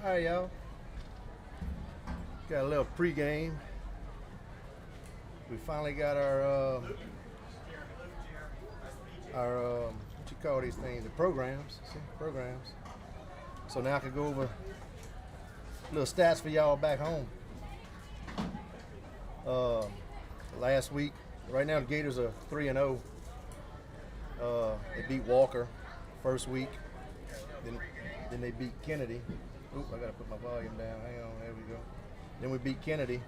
All right, y'all. Got a little pregame. We finally got our what you call these things? The programs. See, programs. So now I can go over little stats for y'all back home. Last week, right now the Gators are 3-0. They beat Walker first week. Then they beat Kennedy. Oop, I gotta put my volume down. Hang on, there we go. Then we beat Kennedy,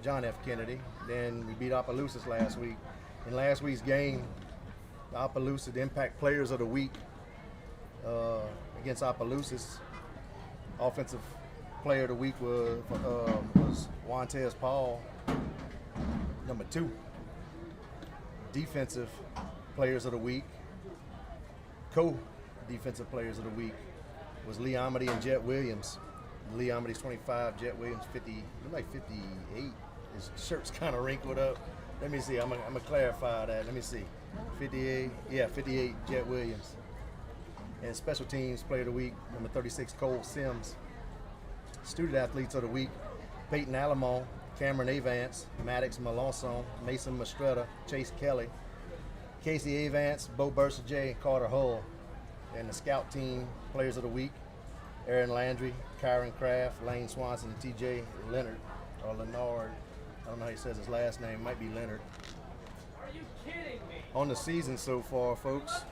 John F. Kennedy. Then we beat Opelousas last week. In last week's game, the Opelousas, the Impact Players of the Week against Opelousas, Offensive Player of the Week was Juantez Paul. Number 2, Defensive Players of the Week, Co-Defensive Players of the Week was Lee Amity and Jet Williams. Lee Amity's 25, Jet Williams 50, like 58. His shirt's kind of wrinkled up. Let me see, I'm gonna clarify that. Let me see. 58, yeah, 58, Jet Williams. And Special Teams Player of the Week, number 36, Cole Sims. Student Athletes of the Week, Peyton Alamon, Cameron Avance, Maddox Melanson, Mason Mastretta, Chase Kelly, Casey Avance, Bo Bursa-J, and Carter Hull. And the Scout Team Players of the Week, Aaron Landry, Kyron Kraft, Lane Swanson, and TJ Leonard, or Leonard. I don't know how he says his last name. Might be Leonard. Are you kidding me? On the season so far, folks,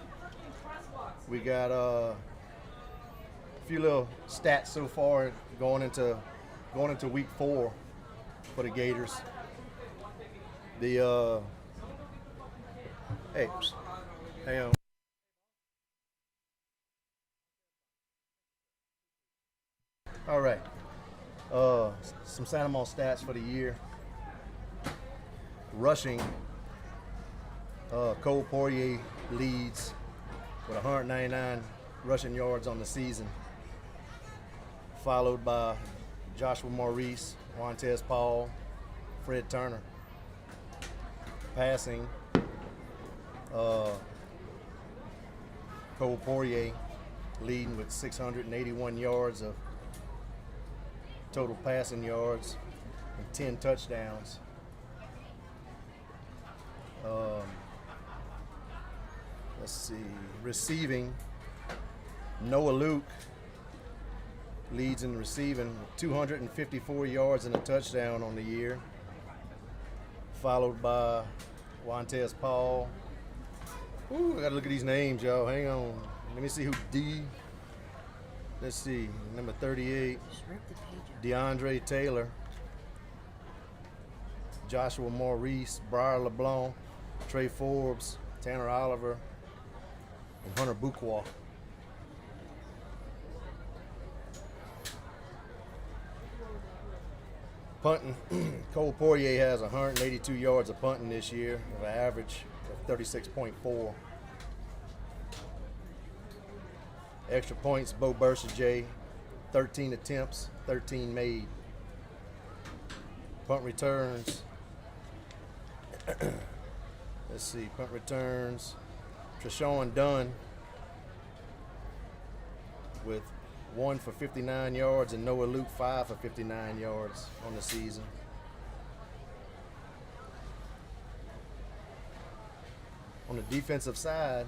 we got a few little stats so far going into week 4 for the Gators. The hey, hang on. All right. Some Santa Monica stats for the year. Rushing, Cole Poirier leads with 199 rushing yards on the season, followed by Joshua Maurice, Juantez Paul, Fred Turner. Passing, Cole Poirier leading with 681 yards of total passing yards and 10 touchdowns. Let's see, receiving, Noah Luke leads in receiving with 254 yards and a touchdown on the year, followed by Juantez Paul. Ooh, I gotta look at these names, y'all. Hang on. Let me see who let's see, number 38, DeAndre Taylor, Joshua Maurice, Briar LeBlanc, Trey Forbes, Tanner Oliver, and Hunter Buqua. Punting, Cole Poirier has 182 yards of punting this year, with an average of 36.4. Extra points, Bo Bursa-J, 13 attempts, 13 made. Punt returns, let's see, punt returns, Treshawn Dunn with 1 for 59 yards and Noah Luke 5 for 59 yards on the season. On the defensive side,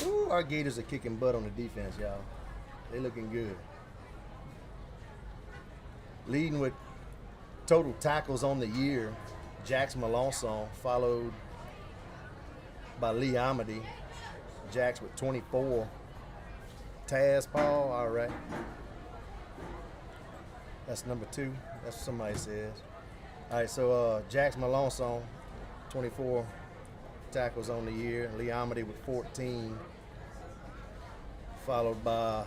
ooh, our Gators are kicking butt on the defense, y'all. They looking good. Leading with total tackles on the year, Jax Melanson, followed by Lee Amity. Jax with 24. Taz Paul, all right. That's number 2. That's what somebody says. All right, so Jax Melanson, 24 tackles on the year. Lee Amity with 14. Followed by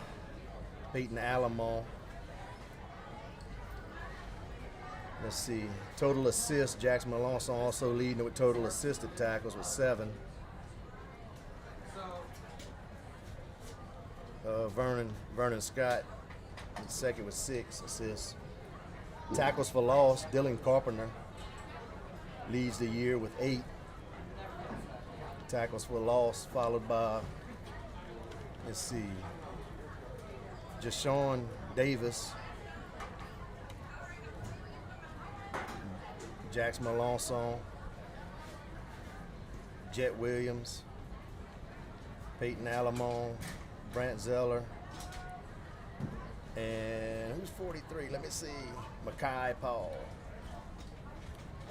Peyton Alamon. Let's see, total assists, Jax Melanson also leading with total assisted tackles with 7. Vernon Scott second with 6 assists. Tackles for loss, Dylan Carpenter leads the year with 8 tackles for loss, followed by, let's see, Jashawn Davis, Jax Melanson, Jet Williams, Peyton Alamon, Brant Zeller, and who's 43? Let me see. Makai Paul.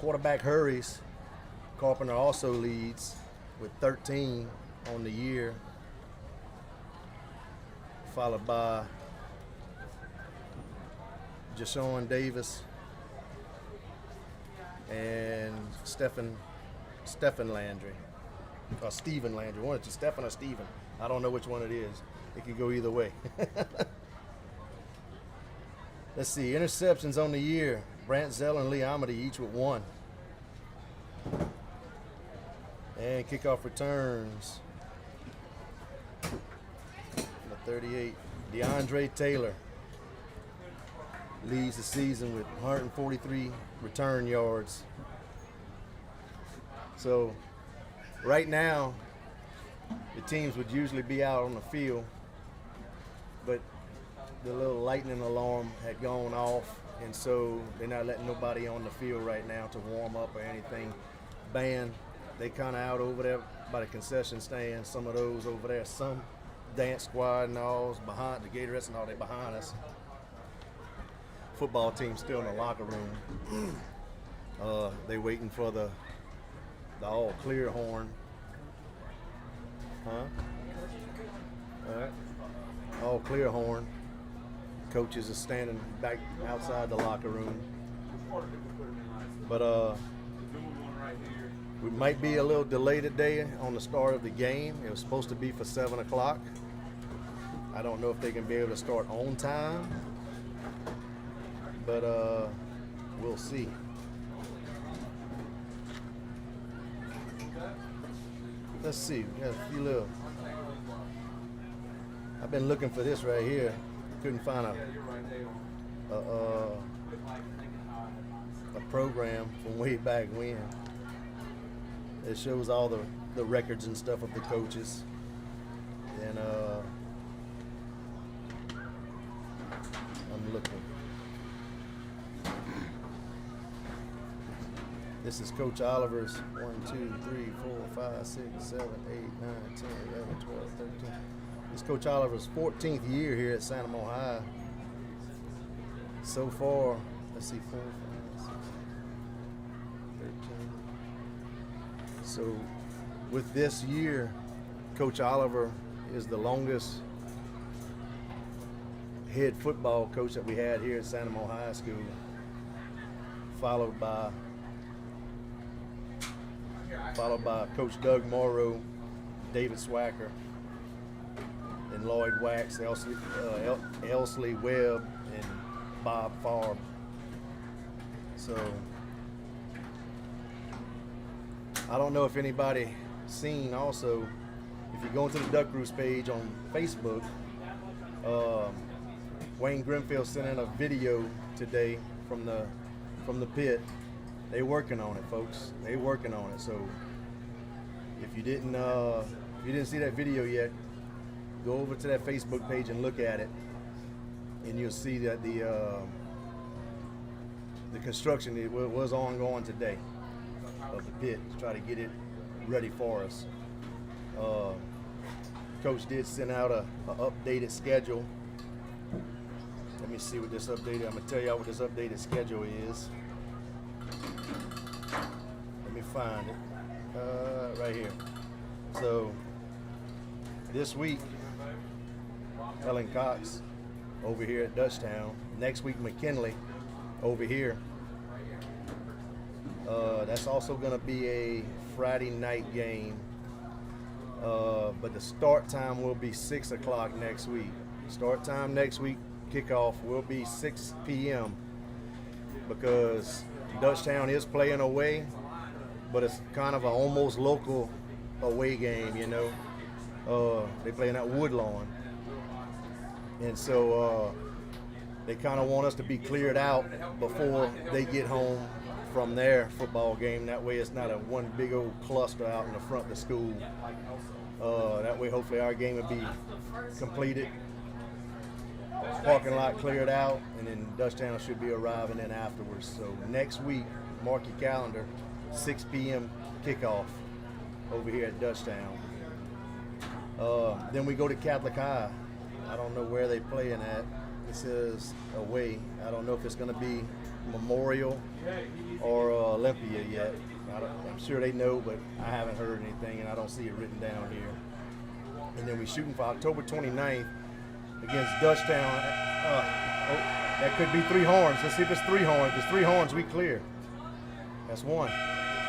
Quarterback hurries. Carpenter also leads with 13 on the year, followed by Jashawn Davis and Stephen Landry, or Stephen Landry. One is Stephen or Stephen. I don't know which one it is. It could go either way. Let's see, interceptions on the year. Brant Zell and Lee Amity each with 1. And kickoff returns. Number 38, DeAndre Taylor leads the season with 143 return yards. So right now, the teams would usually be out on the field, but the little lightning alarm had gone off, and so they're not letting nobody on the field right now to warm up or anything. Band, they kind of out over there by the concession stand, some of those over there, some dance squad and all behind the Gatorets and all, they behind us. Football team still in the locker room. They waiting for the all clear horn. Huh? All right. All clear horn. Coaches are standing back outside the locker room. But we might be a little delayed today on the start of the game. It was supposed to be for 7 o'clock. I don't know if they can be able to start on time, but we'll see. Let's see, we got a few little. I've been looking for this right here. Couldn't find a program from way back when. It shows all the records and stuff of the coaches. And I'm looking. This is Coach Oliver's 1, 2, 3, 4, 5, 6, 7, 8, 9, 10, 11, 12, 13. This is Coach Oliver's 14th year here at Santa Mo High. So far, let's see, 4, 5, 6, 13. So with this year, Coach Oliver is the longest head football coach that we had here at Santa Mo High School, followed by Coach Doug Morrow, David Swacker, and Lloyd Wax, Elsley Webb, and Bob Farb. So I don't know if anybody seen also, if you go into the Duck Roost page on Facebook, Wayne Grimfield sent in a video today from the pit. They working on it, folks. They working on it. So if you didn't see that video yet, go over to that Facebook page and look at it, and you'll see that the construction was ongoing today of the pit to try to get it ready for us. Coach did send out a updated schedule. Let me see what this updated. I'm gonna tell y'all what this updated schedule is. Let me find it right here. So this week, Helen Cox over here at Dutchtown. Next week, McKinley over here. That's also going to be a Friday night game, but the start time will be 6 o'clock next week. Start time next week, kickoff will be 6 p.m. because Dutchtown is playing away, but it's kind of an almost local away game, you know. They playing at Woodlawn, and so they kind of want us to be cleared out before they get home from their football game. That way it's not a one big old cluster out in the front of the school. That way hopefully our game will be completed parking lot cleared out, and then Dutchtown should be arriving in afterwards. So next week, mark your calendar, 6 p.m. kickoff over here at Dutchtown. Then we go to Catholic High. I don't know where they playing at. It says away. I don't know if it's going to be Memorial or Olympia yet. I'm sure they know, but I haven't heard anything, and I don't see it written down here. And then we're shooting for October 29th against Dutchtown. That could be 3 horns. Let's see if it's 3 horns. If it's 3 horns, we clear. That's 1.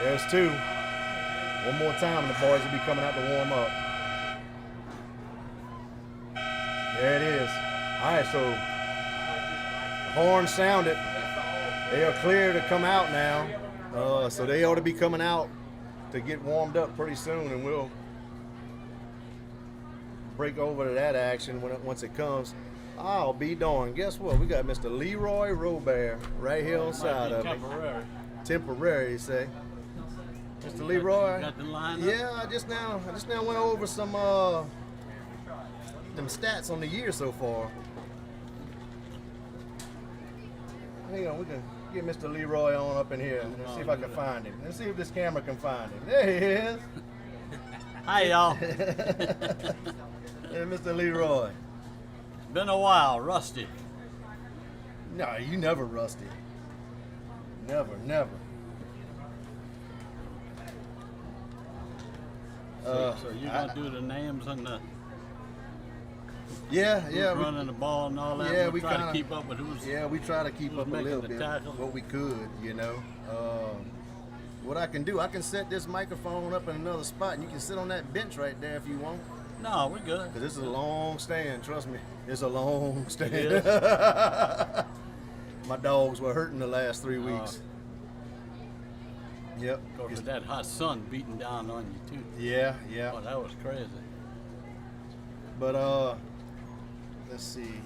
There's 2. One more time, and the boys will be coming out to warm up. There it is. All right, so the horn sounded. They are clear to come out now. So they ought to be coming out to get warmed up pretty soon, and we'll break over to that action once it comes. I'll be darned. Guess what? We got Mr. Leroy Robert right here on side of me. Temporary, you say. Mr. Leroy. Got the line up? Yeah, I just now went over some them stats on the year so far. Hang on, we can get Mr. Leroy on up in here and see if I can find him. Let's see if this camera can find him. There he is. Hi, y'all. Hey, Mr. Leroy. Been a while, rusty. No, you never rusty. Never. So you gonna do the names and the Yeah. who's running the ball and all that? Yeah, We'll we try kinda- to keep up with who's. Yeah, we try to keep who's up a making little the bit, tackle. what we could, you know. What I can do, I can set this microphone up in another spot, and you can sit on that bench right there if you want. No, we're good. Because this is a long stand, trust me. It's a long stand. is? My dogs were hurting the last 3 weeks. Yep. Of course, with that hot sun beating down on you too. Yeah. Oh, that was crazy. But let's see.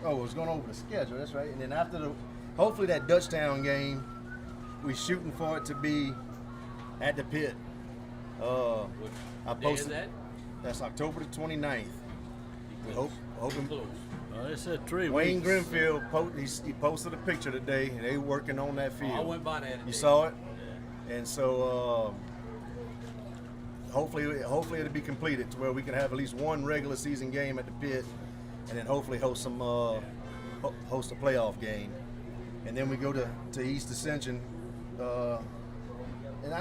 I was going over the schedule. That's right. And then after hopefully that Dutchtown game, we shooting for it to be at the pit. I What day is posted that? that's October the 29th. We hoping. Close. Well, they said 3 Wayne weeks. Grenfield he posted a picture today, and they working on that field. Oh, I went by that. You saw it, and so hopefully it'll be completed to where we can have at least one regular season game at the pit, and then hopefully host a playoff game, and then we go to East Ascension, and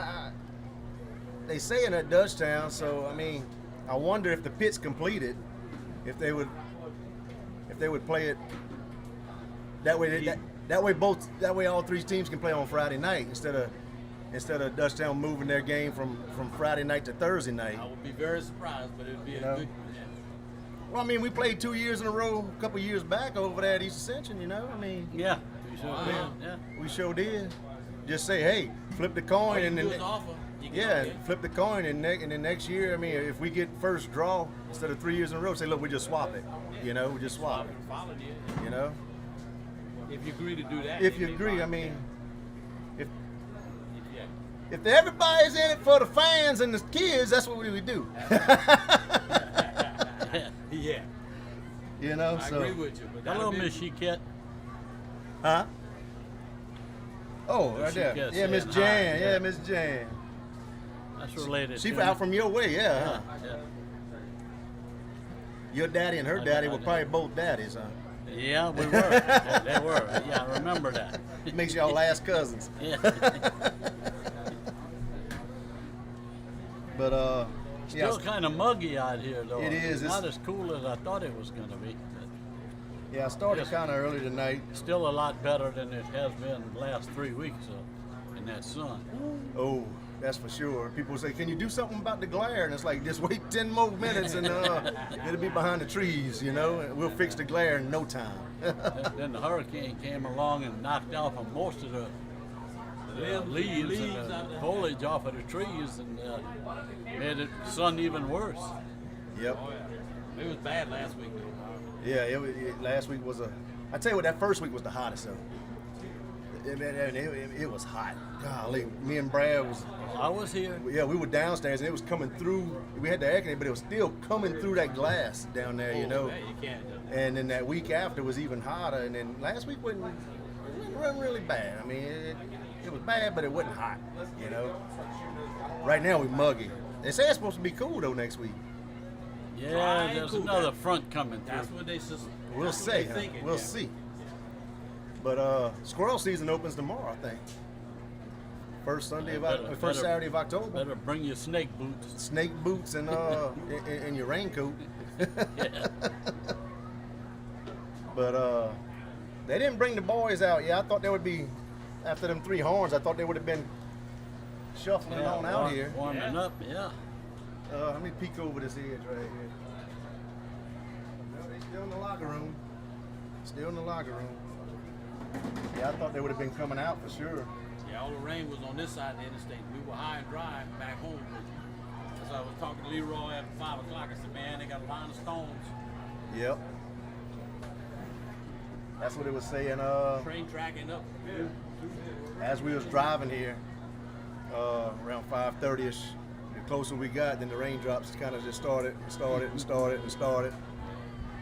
they saying at Dutchtown, so I mean I wonder if the pit's completed, if they would play it that way. That way all 3 teams can play on Friday night instead of Dutchtown moving their game from Friday night to Thursday night. I would be very surprised, but it would be You a know? good. Well, I mean, we played 2 years in a row, a couple years back over there at East Ascension. You know, I mean, Yeah, we sure Wow. did. Yeah. we sure did. Just say, hey, flip the coin, All you and do then is offer. You get yeah, it. flip the coin, and then next year, I mean, if we get first draw instead of 3 years in a row, say, look, we just swap it. You know, we just swap it. Followed you. You know, If you agree to do that. if then you they agree, follow I mean, you. Yeah. if everybody's in it for the fans and the kids, that's what we would do. Yeah. You know, I so agree with you. But Hello, that'll be- Miss Chiquette. huh? Oh, Miss right there. Chiquette Yeah, Miss saying Jan. hi, Yeah, yeah. Miss Jan. That's related. She to out me. from your way, yeah. Huh? Yeah. Your daddy and her I- daddy I- were probably both daddies, huh? Yeah, we were. They were. Yeah, I remember that. Makes y'all last cousins. Yeah. But yeah, Still kind of muggy out here, though. It is. Not It's- as cool as I thought it was going to be. But yeah, I started Yes. kind of early tonight. still a lot better than it has been the last 3 weeks in that sun. Oh, that's for sure. People say, "Can you do something about the glare?" And it's like, just wait 10 more minutes, and it'll be behind the trees. You know, and we'll fix the glare in no time. Then the hurricane came along and knocked off of most of the leaves and the foliage off of the trees and made it sun even worse. Yep. It was bad last week, though. Yeah, last week was I tell you what, that first week was the hottest though. It was hot. Golly, me and Brad was. I was here. Yeah, we were downstairs and it was coming through. We had the air conditioning, but it was still coming through that glass down there. You know. Yeah, you can't. And then that week after was even hotter. And then last week wasn't really bad. I mean, it was bad, but it wasn't hot, you know. Right now we're muggy. They say it's supposed to be cool though next week. Yeah, there's another front coming through. That's what they. We'll see. Huh? We'll see. But squirrel season opens tomorrow, I think. First Saturday of October. Better bring your snake boots. Snake boots and and your raincoat. Yeah. But they didn't bring the boys out yet. I thought they would be after them 3 horns. I thought they would have been shuffling on out here. Warming up, yeah. Let me peek over this edge right here. No, they still in the locker room. Still in the locker room. Yeah, I thought they would have been coming out for sure. Yeah, all the rain was on this side of the interstate. We were high and dry back home. So I was talking to Leroy at 5 o'clock. I said, man, they got a line of stones. Yep. That's what it was saying. Train tracking up. As we was driving here, around 5:30ish, the closer we got, then the raindrops kind of just started.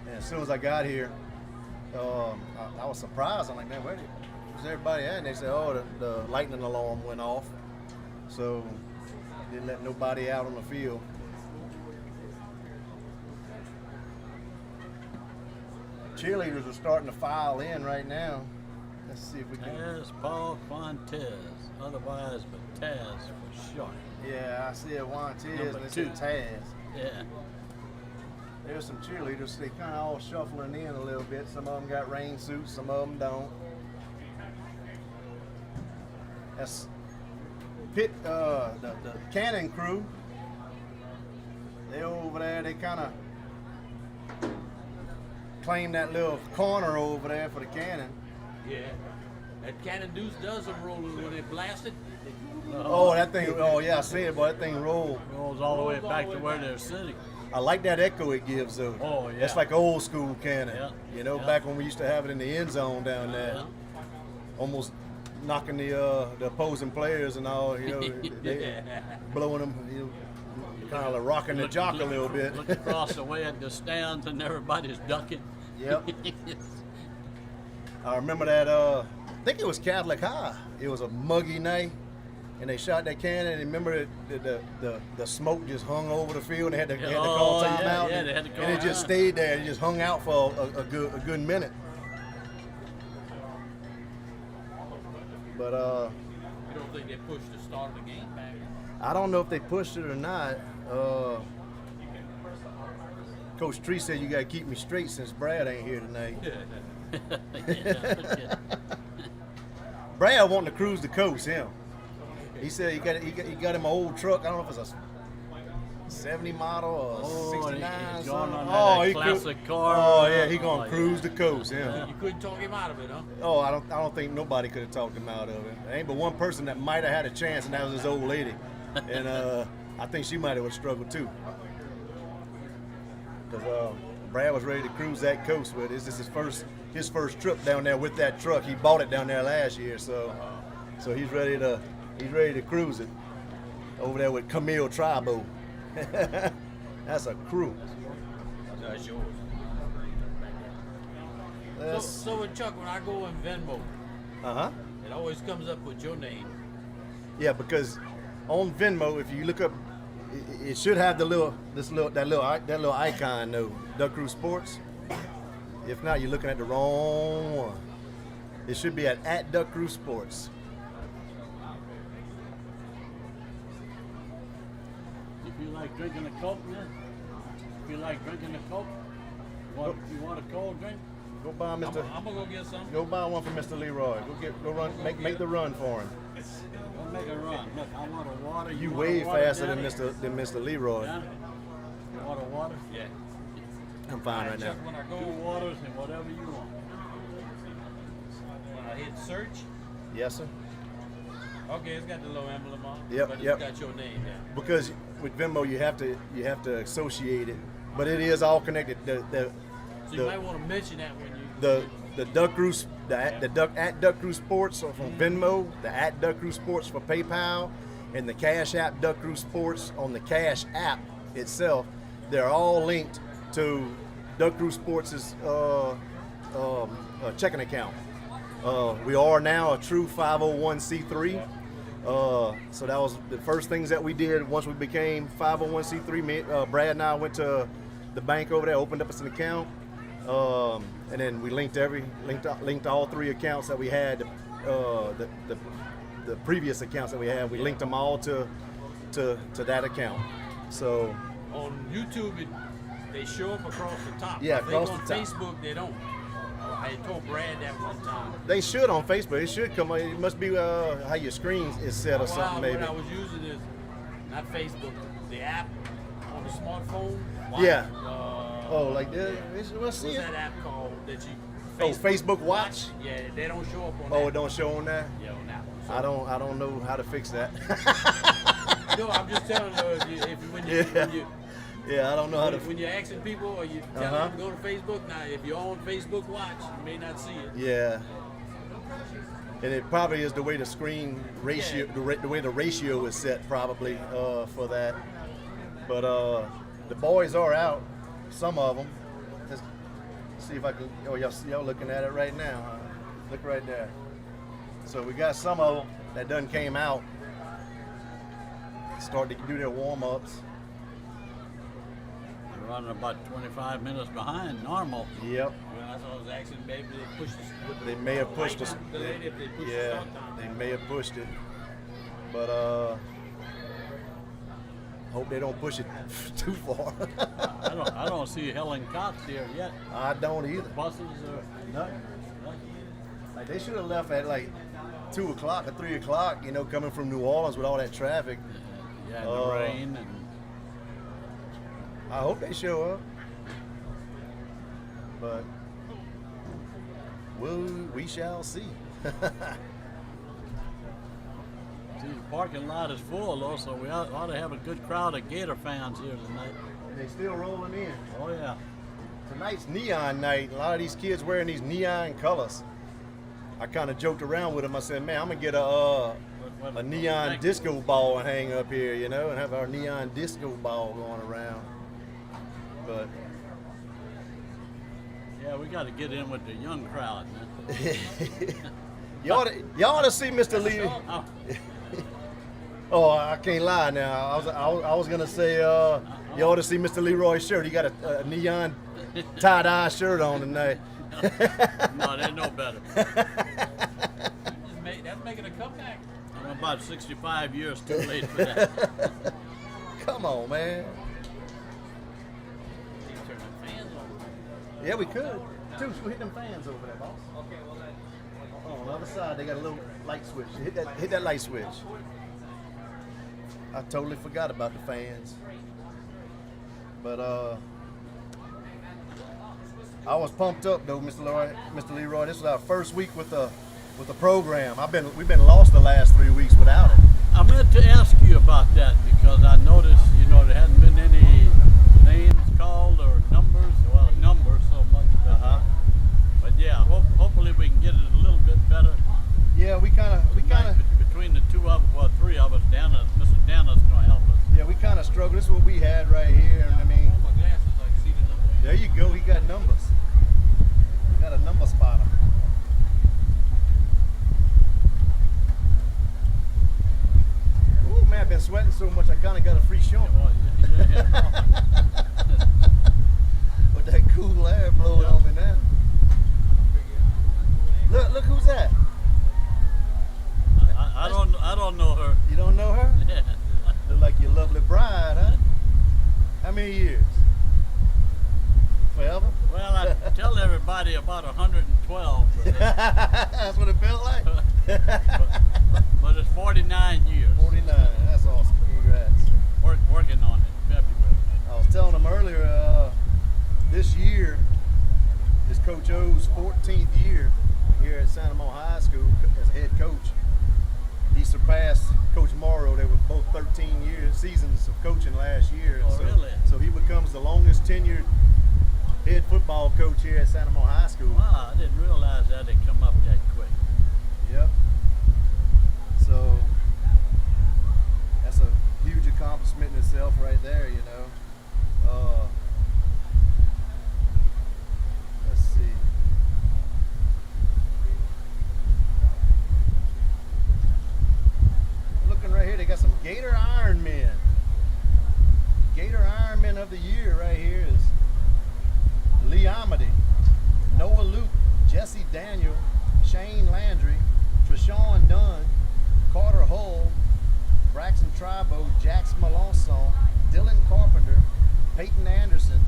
And as soon as I got here, I was surprised. I'm like, man, where's everybody at? And they said, oh, the lightning alarm went off, so didn't let nobody out on the field. Cheerleaders are starting to file in right now. Let's see if we can. Taz Paul Quantez, otherwise but Taz for short. Yeah, I see a Juantez Number and it's 2. a Taz. Yeah. There's some cheerleaders. They kind of all shuffling in a little bit. Some of them got rain suits, some of them don't. That's Pitt, the Cannon crew. They're over there. They kind of claim that little corner over there for the Cannon. Yeah. That Cannon Deuce does them rolling when they blast it. Oh, that thing. Oh, yeah, I see it, boy. That thing rolled. Rolls all the way back to where they're sitting. I like that echo it gives, though. Oh, yeah. That's like old school Cannon. Yeah. You know, Yeah. back when we used to have it in the end zone down there. Yeah. Almost knocking the opposing players and all, you know, they blowing them, you know, kind of like rocking the jock a little bit. Look across the way at the stands and everybody's ducking. Yep. I remember that, I think it was Catholic High. It was a muggy night, and they shot that cannon, and remember the smoke just hung over the field, and they had to call timeout. Yeah, they had to call and it just timeout. stayed there. It just hung out for a good minute. But You don't think they pushed the start of the game back? I don't know if they pushed it or not. Coach Tree said you got to keep me straight since Brad ain't here tonight. Yeah. Brad wanting to cruise the coast, him. He said he got him an old truck. I don't know if it's a 70 model or 69. He's going on that he classic car. Oh yeah, he gonna Oh, cruise yeah. the coast, yeah. You couldn't talk him out of it, huh? Oh, I don't think nobody could have talked him out of it. There ain't but one person that might have had a chance, and that was his old lady. And I think she might have struggled too. Because Brad was ready to cruise that coast with it. This is his first trip down there with that truck. He bought it down there last year, so he's ready to cruise it over there with Camille Tribo. That's a crew. That's yours. So with Chuck, when I go in Venmo, it always comes up with your name. Yeah, because on Venmo, if you look up, it should have that little icon though, Duck Crew Sports. If not, you're looking at the wrong one. It should be at Duck Crew Sports. If you like drinking a Coke, man. If you like drinking a Coke, you want a cold drink? Go buy Mr. I'm gonna go get some. Go buy one for Mr. Leroy. Go run, make the run for him. Don't make a run. Look, I want a water. You want way a water, faster Daddy? than Mr. Leroy. Yeah? You want a water? Yeah. I'm fine right now. Chuck, when I Two go, waters and whatever you want. when I hit search, Yes, sir. okay, it's got the little emblem on. Yep, But yep. it's got your name there. Because with Venmo you have to associate it, but it is all connected. So you might want to mention that when you. The Duck Crew, the Duck at Duck Crew Sports from Venmo, the at Duck Crew Sports for PayPal, and the Cash App Duck Crew Sports on the Cash App itself. They're all linked to Duck Crew Sports' checking account. We are now a true 501c3. So that was the first things that we did once we became 501c3. Brad and I went to the bank over there, opened up us an account, and then we linked all 3 accounts that we had, the previous accounts that we had. We linked them all to that account. So on YouTube, they show up across the top. Yeah, If across they go the on top. Facebook, they don't. I told Brad that one time. they should on Facebook. It should come. It must be how your screen is set or something, maybe. What I was using is not Facebook, the app on the smartphone. Yeah. Oh, Like this. Let's what's see it. that app called that you? Oh, Facebook Watch. Yeah, they don't show up on. Oh, that. it don't show on that. Yeah, on that one. So, I don't know how to fix that. No, I'm just telling you, when you Yeah, I don't know how to. when you're asking people or you tell them to go to Facebook. Now, if you're on Facebook Watch, you may not see it. Yeah. And it probably is the way the screen ratio, the way the ratio is set, probably for that. But the boys are out, some of them. Let's see if I can. Oh, y'all looking at it right now. Huh? Look right there. So we got some of them that done came out, start to do their warm ups. They're running about 25 minutes behind normal. Yep. Well, that's what I was asking. Maybe they pushed this. They may have pushed us. Delayed if they pushed the Yeah, start time. they may have pushed it, but hope they don't push it too far. I don't see Helen Cox here yet. I don't either. Buses are Nothing. Like they should have left at like 2 o'clock or 3 o'clock. You know, coming from New Orleans with all that traffic. yeah, the rain and I hope they show up, but we shall see. see the parking lot is full though, so we ought to have a good crowd of Gator fans here tonight. They still rolling in. Oh yeah. Tonight's neon night. A lot of these kids wearing these neon colors. I kind of joked around with them. I said, "Man, I'm gonna get a neon disco ball and hang up here, you know, and have our neon disco ball going around." But Yeah, we got to get in with the young crowd, man. y'all ought to see Mr. Lee. Oh, Oh, I can't lie now. I was gonna say you ought to see Mr. Leroy's shirt. He got a neon tie-dye shirt on tonight. no, they know better. That's making a comeback. I'm about 65 years too late for that. Come on, man. You can turn the fans on. Yeah, we could. Dude, we hit them fans over there, boss. Okay, well then. Oh, on the other side, they got a little light switch. Hit that light switch. I totally forgot about the fans. But I was pumped up though, Mr. Leroy. This is our first week with the program. We've been lost the last 3 weeks without it. I meant to ask you about that because I noticed, there hadn't been any names called or numbers. Well, numbers so much. But yeah, hopefully we can get it a little bit better. Yeah, we kind of between the two of us, well, 3 of us. Mr. Dana's going to help us. Yeah, we kind of struggled. This is what we had right here. And I mean, Oh, my glasses, I can see the number. there you go. He got numbers. He got a number spotter. Ooh, man, I've been sweating so much I kind of got a free show. Well, yeah. With that cool air blowing on me now. Look who's that? I don't know her. You don't know her? Look like your lovely bride, huh? How many years? Forever? Well, I tell everybody about 112, That's what it felt like. but it's 49 years. 49. That's awesome. Congrats. Working on it, February. I was telling them earlier, this year is Coach O's 14th year here at Santa Monica High School as head coach. He surpassed Coach Morrow. They were both 13 seasons of coaching last year. Oh, really? So he becomes the longest tenured head football coach here at Santa Monica High School. Wow, I didn't realize that it come up that quick. Yep. So that's a huge accomplishment in itself right there, Gator Ironman. Gator Ironman of the year right here is Lee Amity, Noah Luke, Jesse Daniel, Shane Landry, Treshawn Dunn, Carter Hull, Braxton Tribo, Jax Melanson, Dylan Carpenter, Peyton Anderson,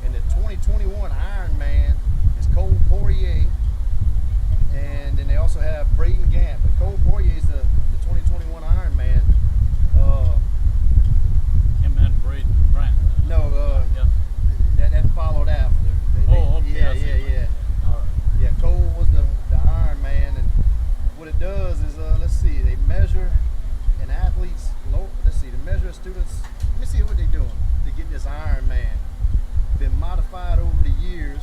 and the 2021 Ironman is Cole Poirier. And then they also have Braden Gant. But Cole Poirier is the 2021 Ironman. Him and Braden Grant. No, Yeah. that followed after. Okay. Yeah, I see. yeah. All right. Yeah, Cole was the Ironman, and what it does is, let's see, they measure an athlete's they measure students. Let me see what they're doing to get this Ironman. Been modified over the years.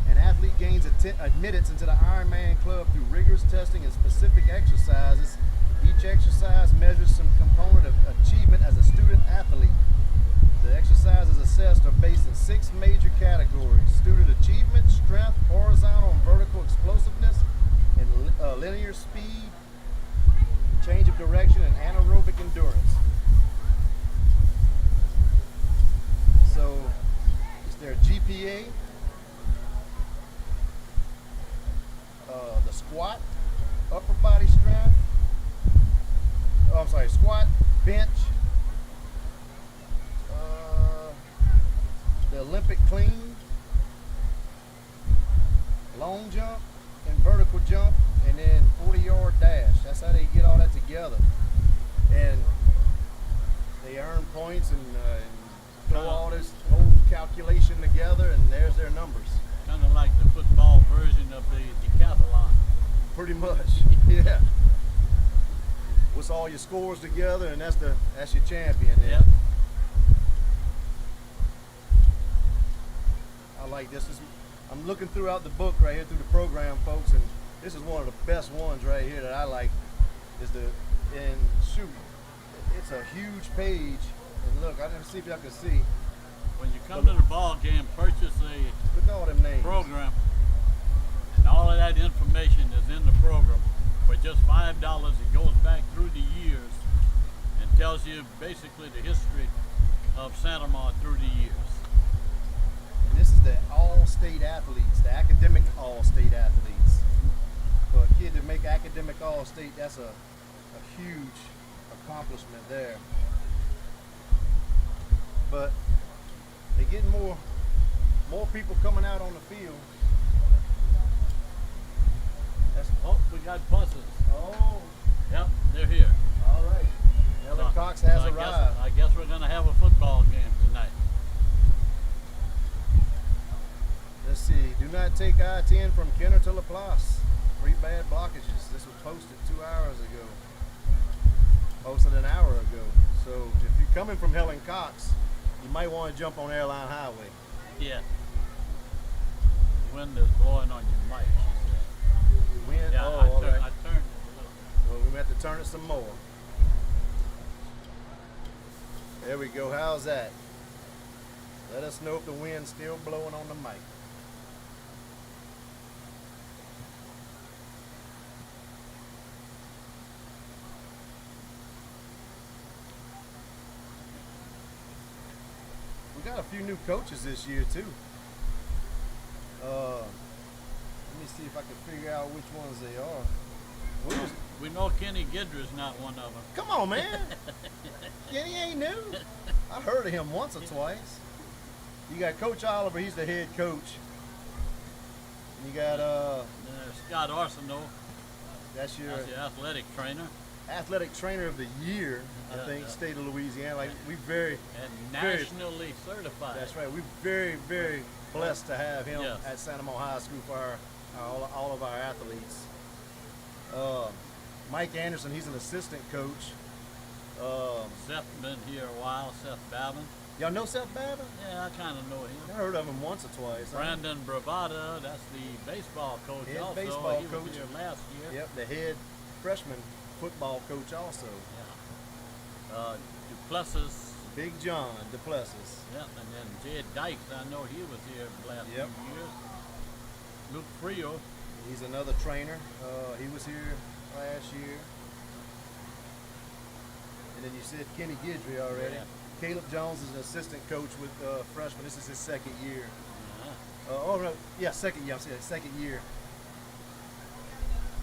An athlete gains admittance into the Ironman Club through rigorous testing and specific exercises. Each exercise measures some component of achievement as a student athlete. The exercises assessed are based in 6 major categories: student achievement, strength, horizontal and vertical explosiveness, and linear speed, change of direction, and anaerobic endurance. So, is there a GPA? The squat, upper body strength, squat, bench, the Olympic clean, long jump, and vertical jump, and then 40-yard dash. That's how they get all that together. And they earn points and throw all this whole calculation together, and there's their numbers. Kind of like the football version of the decathlon. Pretty much, yeah. What's all your scores together, and that's your champion. Yep. I like this. I'm looking throughout the book right here through the program, folks, and this is one of the best ones right here that I like. And shoot, it's a huge page. And look, I didn't see if y'all can see. When you come to the ball game, purchase a Look at all them names. program, and all of that information is in the program. For just $5, it goes back through the years and tells you basically the history of Santa Maria through the years. And this is the all-state athletes, the academic all-state athletes. For a kid to make academic all-state, that's a huge accomplishment there. But they're getting more people coming out on the field. Oh, we got buses. Oh, Yep, they're here. all right. Helen Cox has So arrived. I guess we're going to have a football game tonight. Let's see. Do not take I-10 from Kenner to LaPlace. 3 bad blockages. This was posted 2 hours ago. Posted an hour ago. So if you're coming from Helen Cox, you might want to jump on Airline Highway. Yeah. The wind is blowing on your mic, she said. Wind. Yeah, Oh, I all turned right. it a little. Well, we have to turn it some more. There we go. How's that? Let us know if the wind's still blowing on the mic. We got a few new coaches this year too. Let me see if I can figure out which ones they are. We know Kenny Gidry's not one of them. Come on, man. Kenny ain't new. I heard of him once or twice. You got Coach Oliver, he's the head coach. You got Scott Arsenault, that's your that's the athletic trainer, athletic trainer of the year, I Yeah, think, yeah. state of Louisiana. Like we very and Very- nationally certified. that's right. We're very, very blessed to have him Yes. at Santa Monica High School for all of our athletes. Mike Anderson, he's an assistant coach. Seth been here a while, Seth Babin. Y'all know Seth Babin? Yeah, I kind of know him. I heard of him once or twice. Brandon Bravada, that's the baseball coach Head also. baseball he coach. was here last year. Yep, the head freshman football coach also. Yeah. Duplessis, Big John DePlessis. yeah, and then Jed Dykes, I know he was here the last Yep. few years. Luke Frio, He's another trainer. He was here last year. And then you said Kenny Guidry already. Yeah. Caleb Jones is an assistant coach with freshman. This is his second year. Uh-huh. Second year. I'm saying second year.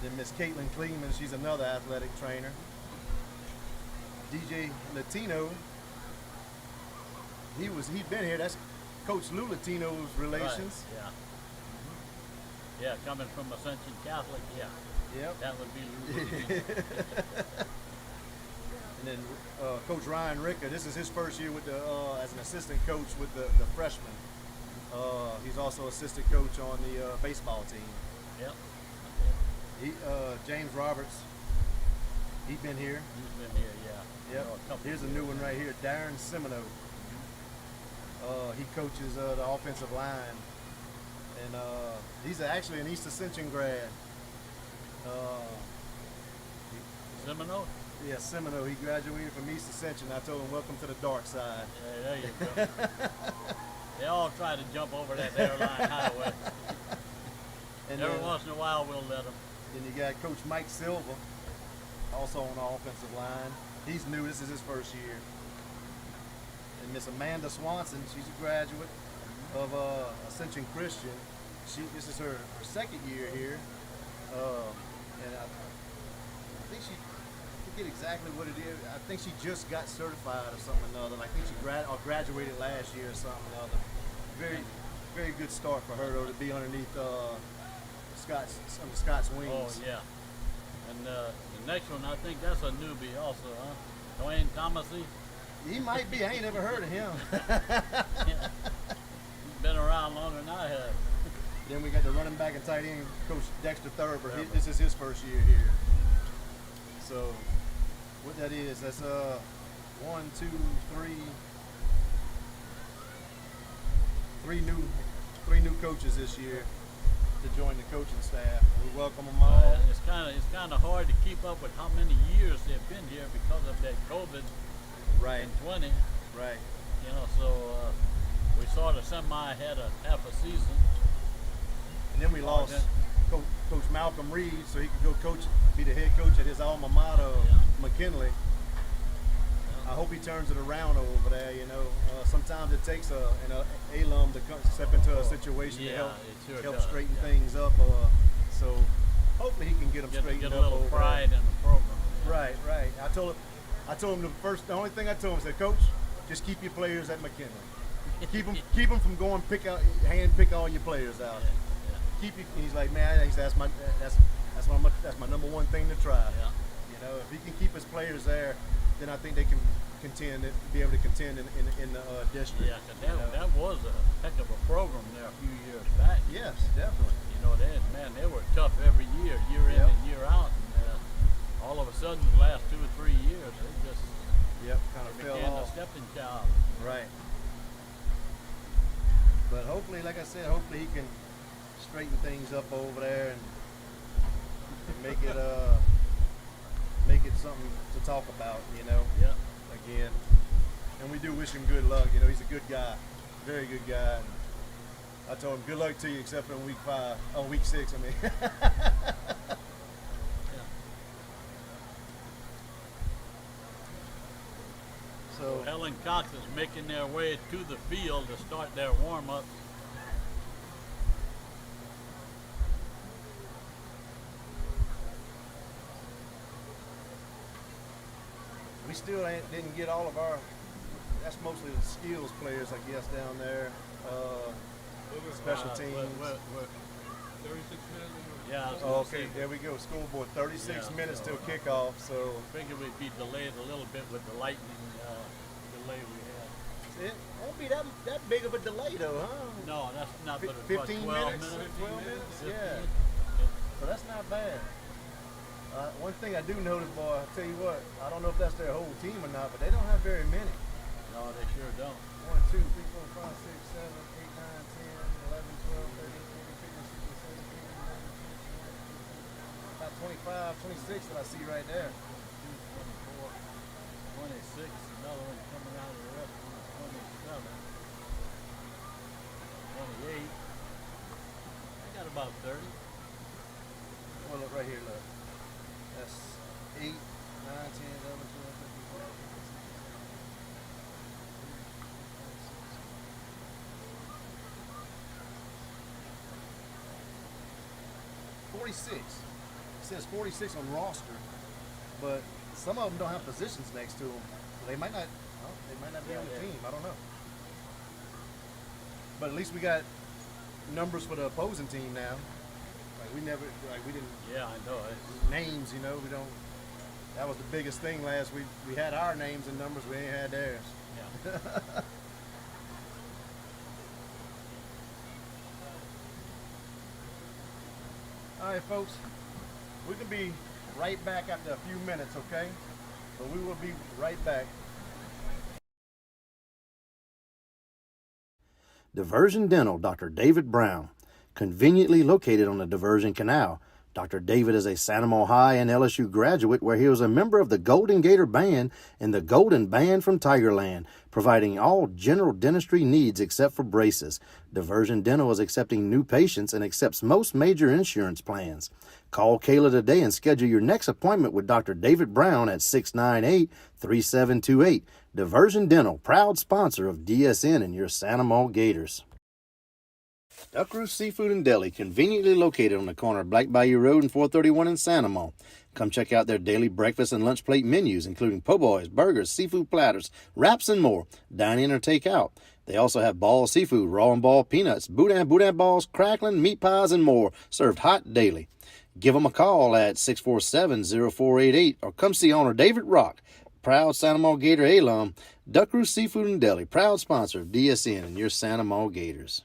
Then Miss Caitlin Kleeman, she's another athletic trainer. DJ Latino, he'd been here. That's Coach Lou Latino's relations. Right. Yeah. Yeah, coming from Ascension Catholic, yeah. Yep. That would be Lou. And then Coach Ryan Ricker, this is his first year with as an assistant coach with the freshmen. He's also assistant coach on the baseball team. Yep. James Roberts, he's been here. He's been here, yeah. Yep. Here's a new one right here, Darren Semino. He coaches the offensive line, and he's actually an East Ascension grad. Seminole? Yeah, Semino. He graduated from East Ascension. I told him, welcome to the dark side. Yeah, there you go. They all try to jump over that airline highway. And Every once in a while we'll let them. Then you got Coach Mike Silva, also on the offensive line. He's new. This is his first year. And Miss Amanda Swanson, she's a graduate of Ascension Christian. This is her second year here. And I think she, I forget exactly what it is. I think she just got certified or something or another. I think she graduated last year or something or another. Very good start for her though, to be underneath Scott's wings. Oh, yeah. And the next one, I think that's a newbie also, huh? Dwayne Thomasy. He might be. I ain't never heard of him. Yeah. He's been around longer than I have. Then we got the running back and tight end, Coach Dexter Thurber. This is his first year here. So, what that is, that's 1, 2, 3 new coaches this year to join the coaching staff. We welcome them all. It's kind of hard to keep up with how many years they've been here because of that COVID Right. in 20. Right. You know, so we sort of had a half a season. And then we lost Coach Malcolm Reed, so he could go be the head coach at his alma mater, McKinley. I hope he turns it around over there. You know, sometimes it takes an alum to step into a situation to help straighten things up. So hopefully he can get them straightened up. Get a little pride in the program. Right. I told him the only thing I told him, I said, Coach, just keep your players at McKinley. keep them from going hand pick all your players out. He's like, man, that's my number one thing to try. Yeah. You know, if he can keep his players there, then I think they can be able to contend in the district. Yeah, cause that was a heck of a program there a few years back. Yes, definitely. You know, they were tough every year in and year out. And all of a sudden, the last 2 or 3 years, they just kind of fell became a off. stepping child. Right. But hopefully, like I said, he can straighten things up over there and make it something to talk about, you know. Yeah. Again. And we do wish him good luck. You know, he's a good guy. Very good guy. And I told him good luck to you except for week 6, I mean. So Helen Cox is making their way to the field to start their warm-ups. we still didn't get all of our. That's mostly the skills players, I guess, down there. Special teams. 36 minutes. Yeah. Oh, okay, there we go. School board, 36 minutes till kickoff. So I figured we'd be delayed a little bit with the lightning delay we had. it won't be that big of a delay, though, huh? No, that's not but 15 12 minutes. 12 minutes. 15. Yeah. So that's not bad. One thing I do notice, boy, I tell you what, I don't know if that's their whole team or not, but they don't have very many. No, they sure don't. 1, 2, 3, 4, 5, 6, 7, 8, 9, 10, 11, 12, 13, 14, 15, 16, 17, 18, 19, 20, 21, 22, 23, 24, 25, 26 that I see right there. 24, 26, another one coming out of the rest of 27, 28. I got about 30. Well, look right here, look. That's 8, 9, 10, 11, 12, 13, 14, 15, 16, 17, 18, 19, 20, 21, 22, 23, 24, 25, 26, 27, 28, 29, 30. 46. It says 46 on roster, but some of them don't have positions next to them. So they might not. Well, they might not be on the team. I don't know. But at least we got numbers for the opposing team now. Like we didn't. Yeah, I know. Names, you know, we don't. That was the biggest thing last week. We had our names and numbers. We ain't had theirs. Yeah. All right, folks. We can be right back after a few minutes, okay? So we will be right back. Diversion Dental, Dr. David Brown. Conveniently located on the Diversion Canal, Dr. David is a Sanamo High and LSU graduate where he was a member of the Golden Gator Band and the Golden Band from Tigerland, providing all general dentistry needs except for braces. Diversion Dental is accepting new patients and accepts most major insurance plans. Call Kayla today and schedule your next appointment with Dr. David Brown at 698-3728. Diversion Dental, proud sponsor of DSN and your Sanamo Gators. Duck Roost Seafood and Deli, conveniently located on the corner of Black Bayou Road and 431 in Sanamo. Come check out their daily breakfast and lunch plate menus, including po' boys, burgers, seafood platters, wraps, and more. Dine in or take out. They also have ball seafood, raw and ball peanuts, boudin balls, crackling, meat pies, and more, served hot daily. Give them a call at 647-0488 or come see owner David Rock, proud Sanamo Gator alum. Duck Roost Seafood and Deli, proud sponsor of DSN and your Sanamo Gators.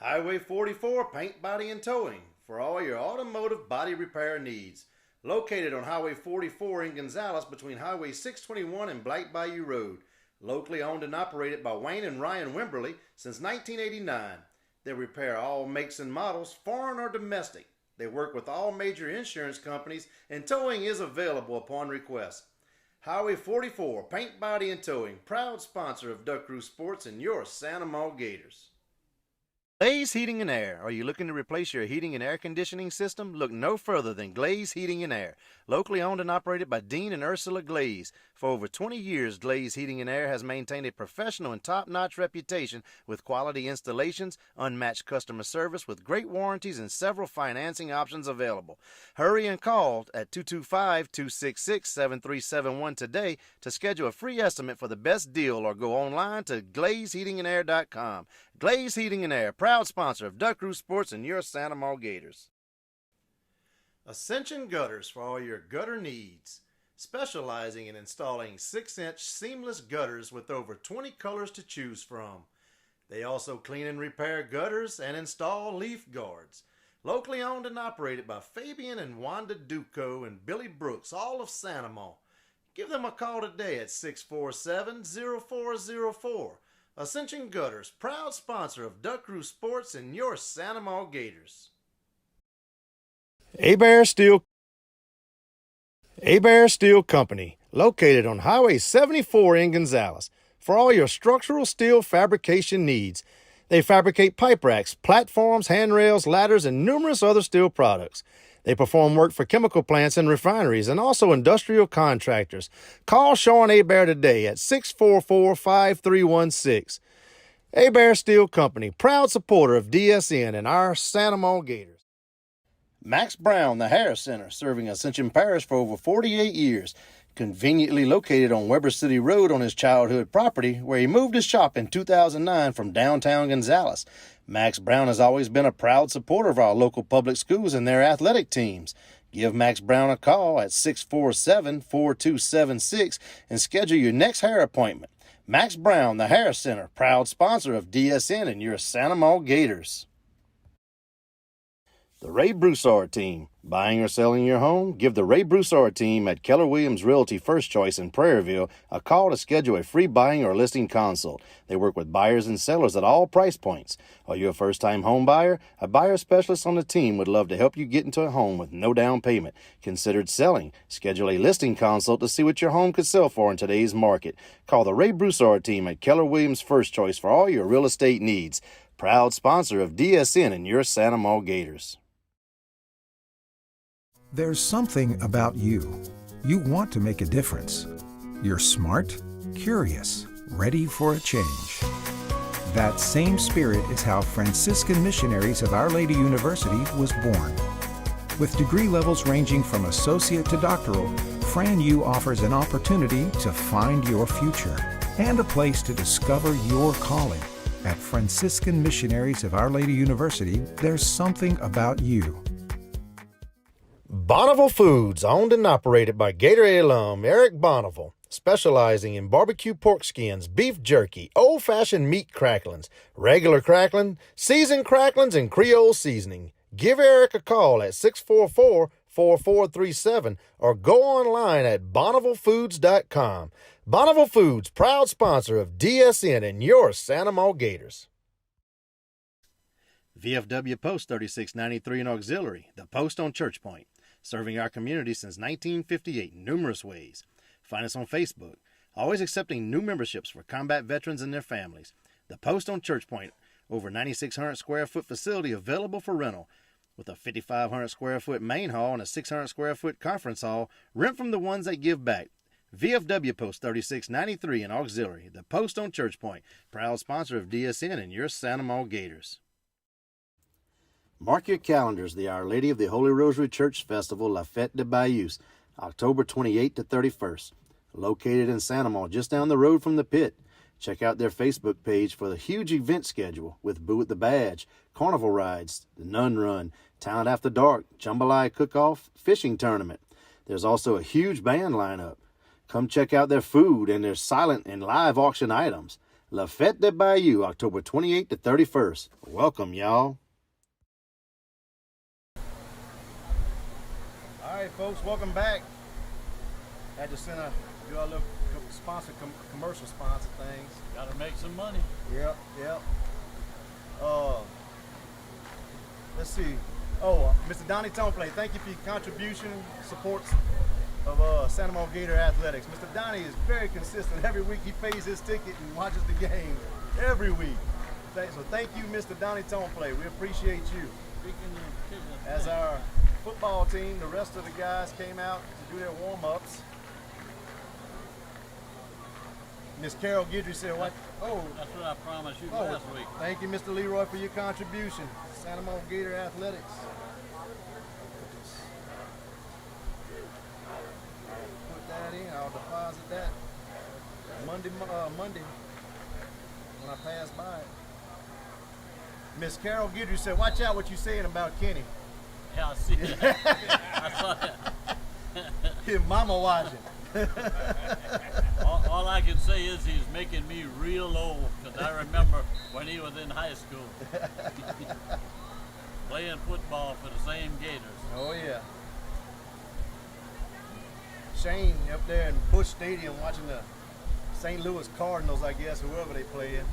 Highway 44 Paint, Body, and Towing for all your automotive body repair needs. Located on Highway 44 in Gonzales between Highway 621 and Black Bayou Road. Locally owned and operated by Wayne and Ryan Wimberly since 1989. They repair all makes and models, foreign or domestic. They work with all major insurance companies, and towing is available upon request. Highway 44 Paint, Body, and Towing, proud sponsor of Duck Roost Sports and your Sanamo Gators. Glaze Heating and Air. Are you looking to replace your heating and air conditioning system? Look no further than Glaze Heating and Air. Locally owned and operated by Dean and Ursula Glaze. For over 20 years, Glaze Heating and Air has maintained a professional and top-notch reputation with quality installations, unmatched customer service with great warranties, and several financing options available. Hurry and call at 225-266-7371 today to schedule a free estimate for the best deal or go online to glazeheatingandair.com. Glaze Heating and Air, proud sponsor of Duck Roost Sports and your Sanamo Gators. Ascension Gutters for all your gutter needs. Specializing in installing 6-inch seamless gutters with over 20 colors to choose from. They also clean and repair gutters and install leaf guards. Locally owned and operated by Fabian and Wanda Duco and Billy Brooks, all of Sanamo. Give them a call today at 647-0404. Ascension Gutters, proud sponsor of Duck Roost Sports and your Sanamo Gators. Bear Steel Company, located on Highway 74 in Gonzales, for all your structural steel fabrication needs. They fabricate pipe racks, platforms, handrails, ladders, and numerous other steel products. They perform work for chemical plants and refineries and also industrial contractors. Call Sean Bear today at 644-5316. Bear Steel Company, proud supporter of DSN and our Sanamo Gators. Max Brown, the Hair Center, serving Ascension Parish for over 48 years. Conveniently located on Weber City Road on his childhood property, where he moved his shop in 2009 from downtown Gonzales. Max Brown has always been a proud supporter of our local public schools and their athletic teams. Give Max Brown a call at 647-4276 and schedule your next hair appointment. Max Brown, the Hair Center, proud sponsor of DSN and your Sanamo Gators. The Ray Broussard Team. Buying or selling your home? Give the Ray Broussard Team at Keller Williams Realty First Choice in Prairieville a call to schedule a free buying or listing consult. They work with buyers and sellers at all price points. Are you a first-time home buyer? A buyer specialist on the team would love to help you get into a home with no down payment. Considered selling? Schedule a listing consult to see what your home could sell for in today's market. Call the Ray Broussard Team at Keller Williams First Choice for all your real estate needs. Proud sponsor of DSN and your Sanamo Gators. There's something about you. You want to make a difference. You're smart, curious, ready for a change. That same spirit is how Franciscan Missionaries of Our Lady University was born. With degree levels ranging from associate to doctoral, FranU offers an opportunity to find your future and a place to discover your calling. At Franciscan Missionaries of Our Lady University, there's something about you. Bonneville Foods, owned and operated by Gatorade alum Eric Bonneville, specializing in barbecue pork skins, beef jerky, old-fashioned meat cracklings, regular crackling, seasoned cracklings, and Creole seasoning. Give Eric a call at 644-4437 or go online at BonnevilleFoods.com. Bonneville Foods, proud sponsor of DSN and your Santa Maria Gators. VFW Post 3693 in Auxiliary, the Post on Church Point, serving our community since 1958 in numerous ways. Find us on Facebook, always accepting new memberships for combat veterans and their families. The Post on Church Point, over 9,600 square foot facility available for rental, with a 5,500 square foot main hall and a 600 square foot conference hall. Rent from the ones that give back. VFW Post 3693 in Auxiliary, the Post on Church Point, proud sponsor of DSN and your Santa Maria Gators. Mark your calendars, the Our Lady of the Holy Rosary Church Festival, La Fête de Bayous, October 28th to 31st. Located in Santa Maria, just down the road from the pit. Check out their Facebook page for the huge event schedule with Boo at the Badge, carnival rides, the Nun Run, Town After Dark, Jambalaya Cook-Off, fishing tournament. There's also a huge band lineup. Come check out their food and their silent and live auction items. La Fête de Bayou, October 28th to 31st. Welcome, y'all. All right, folks, welcome back. Had to do our little commercial sponsor things. Gotta make some money. Yep. Let's see. Mr. Donnie Tomplay, thank you for your contribution, supports of Santa Maria Gator Athletics. Mr. Donnie is very consistent. Every week he pays his ticket and watches the game. Every week. So thank you, Mr. Donnie Tomplay. We appreciate you. As our football team, the rest of the guys came out to do their warm-ups. Miss Carol Guidry said, "What? Oh, that's what I promised you last week." Thank you, Mr. Leroy, for your contribution. Santa Maria Gator Athletics. Put that in. I'll deposit that Monday when I pass by it. Miss Carol Guidry said, "Watch out what you're saying about Kenny." Yeah, I see that. I saw that. His mama watching. All I can say is he's making me real old, because I remember when he was in high school playing football for the same Gators. Oh yeah. Shane up there in Busch Stadium watching the St. Louis Cardinals, I guess, whoever they playing.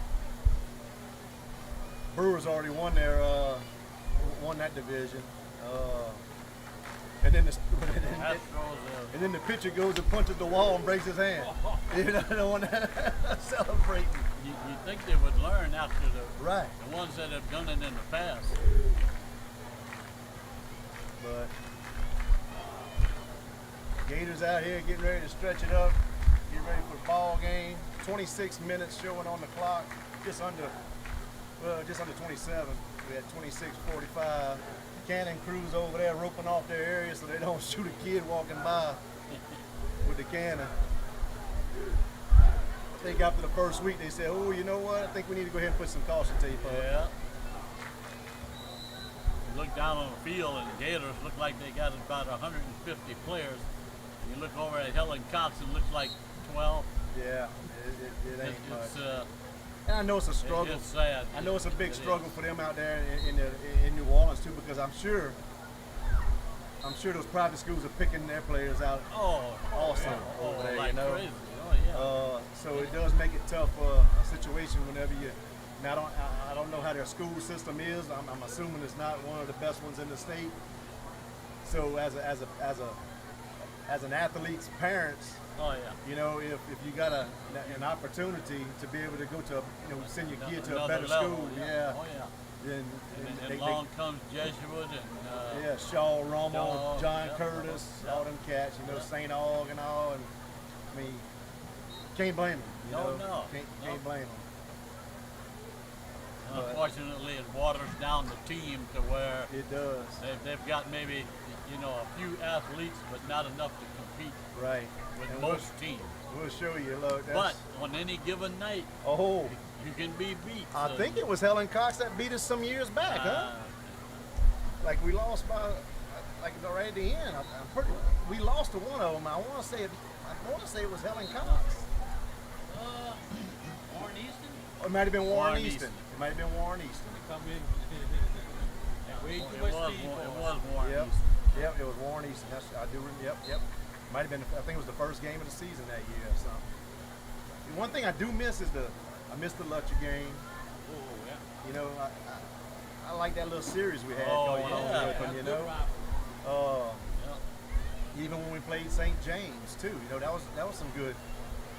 Brewers already won that division. And then the pitcher goes and punches the wall and breaks his hand. You know, the one celebrating. You think they would learn after the ones that have done it in the past. But Gators out here getting ready to stretch it up, get ready for the ball game. 26 minutes showing on the clock, just under 27. We had 26:45. Cannon crews over there roping off their area so they don't shoot a kid walking by with the cannon. I think after the first week they said, "Oh, you know what? I think we need to go ahead and put some caution tape on." Yeah. You look down on the field and the Gators look like they got about 150 players. You look over at Helen Cox and it looks like 12. Yeah, it ain't much. And I know it's a struggle. It's sad. I know it's a big struggle for them out there in New Orleans too, because I'm sure those private schools are picking their players out. Also over there, like you know. crazy. Oh yeah. So it does make it tough for a situation whenever you. Now I don't know how their school system is. I'm assuming it's not one of the best ones in the state. So as an athlete's parents. Oh yeah. You know, if you got an opportunity to be able to go to, send your kid to a better level, school, then along comes Jesuit and Shaw, Rommel, Shaw, John Curtis, all them cats, St. Aug and all, and I mean, can't blame them. No. Can't blame them. unfortunately, it waters down the team to where It does. they've got maybe, a few athletes, but not enough to compete Right. with And most teams. We'll show you. Look. But on any given night, oh, you can be beat. I So, think it was Helen Cox that beat us some years back, huh? Like we lost by, like right at the end. We lost to one of them. I want to say it was Helen Cox. Warren Easton? Or it might have been Warren Warren Easton. Easton. It might have been Warren Easton. Come in. Way too It much was, speed for it us. was Warren Yep. Easton. Yep, it was Warren Easton. I do. Yep. Might have been. I think it was the first game of the season that year or something. One thing I do miss is I miss the Lutcher game. Oh, yeah. You know, I like that little series we had Oh, going yeah. on with them. That's You a good know, rivalry. even when we played St. James too. You know, that was some good.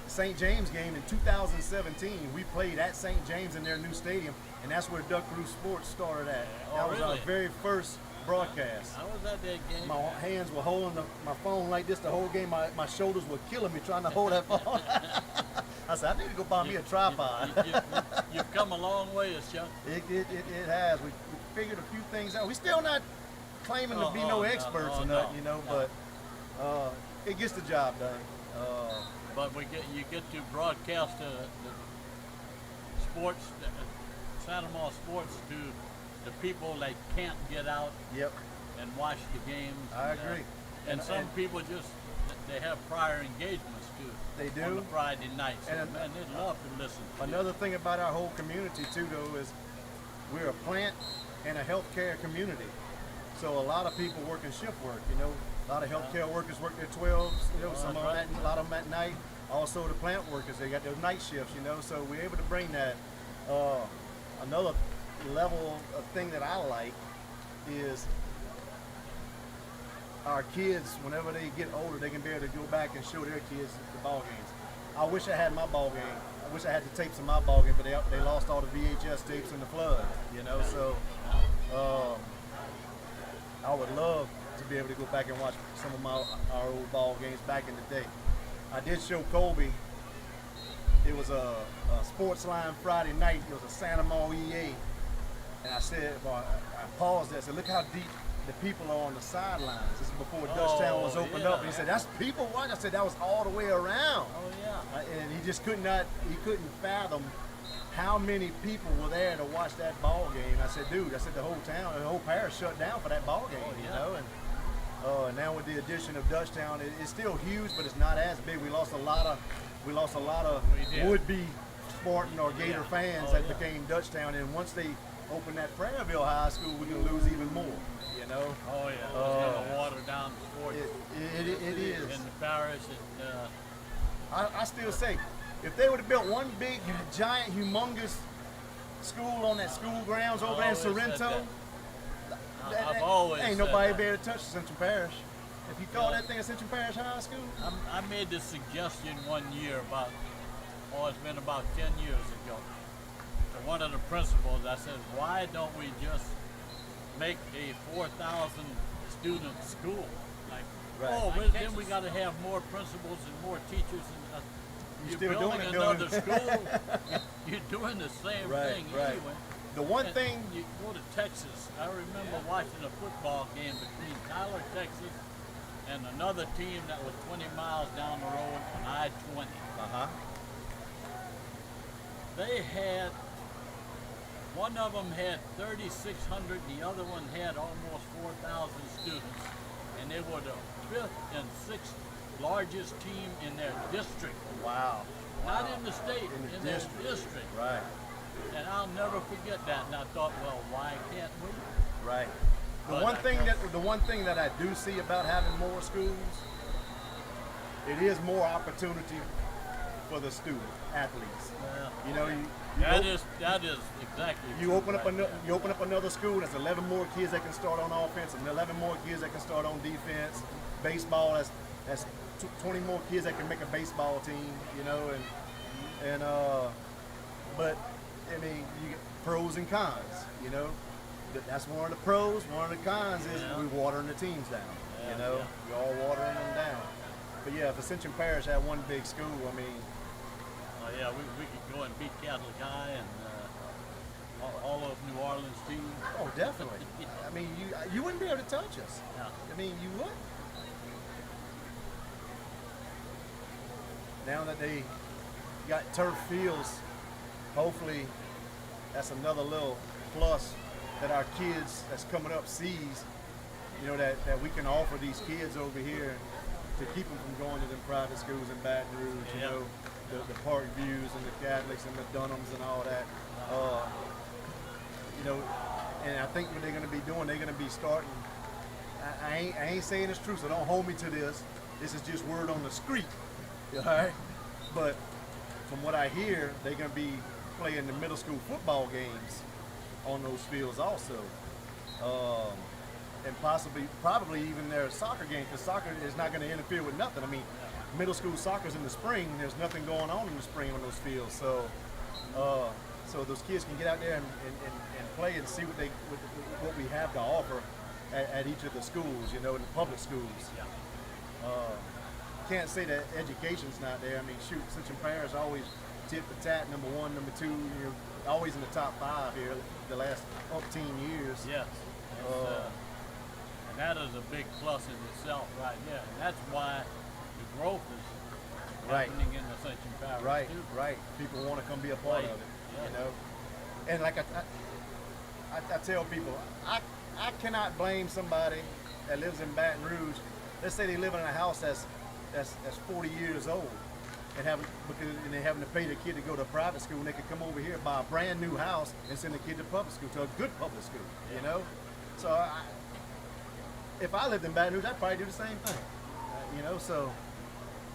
St. James game in 2017. We played at St. James in their new stadium, and that's where Duck Roof Sports started at. Oh, That was our really? very first broadcast. I was at that game. My hands were holding my phone like this the whole game. My shoulders were killing me trying to hold that phone. I said, I need to go buy me a tripod. You've come a long way, Chuck. It has. We figured a few things out. We still not claiming to be no experts or nothing, you know, but it gets the job done. But you get to broadcast the sports, Santa Maria sports to the people that can't get out Yep, and watch the games. I and, agree. And some people just they have prior engagements too. They do. On the Friday nights. And- Man, they'd love to listen. To Another thing about our whole community too, though, is we're a plant and a healthcare community. So a lot of people work in shift work. You know, a lot of healthcare workers work their 12s. You know, some of them a lot of them at night. Also, the plant workers, they got those night shifts. You know, so we're able to bring that. Another level of thing that I like is our kids, whenever they get older, they can be able to go back and show their kids the ball games. I wish I had my ball game. I wish I had the tapes of my ball game, but they lost all the VHS tapes in the flood. You know, so I would love to be able to go back and watch some of our old ball games back in the day. I did show Colby. It was a sports line Friday night. It was a Santa Maria EA. And I said, well, I paused there. I said, look how deep the people are on the sidelines. This is before Dutchtown was opened up. And he said, that's people watching. I said, that was all the way around. Oh yeah. And he just couldn't fathom how many people were there to watch that ball game. I said, dude, the whole town, the whole parish shut down for that ball game, you know? And now with the addition of Dutchtown, it's still huge, but it's not as big. We lost a lot of would-be Spartan or Gator fans that became Dutchtown. And once they open that Prairieville High School, we're gonna lose even more, you know? Oh yeah. It's gonna water down the sport. It is. In the parish, I still say, if they would have built one big, giant, humongous school on that school grounds over there in Sorrento, I've always ain't said nobody that. be able to touch Central Parish. If you call that thing a Central Parish High School, I made this suggestion one year it's been about 10 years ago. To one of the principals, I said, why don't we just make a 4,000 student school? Like, then we got to have more principals and more teachers. And you're still building doing it, another school. You're doing the same thing anyway. The one And thing, you go to Texas. I remember watching a football game between Tyler, Texas, and another team that was 20 miles down the road on I-20. They had, one of them had 3,600, the other one had almost 4,000 students, and they were the 5th and 6th largest team in their district. wow. Not in the state, In the their district. district. Right, And I'll never forget that. And I thought, well, why can't we? right. The But one thing that I do see about having more schools, it is more opportunity for the student athletes. You know, That is exactly. you true open up right another there. you open up another school. There's 11 more kids that can start on offense, and 11 more kids that can start on defense. Baseball, that's 20 more kids that can make a baseball team. You know, and but I mean, you get pros and cons. You know, that's one of the pros. One of the cons is we're watering the teams down. You know, we're all watering them down. But yeah, if Ascension Parish had one big school, I mean, Oh yeah, we could go and beat Catholic High, and all of New Orleans teams. Oh, definitely. I mean, you wouldn't be able to touch us. Yeah. I mean, you wouldn't. Now that they got turf fields, hopefully that's another little plus that our kids that's coming up sees, you know, that we can offer these kids over here to keep them from going to them private schools in Baton Rouge, you know, the Park Views and the Catholics and the Dunhams and all that. You know, and I think what they're going to be doing, they're going to be starting, I ain't saying it's true, so don't hold me to this. This is just word on the street, all right? But from what I hear, they're going to be playing the middle school football games on those fields also. And probably even their soccer game, because soccer is not going to interfere with nothing. I mean, middle school soccer's in the spring. There's nothing going on in the spring on those fields. So so those kids can get out there and play and see what we have to offer at each of the schools, you know, in the public schools. Can't say that education's not there. I mean, shoot, Central Parish always tip for tat, number one, number two, you know, always in the top 5 here the last 15 years. Yes. And that is a big plus in itself right there. And that's why the growth is happening in the Central Parish. Right, too. right. People want to come be a part of it, you know. And like I tell people, I cannot blame somebody that lives in Baton Rouge. Let's say they live in a house that's 40 years old and they're having to pay their kid to go to a private school, and they could come over here, buy a brand new house, and send the kid to public school, to a good public school, you know. So if I lived in Baton Rouge, I'd probably do the same thing, you know. So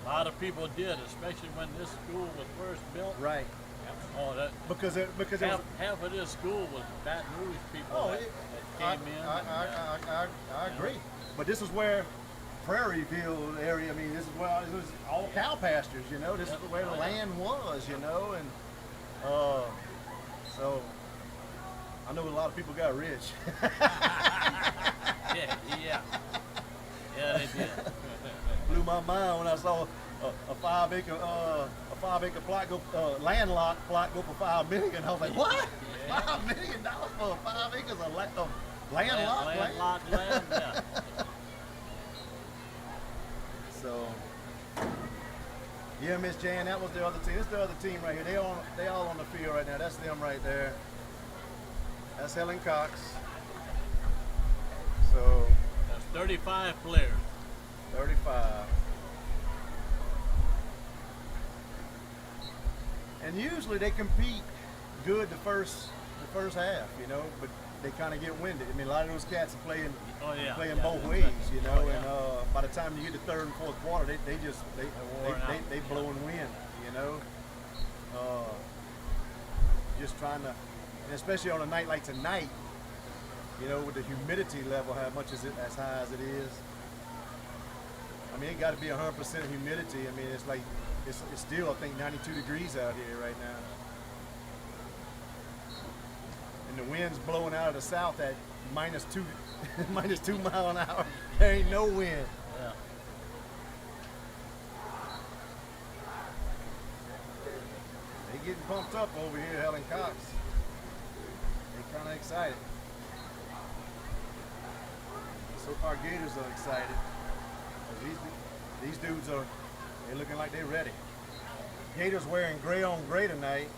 a lot of people did, especially when this school was first built. right. Oh, that Because half of this school was Baton Rouge people that came in. I agree. But this is where Prairieville area, I mean, this is where it was all cow pastures, you know. This is where the land was, you know, and so I know a lot of people got rich. yeah, they did. Blew my mind when I saw a 5 acre plot go landlocked plot go for $5 million. I was like, what? Yeah. $5 million for 5 acres of landlocked Landlocked land, yeah. So, yeah, Miss Jan, that was the other team. This is the other team right here. They all on the field right now. That's them right there. That's Helen Cox. So, That's 35 players. 35. And usually they compete good the first half, you know, but they kind of get winded. I mean, a lot of those cats are playing both ways, you know. And by the time you get to third and fourth quarter, they blowing wind, you know. Just trying to, and especially on a night like tonight, you know, with the humidity level, how much is it as high as it is? I mean, it got to be 100% humidity. I mean, it's like it's still, I think, 92 degrees out here right now. And the wind's blowing out of the south at minus 2 mile an hour. There ain't no wind. Yeah. They getting pumped up over here, Helen Cox. They kind of excited. So far, Gators are excited. These dudes they're looking like they're ready. Gators wearing gray on gray tonight.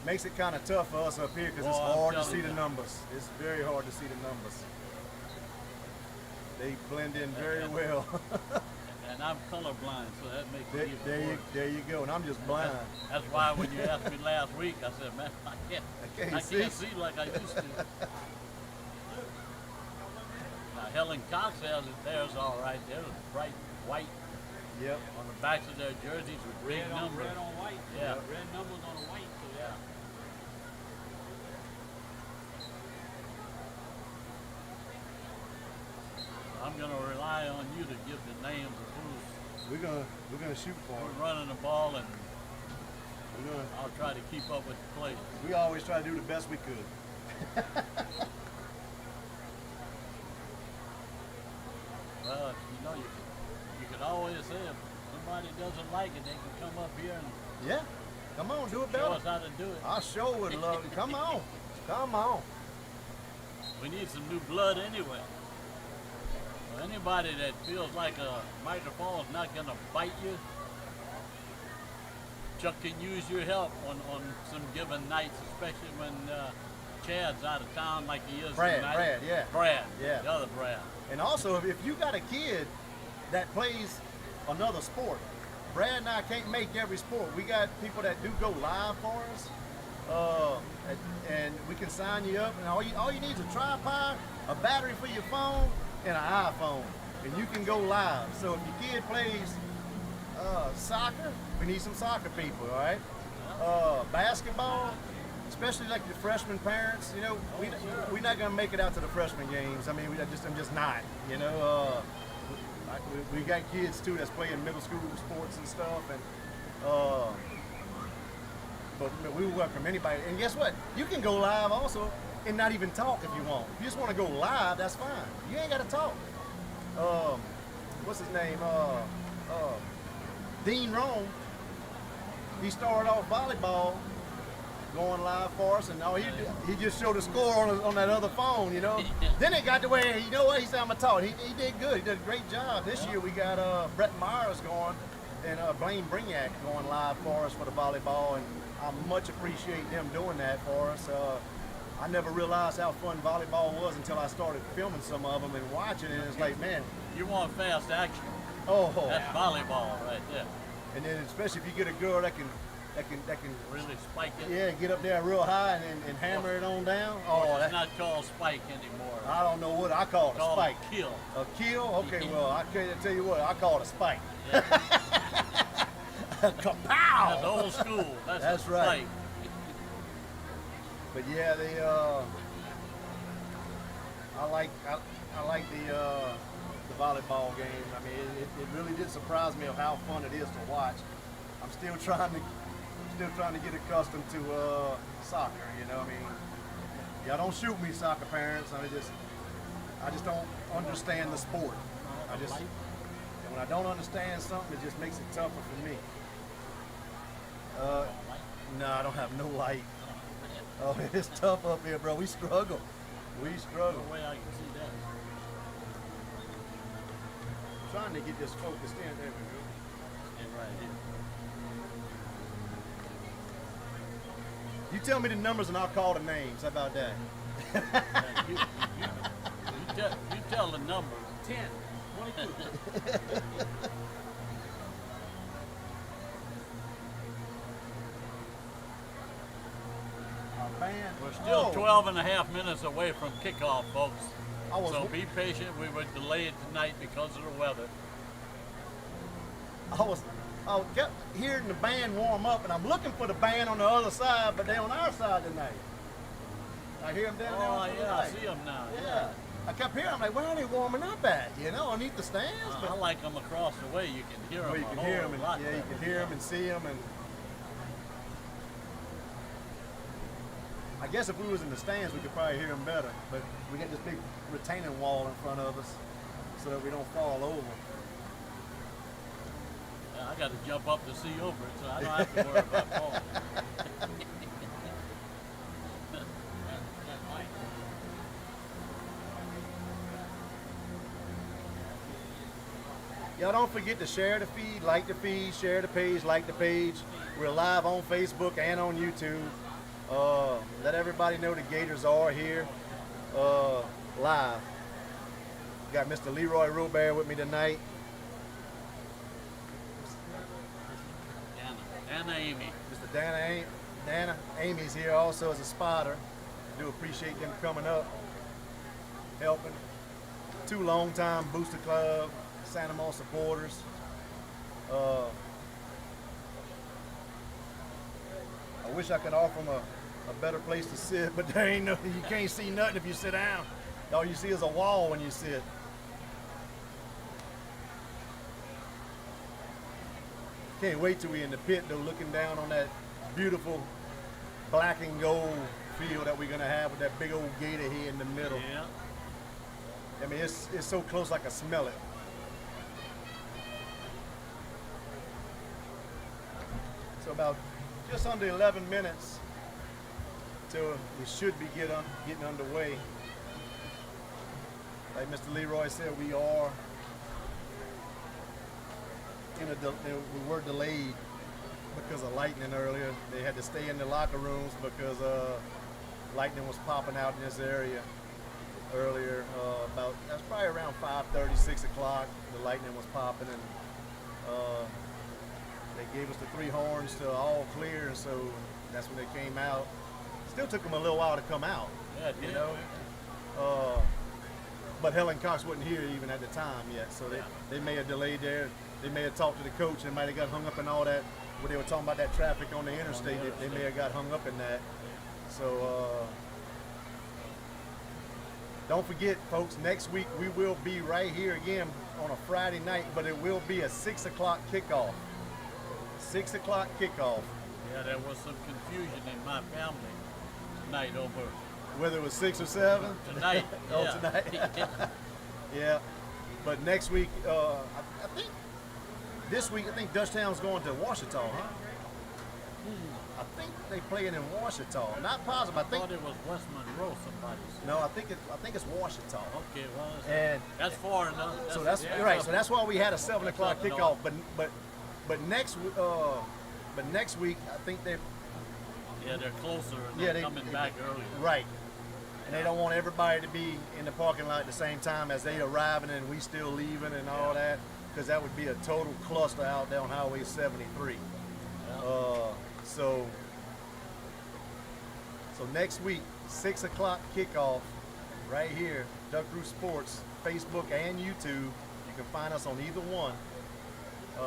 Makes it kind of tough for us up here because it's hard to see the numbers. It's very hard to see the numbers. They blend in very well. And I'm colorblind, so that makes it even worse. There you go, and I'm just blind. That's why when you asked me last week, I said, man, I can't see like I used to. Now, Helen Cox has it. Theirs all right. They're bright white. Yep. On the backs of their jerseys with big numbers. Red on white. Yeah. Red numbers on the white. So yeah. I'm gonna rely on you to give the names of who's We're gonna shoot for it. running the ball, and We're gonna. I'll try to keep up with the players. We always try to do the best we could. Well, you know, you could always say if somebody doesn't like it, they can come up here and Yeah. Come on, do it show better. us how to do it. I sure would love it. Come on. Come on. We need some new blood anyway. So anybody that feels like a microphone is not going to bite you, Chuck can use your help on some given nights, especially when Chad's out of town like he is tonight. Brad, yeah. Brad, Yeah. the other Brad. And also, if you got a kid that plays another sport, Brad and I can't make every sport. We got people that do go live for us, and we can sign you up. And all you need is a tripod, a battery for your phone, and an iPhone, and you can go live. So if your kid plays soccer, we need some soccer people, all right? Basketball, especially like the freshman parents, you know, we're not gonna make it out to the freshman games. I mean, I'm just not, you know. We got kids too that's playing middle school sports and stuff, and but we welcome anybody. And guess what? You can go live also and not even talk if you want. If you just want to go live, that's fine. You ain't got to talk. What's his name? Dean Rome. He started off volleyball, going live for us, and he just showed the score on that other phone, you know. Then it got to where, you know what, he said, I'm gonna talk. He did good. He did a great job. This year we got Brett Myers going and Blaine Brignac going live for us for the volleyball, and I much appreciate them doing that for us. I never realized how fun volleyball was until I started filming some of them and watching it, and it's like, man. You want fast action. Oh, that's volleyball right there. And then especially if you get a girl that can really spike it. Yeah, get up there real high and hammer it on down. Oh, it's not called spike anymore. I don't know what I call it. A spike. A kill. A kill? Okay, well I can't tell you what I call it a spike. Yeah. Kapow! That's old school. That's right. Spike. But yeah, I like the volleyball game. I mean, it really did surprise me of how fun it is to watch. I'm still trying to get accustomed to soccer. You know, I mean, y'all don't shoot me, soccer parents. I just don't understand the sport. And when I don't understand something, it just makes it tougher for me. No, I don't have no light. Oh, it's tough up here, bro. We struggle. We struggle. No way I can see that. Trying to get this focused in. There we go. And right here. You tell me the numbers and I'll call the names. How about that? you tell the numbers. 10, 22. We're still 12 and a half minutes away from kickoff, folks. So be patient. We were delayed tonight because of the weather. I kept hearing the band warm up, and I'm looking for the band on the other side, but they're on our side tonight. I hear them down there. Oh, yeah, I see them now. Yeah. I kept hearing, I'm like, where are they warming up at? You know, underneath the stands? I like them across the way. You can hear them. Well, you can hear them, and, yeah, you can hear them and see them. And I guess if we was in the stands, we could probably hear them better. But we got this big retaining wall in front of us so that we don't fall over. I got to jump up to see over it, so I don't have to worry about falling. Y'all don't forget to share the feed, like the feed, share the page, like the page. We're live on Facebook and on YouTube. Let everybody know the Gators are here live. Got Mr. Leroy Robert with me tonight. Dana Amy. Mr. Dana Amy's here also as a spotter. I do appreciate them coming up, helping. 2 longtime Booster Club Santa Monica supporters. I wish I could offer them a better place to sit, but there ain't no, you can't see nothing if you sit down. All you see is a wall when you sit. Can't wait till we're in the pit though, looking down on that beautiful black and gold field that we're gonna have with that big old gator here in the middle. Yeah. I mean, it's so close I can smell it. So about just under 11 minutes until we should be getting underway. Like Mr. Leroy said, we are we were delayed because of lightning earlier. They had to stay in the locker rooms because lightning was popping out in this area earlier. That's probably around 5:30, 6 o'clock. The lightning was popping, and they gave us the 3 horns to all clear, and so that's when they came out. Still took them a little while to come out, you know. But Helen Cox wasn't here even at the time yet, so they may have delayed there. They may have talked to the coach and might have got hung up in all that. When they were talking about that traffic on the interstate, they may have got hung up in that. So don't forget, folks, next week we will be right here again on a Friday night, but it will be a 6 o'clock kickoff. 6 o'clock kickoff. Yeah, there was some confusion in my family tonight over whether it was 6 or 7. Tonight. Oh, Yeah. tonight. Yeah. But next week, I think this week, I think Dutchtown's going to Washita, huh? I think they playing in Washita. Not positive. I think thought it was West Monroe. Somebody said. no. I think it's Washita. Okay, well, And that's far enough. so that's right. So that's why we had a 7 o'clock kickoff. But next week, I think they're they're closer. And they're coming back earlier. Right. And they don't want everybody to be in the parking lot at the same time as they arriving and we still leaving and all that, because that would be a total cluster out there on Highway 73. So next week, 6 o'clock kickoff, right here, Duck Roost Sports, Facebook and YouTube. You can find us on either one. They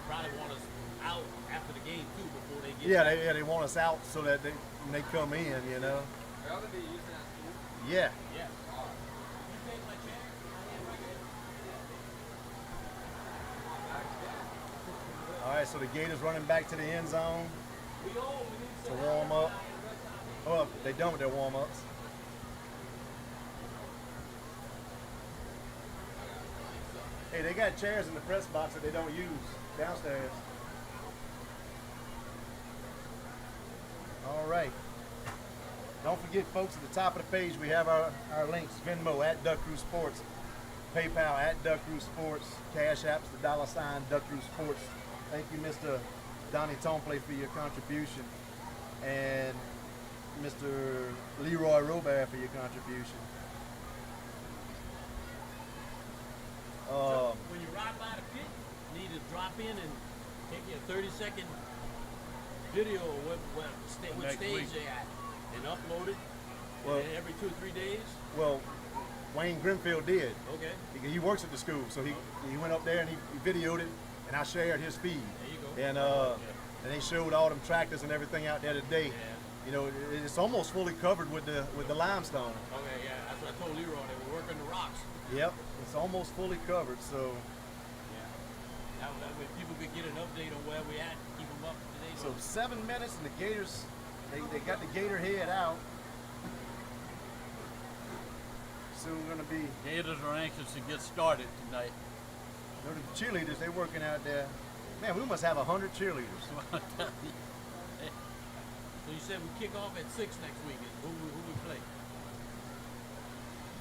probably want us out after the game too before they get. They want us out so that when they come in, you know. Yeah. Yeah. All right, so the Gators running back to the end zone to warm up. Well, they done with their warm-ups. Hey, they got chairs in the press box that they don't use downstairs. All right. Don't forget, folks, at the top of the page, we have our links. Venmo at Duck Roost Sports. PayPal at Duck Roost Sports. Cash Apps, the $ Duck Roost Sports. Thank you, Mr. Donnie Tomplay, for your contribution. And Mr. Leroy Robert for your contribution. When you ride by the pit, you need to drop in and take a 30-second video of what stage they're at and upload it. Well, and every 2 or 3 days. Well, Wayne Grimfield did. Okay. He works at the school, so he went up there and he videoed it, and I shared his feed. There you go. And they showed all them tractors and everything out there today. Yeah. You know, it's almost fully covered with the limestone. Okay, yeah, that's what I told Leroy. They were working the rocks. Yep, it's almost fully covered. So Yeah. That way people could get an update on where we at, keep them up to date. so 7 minutes, and the Gators, they got the Gator head out. Soon gonna be. Gators are anxious to get started tonight. You know, the cheerleaders, they working out there. Man, we must have 100 cheerleaders. So you said we kick off at 6 next week. Who we play?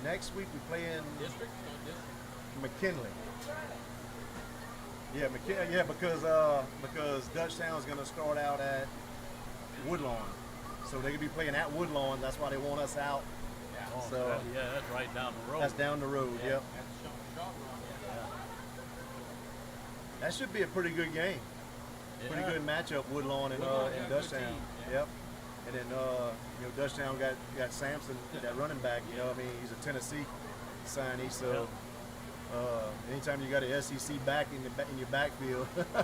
Next week we play in District? No, district. McKinley. Yeah, because Dutchtown's gonna start out at Woodlawn, so they could be playing at Woodlawn. That's why they want us out. Yeah. So That's right down the road. that's down the road. Yep. That's short run. That should be a pretty good game. Pretty good matchup, Woodlawn and Woodlawn got a good Dutchtown. team, yeah. Yep. And then Dutchtown got Sampson, that running back. You know, I mean, he's a Tennessee signee. So anytime you got an SEC back in your backfield. Oh yeah,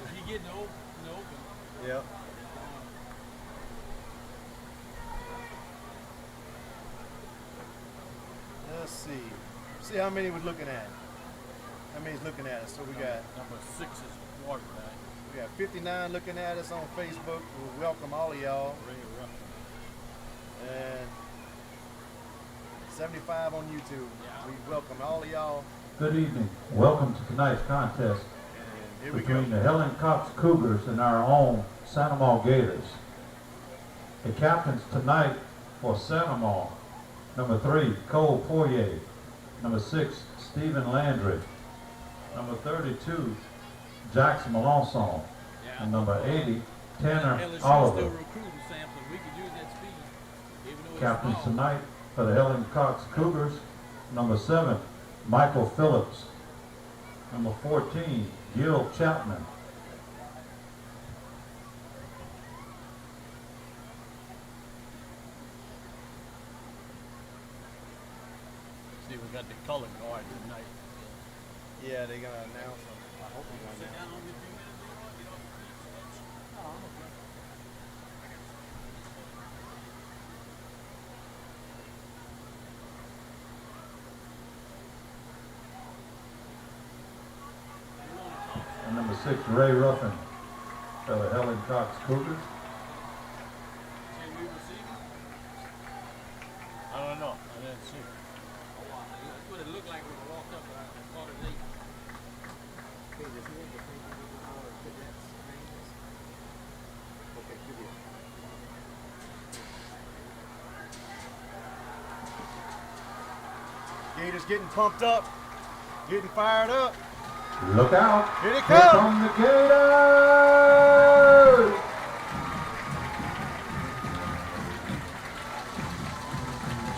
if you get in the open. Yep. Let's see how many we're looking at. How many's looking at us? So we got Number 6 is the quarterback. 59 looking at us on Facebook. We welcome all of y'all. And 75 on YouTube. We welcome all of y'all. Good evening. Welcome to tonight's contest And here we between go. the Helen Cox Cougars and our own Santa Maria Gators. The captains tonight for Sanamon, number 3, Cole Poirier. Number 6, Stephen Landry. Number 32, Jackson Melanson. Yeah. And number 80, Tanner LSU still Oliver. recruiting, Sam, so we could use that speed, even though it's Captains small. tonight for the Helen Cox Cougars, number 7, Michael Phillips. Number 14, Gil Chapman. See, we got the color guard tonight. Yeah, they're gonna announce them. I hope they're Sit gonna down announce on your feet, man. Get off your feet. Oh, I'm okay. And number 6, Ray Ruffin for the Helen Cox Cougars. Say we receiving? I don't know. I didn't see. Oh, wow. That's what it looked like when we walked up, but I caught it late. Okay, good deal. Gators getting pumped up, getting fired up. Look out! Here they Here come! come the Gators!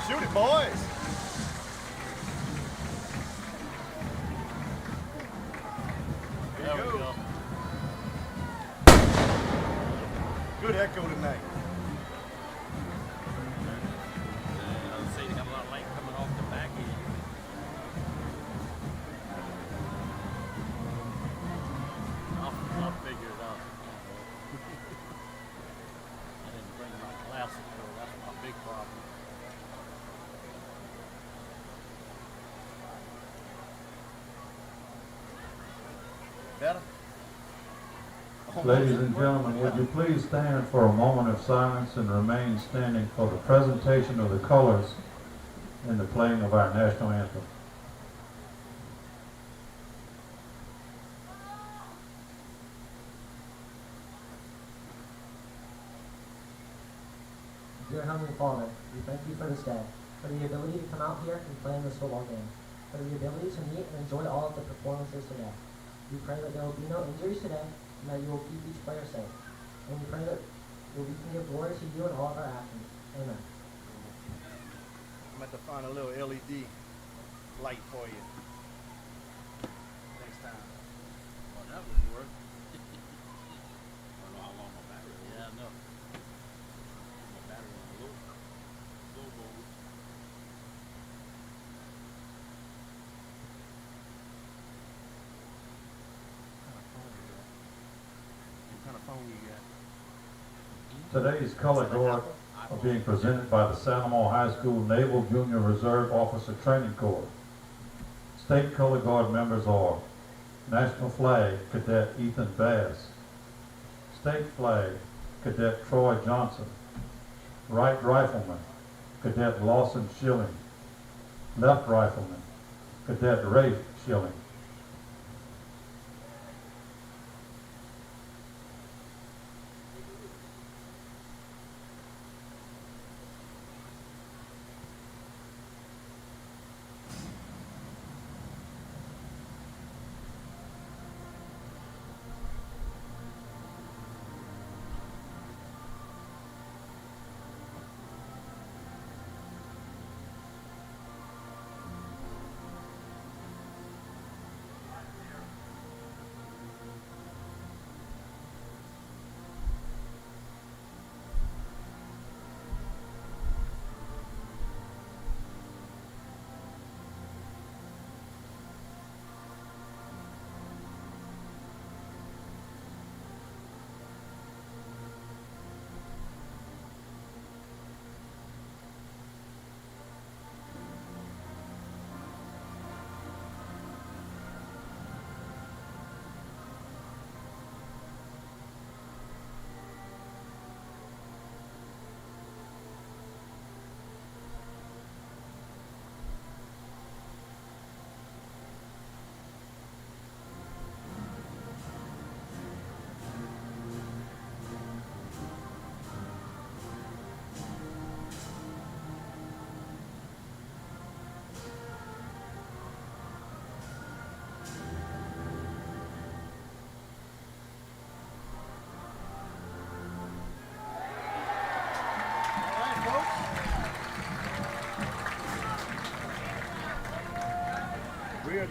Shoot it, boys! There we go. Good echo tonight. I'd say they got a lot of light coming off the back end. I'll figure it out. I didn't bring my glasses, so that's my big problem. Better? Ladies and gentlemen, would you please stand for a moment of silence and remain standing for the presentation of the colors and the playing of our national anthem. Dear Heavenly Father, we thank you for this day, for the ability to come out here and play in this football game, for the ability to meet and enjoy all of the performances today. We pray that there will be no injuries today, and that you will keep each player safe. And we pray that we can give glory to you in all of our actions. Amen. I'm going to find a little LED light for you next time. Well, that would work. I don't know how long my battery is. Yeah, no. My battery on low mode. What kind of phone you got? Today's color guard are being presented by the San Amant High School Naval Junior Reserve Officer Training Corps. State color guard members are National Flag Cadet Ethan Bass, State Flag Cadet Troy Johnson, Right Rifleman Cadet Lawson Schilling, Left Rifleman Cadet Ray Schilling.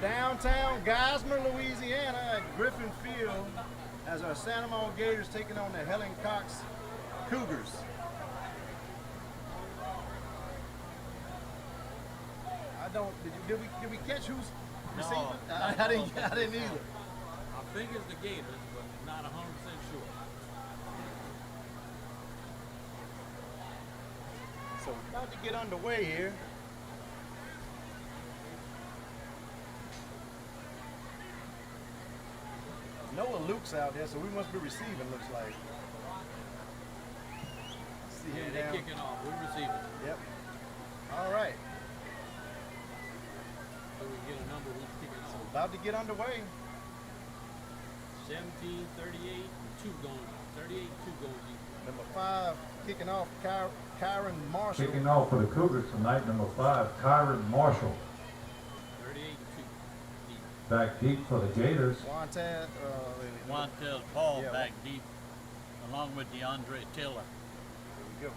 downtown Geismar, Louisiana at Griffin Field as our Santa Monica Gators taking on the Helen Cox Cougars. Did we catch who's receiving? I didn't either. I think it's the Gators, but not 100% sure. So we're about to get underway here. Noah Luke's out there, so we must be receiving, looks like. See Yeah, him they're down. kicking off. We're receiving. Yep. All right. So we get a number who's kicking So off. about to get underway. 17, 38, 2 going. 38, 2 going deep. Number 5 kicking off, Kyron Marshall. Kicking off for the Cougars tonight, number 5, Kyron Marshall. 38, 2 deep. Back deep for the Gators. Wantaz, Montez Paul Yeah. back deep, along with DeAndre Taylor. There we go.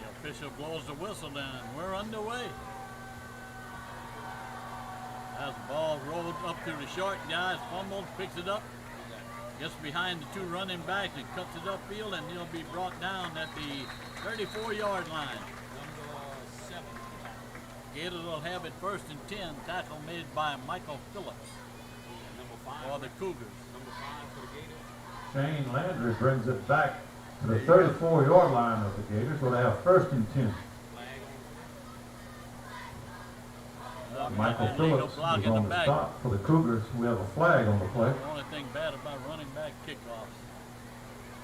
The official blows the whistle and we're underway. As the ball rolled up to the short, guys fumbles, picks it up, gets behind the 2 running backs and cuts it upfield, and he'll be brought down at the 34-yard line. Number 7. Gators will have it 1st and 10. Tackle made by Michael Phillips Number 5. for the Cougars. Number 5 for the Gators. Shane Landry brings it back to the 34-yard line of the Gators. We'll have 1st and 10. Flag Michael Illegal Phillips is block in the on the back. stop for the Cougars. We have a flag on the play. The only thing bad about running back kickoffs,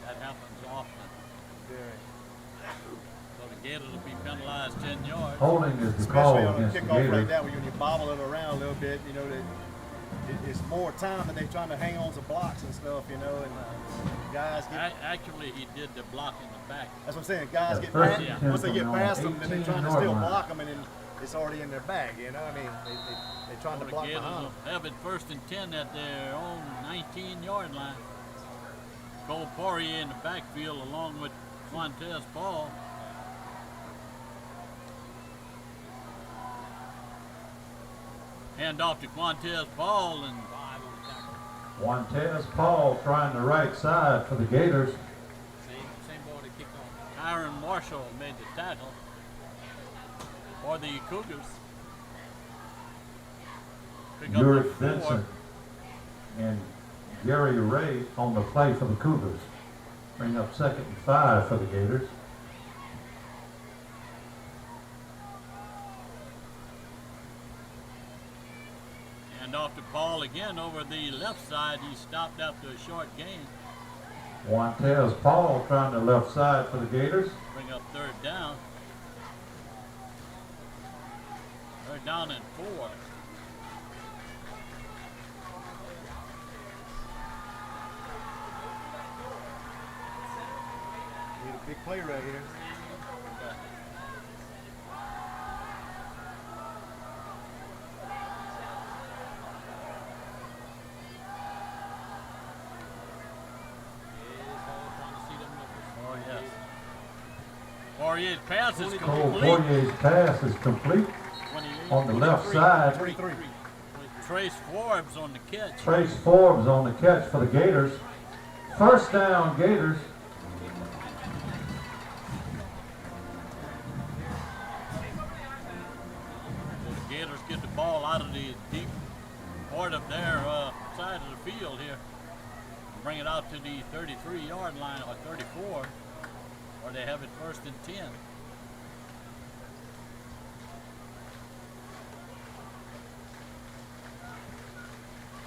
that happens often. So the Gators will be penalized 10 yards. Holding is the call Especially on a against the kickoff like Gators. that, when you bobble it around a little bit, you know, it's more time that they're trying to hang on to blocks and stuff, you know, and guys get, Actually, he did the block in the back. that's what I'm saying, guys Yeah, get first past, and once they 10 get from past their them, then they're own trying to 18-yard still line. block them, and then it's already in their bag, you know what I mean? They're trying to The block Gators behind them. will have it 1st and 10 at their own 19-yard line. Cole Poirier in the backfield along with Quantez Paul. Hand off to Quantez Paul, and 5 on the tackle. Wantez Paul trying the right side for the Gators. Same ball they kicked off. Kyron Marshall made the tackle for the Cougars. Pick up Uric the 4. Vincent and Gary Ray on the play for the Cougars. Bring up 2nd and 5 for the Gators. And off to Paul again over the left side. He stopped after a short gain. Wantez Paul trying the left side for the Gators. Bring up 3rd down. 3rd down and 4. Need a big play right here. Oh, yes. Poirier's pass is Cole complete. Poirier's pass is complete 28. on the left side. 23. Trace Forbes on the catch. Trace Forbes on the catch for the Gators. 1st down, Gators. So the Gators get the ball out of the deep part of their side of the field here. Bring it out to the 33-yard line, or 34, or they have it 1st and 10.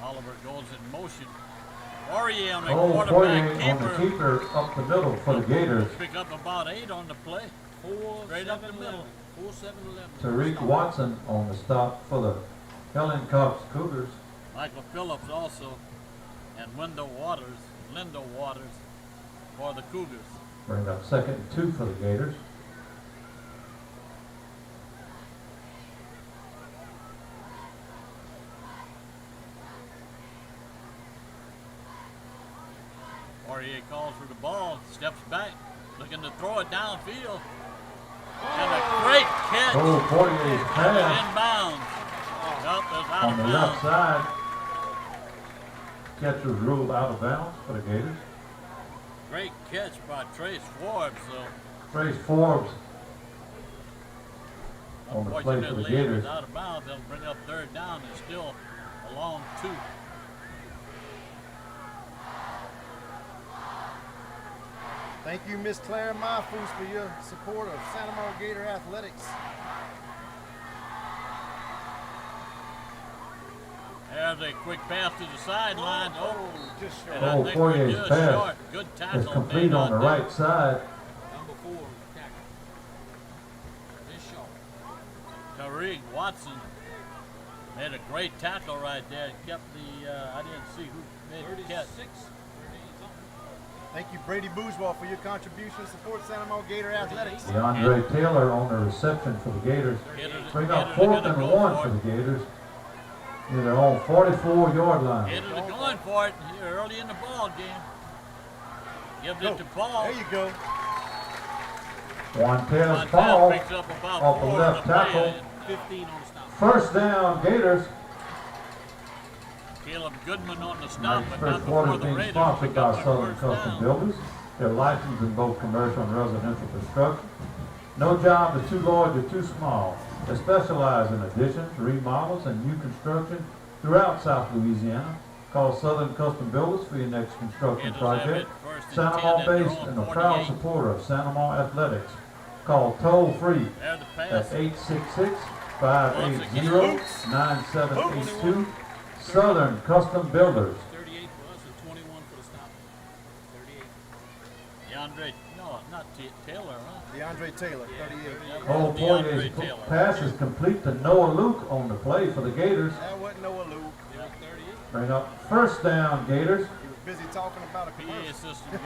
Oliver goes in motion. Poirier on the Cole Poirier quarterback on the keeper. keeper up the middle for the Gators. Pick up about 8 on the play. 4, Straight 7, up the 11. middle. 4, 7, 11. Tariq Watson on the stop for the Helen Cox Cougars. Michael Phillips also, and Lindo Waters for the Cougars. Bring up 2nd and 2 for the Gators. Poirier calls for the ball, steps back, looking to throw it downfield. And a great catch. Oh, Poirier's pass Inbounds. Nope, that's out on of the bounds. left side. Catch was ruled out of bounds for the Gators. Great catch by Trace Forbes, though. Trace Forbes on the play for the Unfortunately, it Gators. was out of bounds. They'll bring up third down and still a long 2. Thank you, Miss Claire Mafus, for your support of Santa Monica Gator Athletics. There's a quick pass to the sideline. Oh, Just short. and I Oh, think we're Poirier's just pass short. Good tackle. is complete made on the there. right side. Number 4 tackle. Just short. Tariq Watson made a great tackle right there. Kept the, I didn't see who made the 36, catch. 38 something. Thank you, Brady Bourgeois, for your contribution to support Santa Monica Gator Athletics. DeAndre Taylor on the reception for the Gators. Bring up Gators are 4th gonna and go 1 for the Gators. Near their own 44-yard line. Gators are going for it here early in the ball game. Gives it to Paul. There you go. Montez Montez Paul picks up about off the 4 left on the tackle. play. 15 on the stop. First down, Gators. Caleb Goodman on the stop, Tonight's but first not quarter before is the being Raiders sponsored pick by up their Southern first Custom down. Builders. They're licensed in both commercial and residential construction. No job is too large or too small. They specialize in additions, remodels, and new construction throughout South Louisiana. Call Southern Custom Builders for your next construction Gators have project. it first and Santa 10 Monica at their based own and a proud 48. supporter of Santa Monica Athletics. Call toll free There's the at pass. 866-580-9782. Southern Custom Builders. 38 for us and 21 for the stop. 38. DeAndre, no, not Taylor, huh? DeAndre Taylor, 38. Oh, Poirier's DeAndre Taylor. pass is complete to Noah Luke on the play for the Gators. That wasn't Noah Lou. Yeah, 38. Bring up first down, Gators. He was busy talking about a PA commercial. system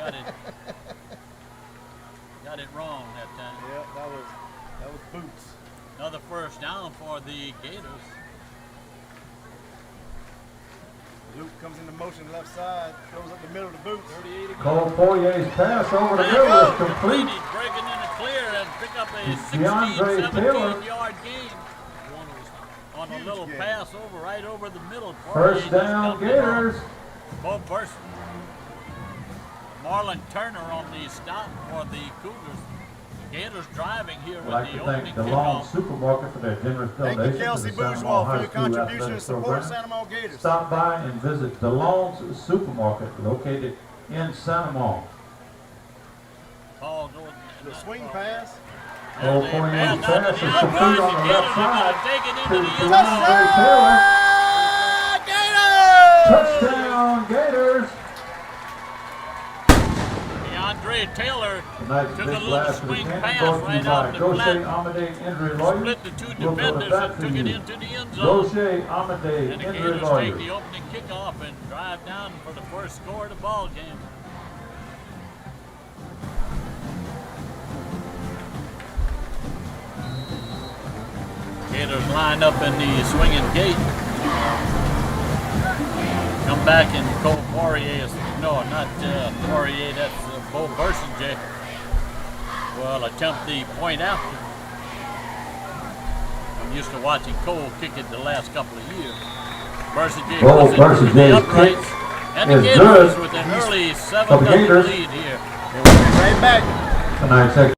got it wrong that time. Yeah, that was Boots. Another first down for the Gators. Luke comes into motion left side, throws up the middle to Boots. 38 again. Cole Poirier's pass over the There middle goes. is complete. He's breaking in the clear and pick up a DeAndre 16, Taylor. 17-yard gain One on the stop. on a Huge little gain. pass right over the middle. First Poirier just down, dumped it Gators. off. Bo Burson. Marlon Turner on the stop for the Cougars. Gators driving here I'd with like the to opening thank DeLong kickoff. Supermarket for their generous Thank donation you, Kelsey to the Santa Bourgeois, Monica for High your School contribution to Athletic support Program. Santa Monica Gators. Stop by and visit DeLong's Supermarket located in Santa Monica. Paul goes. The swing pass. Cole Poirier's pass is complete on the left side Take it to into the end zone. DeAndre Taylor. Gators! Touchdown, Gators! DeAndre Taylor Tonight's took a big little blast of the swing cannon pass brought to you right by off the Gaucher flat. Amade Injury Lawyers. Split the two We'll put it defenders back and for took it you. into the end zone. Gaucher Amade And the Injury Gators take Lawyers. the opening kickoff and drive down for the first score of the ball game. Gators lined up in the swinging gate. Come back and Cole Poirier is, no, not Poirier, that's Bo Bursinger. Will attempt the point after. I'm used to watching Cole kick it the last couple of years. Bursinger Bo goes into the Bursinger's uprights. And the is Gators good with an early for the 7-0 Gators. lead here. Right back. Tonight's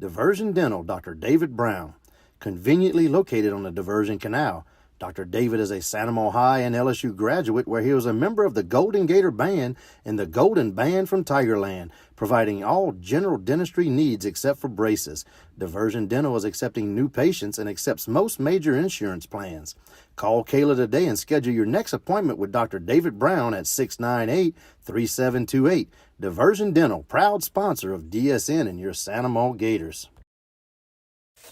Diversion Dental, Dr. David Brown. Conveniently located on the Diversion Canal, Dr. David is a Santa Monica High and LSU graduate where he was a member of the Golden Gator Band and the Golden Band from Tigerland, providing all general dentistry needs except for braces. Diversion Dental is accepting new patients and accepts most major insurance plans. Call Kayla today and schedule your next appointment with Dr. David Brown at 698-3728. Diversion Dental, proud sponsor of DSN and your Santa Monica Gators.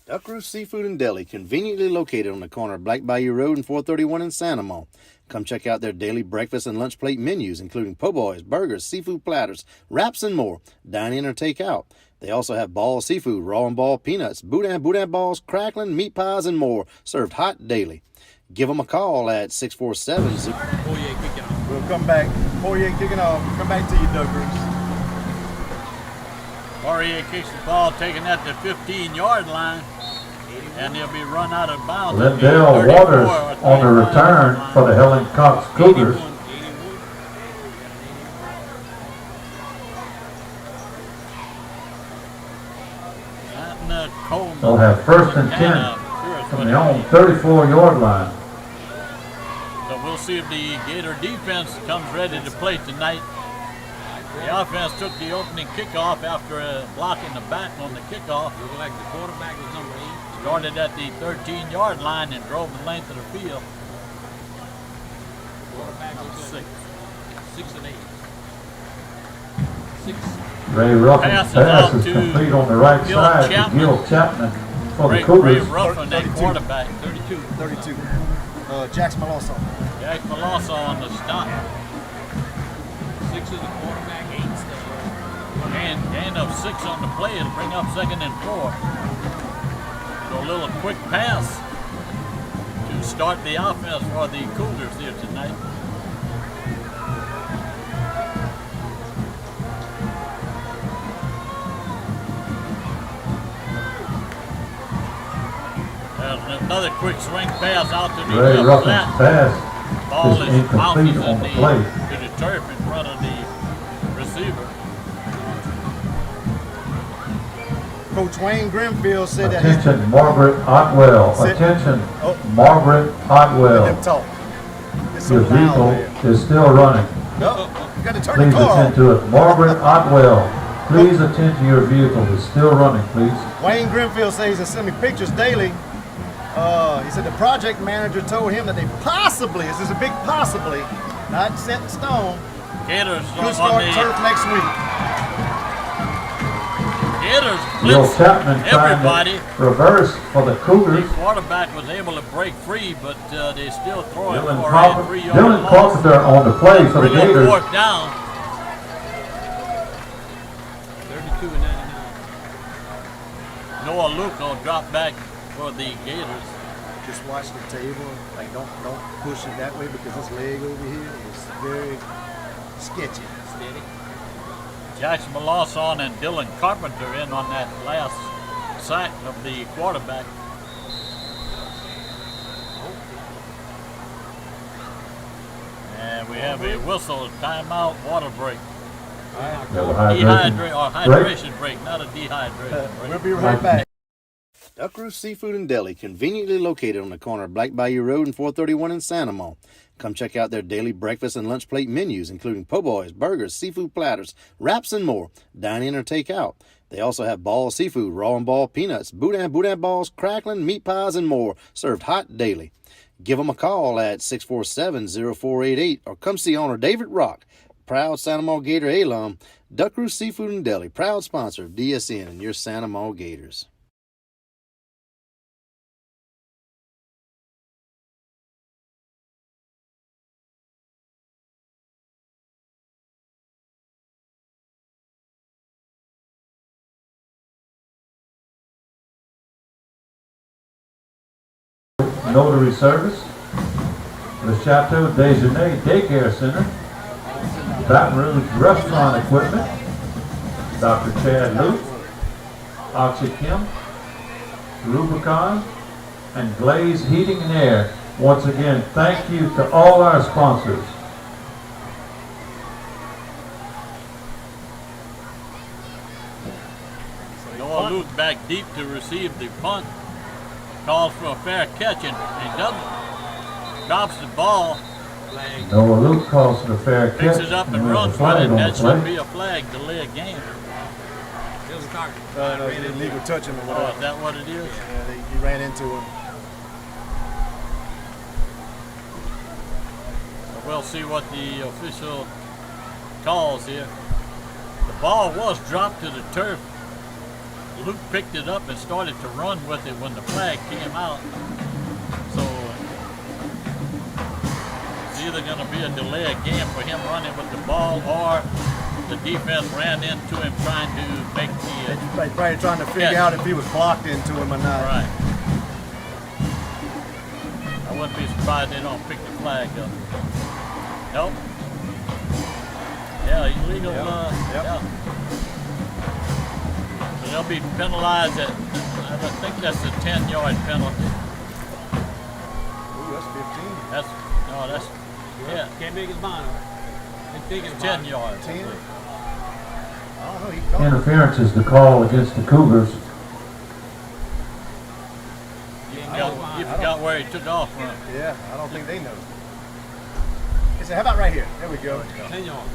Duck Roost Seafood and Deli, conveniently located on the corner of Black Bayou Road and 431 in Santa Monica. Come check out their daily breakfast and lunch plate menus, including po' boys, burgers, seafood platters, wraps, and more. Dine in or take out. They also have ball seafood, raw and ball peanuts, boudin balls, crackling, meat pies, and more, served hot daily. Give them a call at 647- Oh, yeah, kick it off. We'll come back. Poirier kicking off. Come back to you, Duck Roost. Poirier kicks the ball, taking that to 15-yard line. And he'll be run out of bounds. Lindell Waters on the return for the Helen Cox Cougars. They'll have 1st and 10 from their own 34-yard line. So we'll see if the Gator defense comes ready to play tonight. The offense took the opening kickoff after blocking the back on the kickoff. Looks like the quarterback was number 8. Started at the 13-yard line and drove the length of the field. Quarterback was 6 and 8. 6. Ray Ruffin's pass is complete on the right side to Gil Chapman for the Cougars. Ray Ruffin, that quarterback, 32. 32. Jax Malonzo. Jack Malonzo on the stop. 6 is the quarterback, 8 stays. And gain of 6 on the play. It'll bring up 2nd and 4. So a little quick pass to start the offense for the Cougars here tonight. There's another quick swing pass out to the Ray left Ruffin's flat. pass Ball is is incomplete bouncing on the play. to the turf in front of the receiver. Coach Wayne Grimfield said that Attention, Margaret Otwell. Sit. Attention, Oh. Margaret Let Otwell. them talk. It's so Your loud vehicle there. is still running. No, you got to turn Please the car attend off. to it. Margaret Otwell, please attend to your vehicle. It's still running, please. Wayne Grimfield says he sent me pictures daily. He said the project manager told him that they possibly, this is a big possibly, not set in stone, Gators could on start the turf next week. Gators Gil blitz Chapman everybody. trying to reverse for the The Cougars. quarterback was able to break free, but they still throw it for a Dylan 3-yard loss. Carpenter on the play for the Bring up Gators. 4th down. 32 and 99. Noah Luke will drop back for the Gators. Just watch the table. Like don't push it that way because this leg over here is very sketchy. Steady. Jackson Malawson and Dylan Carpenter in on that last sack of the quarterback. And we have a whistle, timeout, water break. Hydration break, not a dehydration break. We'll be right back. Duck Roost Seafood and Deli, conveniently located on the corner of Black Bayou Road and 431 in Santa Monica. Come check out their daily breakfast and lunch plate menus, including po' boys, burgers, seafood platters, wraps, and more. Dine in or take out. They also have ball seafood, raw and ball peanuts, boudin balls, crackling, meat pies, and more, served hot daily. Give them a call at 647-0488 or come see owner David Rock, proud Santa Monica Gator alum. Duck Roost Seafood and Deli, proud sponsor of DSN and your Santa Monica Gators. Notary service, the Chateau Déjeuner Daycare Center, Baton Rouge Restaurant Equipment, Dr. Chad Luke, OxyChem, Rubicon, and Glaze Heating and Air. Once again, thank you to all our sponsors. Noah Luke back deep to receive the punt. Calls for a fair catch and he doesn't. Drops the ball. Flag. Noah Luke calls for the fair catch. Picks it up and there's a runs with flag it. on the That should play. be a flag, delay a game. It was a target. No, it's illegal touching or Oh, whatever. is that what it is? Yeah, he ran into him. So we'll see what the official calls here. The ball was dropped to the turf. Luke picked it up and started to run with it when the flag came out. So it's either going to be a delay of game for him running with the ball, or the defense ran into him trying to make the Probably trying to figure Yeah. out if he was blocked into him or not. right. I wouldn't be surprised they don't pick the flag up. Nope. Yeah, illegal. Yep. Yeah. So they'll be penalized at, I think that's a 10-yard penalty. Ooh, that's 15. That's, no, that's, yeah, Can't make his mind up. They think it's 10 yards. 10. I don't know. He called. Interference is the call against the Cougars. You forgot where he took off from. Yeah, I don't think they know. He said, how about right here? There we go. 10 yards.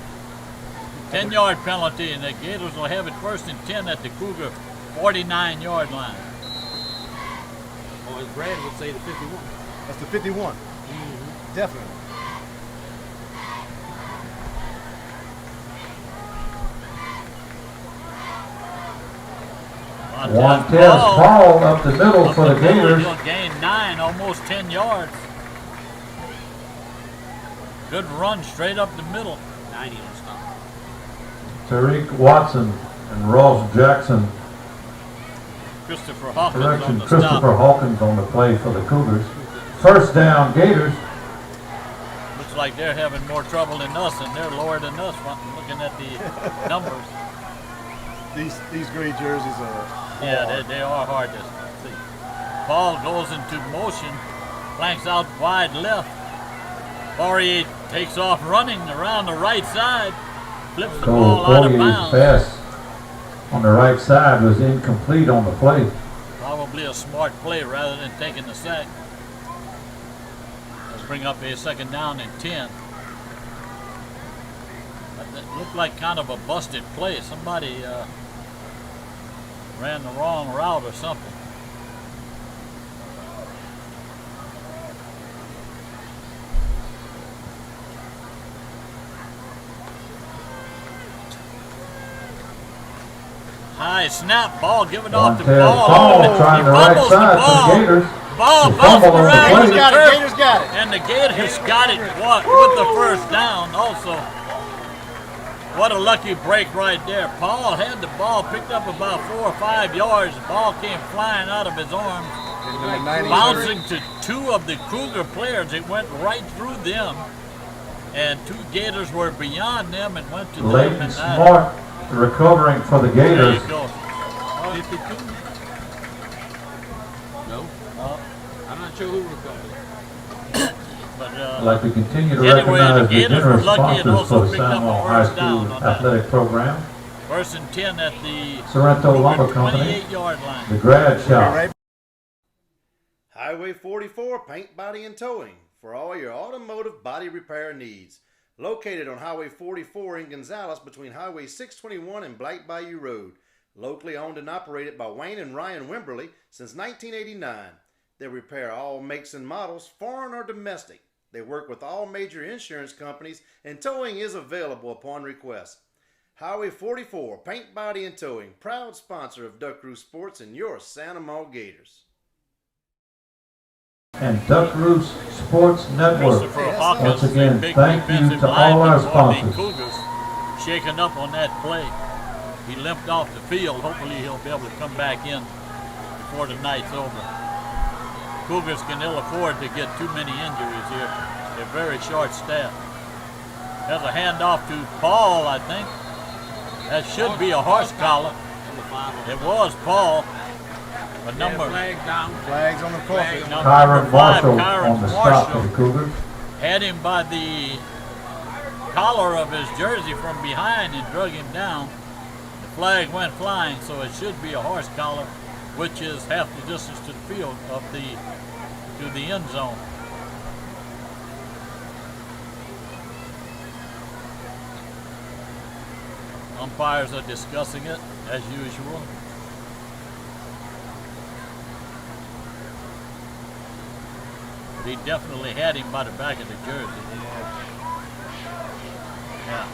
10-yard penalty, and the Gators will have it 1st and 10 at the Cougar 49-yard line. Or as Brad would say, the 51. That's the 51. Definitely. Montez Paul up the middle for the Gators. He'll gain 9, almost 10 yards. Good run straight up the middle. 90 on stop. Tariq Watson and Ross Jackson. Christopher Hawkins on Correction, the Christopher stop. Hawkins on the play for the Cougars. First down, Gators. Looks like they're having more trouble than us, and they're lower than us looking at the numbers. These gray jerseys are Yeah, hard. they are hard to see. Paul goes into motion, flanks out wide left. Poirier takes off running around the right side, flips the ball out of Poirier's bounds. pass on the right side was incomplete on the play. Probably a smart play rather than taking the sack. Let's bring up a 2nd down and 10. That looked like kind of a busted play. Somebody ran the wrong route or something. High snap, ball given off to Montez Ball. Paul trying the right fumbles side the for ball. Gators. Ball The bouncing fumble on the around play. the Gators got it, turf. Gators got it. And the Gators got it with the 1st down also. What a lucky break right there. Paul had the ball picked up about 4 or 5 yards. The ball came flying out of his arms, bouncing to 2 of the Cougar players. It went right through them. And 2 Gators were beyond them and went to them. Leighton And Smart recovering for the there Gators. you go. 52? No. I'm not sure who was going. But, I'd like to continue to Anyway, recognize the the Gators generous were lucky and sponsors also for the picked up a San High first down School on that. athletic program. 1st and 10 at the Sorrento Lumber Company, 28-yard line. the Grad Shop. Right. Highway 44 Paint, Body, and Towing for all your automotive body repair needs. Located on Highway 44 in Gonzales between Highway 621 and Black Bayou Road. Locally owned and operated by Wayne and Ryan Wimberly since 1989. They repair all makes and models, foreign or domestic. They work with all major insurance companies, and towing is available upon request. Highway 44 Paint, Body, and Towing, proud sponsor of Duck Roost Sports and your Santa Maria Gators. And Duck Roost Sports Network. Christopher Hawkins, Once again, the big thank you defensive to all our lineman for the sponsors. Cougars, shaken up on that play. He limped off the field. Hopefully he'll be able to come back in before the night's over. Cougars can ill afford to get too many injuries here. They're very short staffed. There's a handoff to Paul, I think. That should be a horse collar. Number 5. It was Paul. But number Flag down. Flags on the carpet. Kyron Marshall Kyron on the stop for Marshall the Cougars. had him by the collar of his jersey from behind and drug him down. The flag went flying, so it should be a horse collar, which is half the distance to the field to the end zone. Umpires are discussing it as usual. He definitely had him by the back of the jersey. Yeah.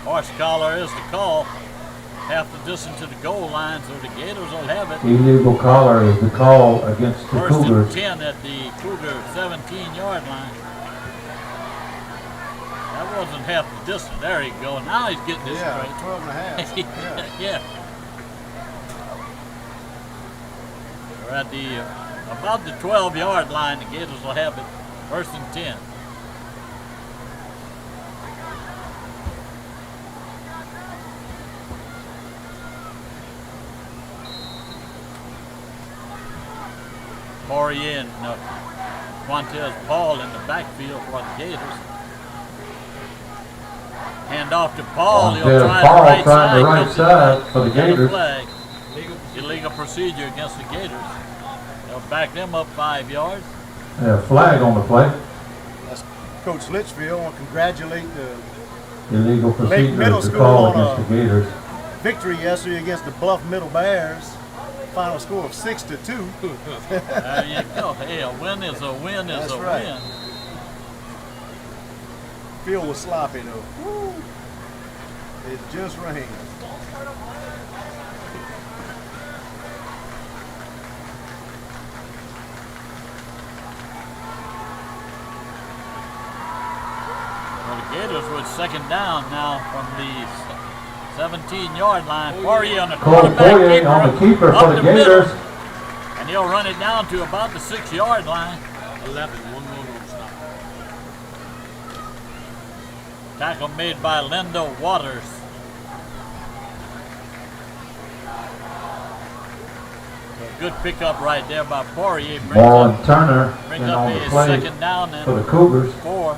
Horse collar is the call. Half the distance to the goal line, so the Gators will have it. Illegal collar is the call against the 1st and Cougars. 10 at the Cougar 17-yard line. That wasn't half the distance. There you go. Now he's getting this Yeah, straight. 12 and a half. Yeah. Yeah. We're at the about the 12-yard line. The Gators will have it. First and 10. Poirier and Quantez Paul in the backfield for the Gators. Hand off to Paul. He'll try Paul the right trying the right side. side for the Gators. Flag. Illegal procedure against the Gators. They'll back them up 5 yards. Yeah, flag on the play. That's Coach Litchfield. I want to congratulate the Illegal Lake Middle procedure to School call on against the Gators. victory yesterday against the Bluff Middle Bears. Final score of 6-2. There you go. Hey, a win is a win is That's a right. win. Field was sloppy though. Woo. It just rained. Well, the Gators with second down now from the 17-yard line. Poirier on the Cole quarterback Poirier on the keeper up for the middle. Gators. And he'll run it down to about the 6-yard line. 11, one more stop. Tackle made by Lindo Waters. A good pickup right there by Poirier. Ball and Turner Brings in up on a the play second down for the and Cougars. 4.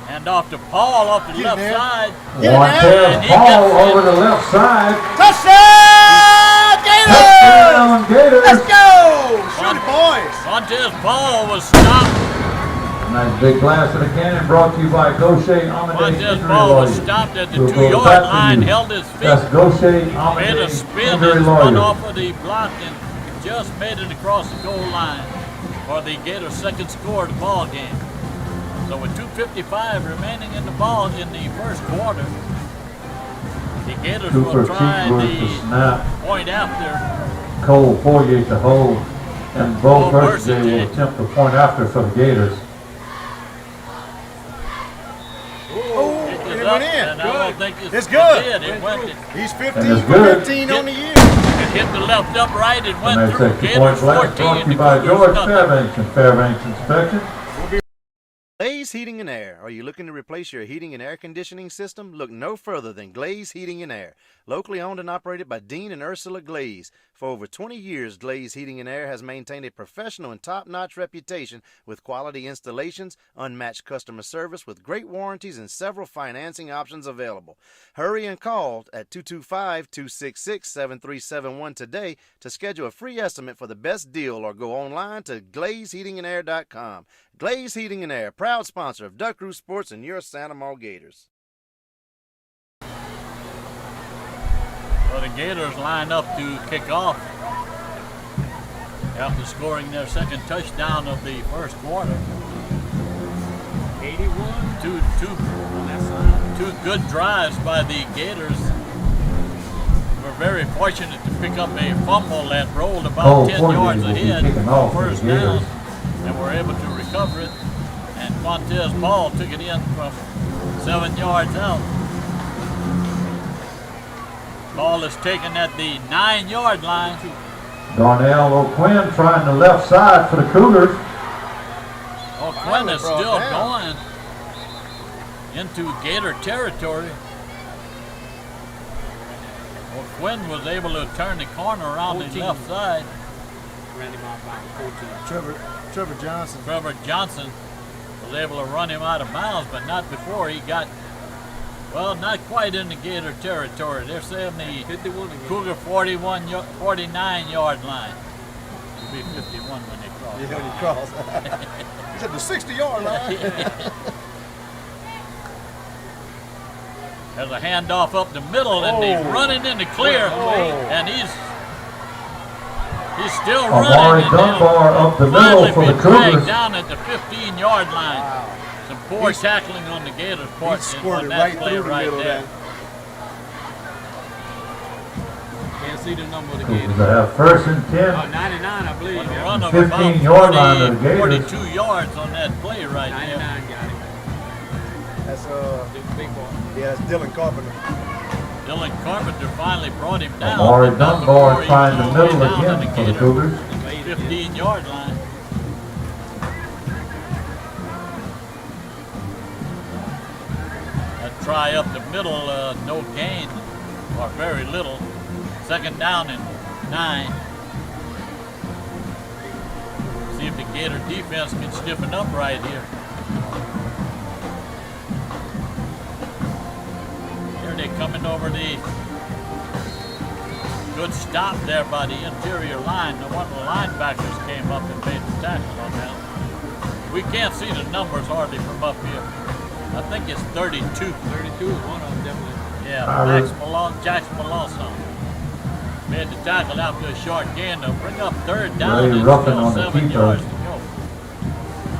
Hand off to Paul off the Get left there. side. Montez he Paul gets over the left side. Touchdown, Gators! Touchdown, Gators! Let's go! Shoot it, boys! Montez Paul was stopped. Nice big blast of the cannon brought to you by Gaucher Amade Montez Injury Paul was Lawyers. stopped at the We'll go 2-yard back to line, you. held his feet, That's Gaucher made a Amade spin Injury and spun Lawyers. off of the block and just made it across the goal line for the Gators' second score of the ball game. So with 2:55 remaining in the ball in the first quarter, the Gators Cooper will try Cheekwood to the snap. point after. Cole Poirier to hold. And Bo Bo Burstday will Burstday. attempt the point after for the Gators. Oh, It and is it up, went in. and I don't think It's good. It did. It went. He's And 15 it's for good. 15 on the year. It hit the left upright and went And through. that's a Gators point blast 14. brought to the you by Cougars George nothing. Fairbanks and Fairbanks Inspection. Glaze Heating and Air. Are you looking to replace your heating and air conditioning system? Look no further than Glaze Heating and Air. Locally owned and operated by Dean and Ursula Glaze. For over 20 years, Glaze Heating and Air has maintained a professional and top-notch reputation with quality installations, unmatched customer service with great warranties, and several financing options available. Hurry and call at 225-266-7371 today to schedule a free estimate for the best deal or go online to glazeheatingandair.com. Glaze Heating and Air, proud sponsor of Duck Roost Sports and your Santa Maria Gators. Well, the Gators line up to kick off after scoring their second touchdown of the first quarter. 81 Two on that side. good drives by the Gators. We're very fortunate to pick up a fumble that rolled about Cole 10 Poirier yards will be ahead kicking off for the first down, Gators. and we're able to recover it. And Montez Paul took it in from 7 yards out. Ball is taken at the 9-yard line. Darnell O'Quinn trying the left side for the Cougars. O'Quinn is brought still down. going into Gator territory. O'Quinn was able to turn the corner around the 14. left side. Ran him out by 14. Trevor Johnson. Trevor Johnson was able to run him out of bounds, but not before he got, well, not quite in the Gator territory. They're saying the 51 again. Cougar 49-yard line. It'll be 51 when they cross. Yeah, when you cross. He's at the 60-yard line. There's a handoff up the middle, and he's running in the clear, and he's still Amari running. and Dunbar up the he'll middle finally for be the dragged Cougars. down at the 15-yard line. Some poor tackling on the Gators' part He on squirted that right play through the right middle there. there. Can't see the number of the Cougars Gators. will have first and 10. 99, I believe. On a Yeah. run of 15-yard line about of the Gators. 42 yards on that play right 99 there. got it. That's Big ball. yeah, that's Dylan Carpenter. Dylan Carpenter finally brought him down. Amari but not Dunbar before he trying the was all the way middle down again to for the Gator Cougars. 15-yard line. That try up the middle, no gain, or very little. Second down and 9. See if the Gator defense can stiffen up right here. Here they coming over the good stop there by the interior line. One of the linebackers came up and made the tackle on that. We can't see the numbers hardly from up here. I think it's 32. 32 is one of them, definitely. Yeah, Jackson Malonzo made the tackle after a short gain. They'll bring up third down Ray and Ruffin still on the 7 keeper. yards to go.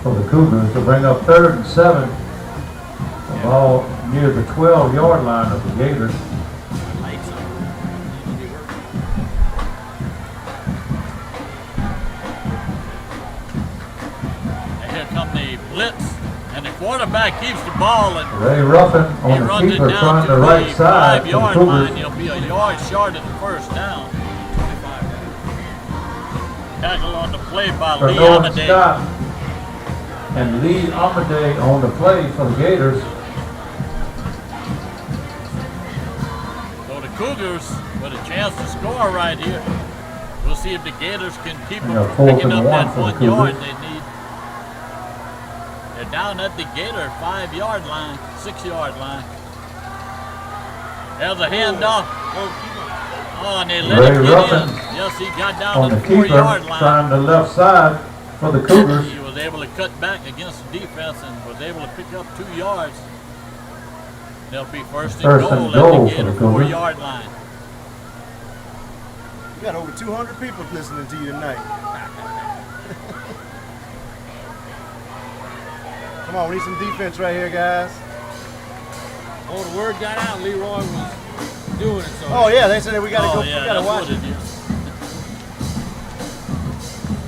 For the Cougars to bring up 3rd and 7. The ball near the 12-yard line of the Gators. Lights on. Need to be working. And here come the blitz, and the quarterback keeps the ball, and Ray Ruffin he on the runs it keeper down trying to the right side for the 5-yard line. Cougars. He'll be a yard short of the first down. 25. Tackle on the play by For Lee Nolan Amadei. Scott and Lee Amadei on the play for the Gators. So the Cougars with a chance to score right here. We'll see if the Gators can keep them Yeah, from 4th picking and up 1 that for the 1 yard Cougars. they need. They're down at the Gator 5-yard line, 6-yard line. There's a handoff. Oh, and they let Ray him get Ruffin in. Yes, he got down On to the the keeper 4-yard line. trying the left side for the Cougars. He was able to cut back against the defense and was able to pick up 2 yards. They'll be first and First goal and at goal the for Gator the Cougars. 4-yard line. We got over 200 people listening to you tonight. Come on, we need some defense right here, guys. Oh, the word got out. Leroy was doing it. So Oh yeah, they said that we gotta Oh, go. yeah, we gotta that's watch what it. it is.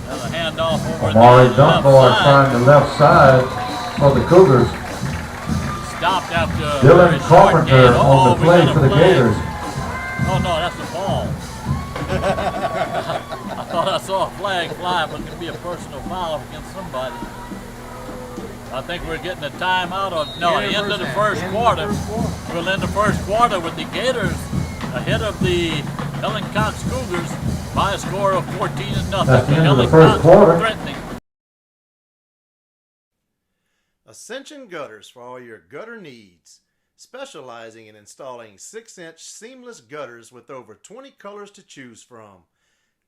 There's a handoff over Amari the Dunbar left trying side. the left side for the Cougars. Stopped after a Dylan very short Carpenter gain. on Oh, the we play got a for the flag. Gators. Oh no, that's the ball. I thought I saw a flag fly, but it could be a personal foul against somebody. I think we're getting a timeout or no, end of the first quarter. We'll end the first quarter with the Gators ahead of the Helen Cox Cougars by a score of 14-0. That's the end of the Helen first Cox quarter. threatening. Ascension Gutters for all your gutter needs. Specializing in installing 6-inch seamless gutters with over 20 colors to choose from.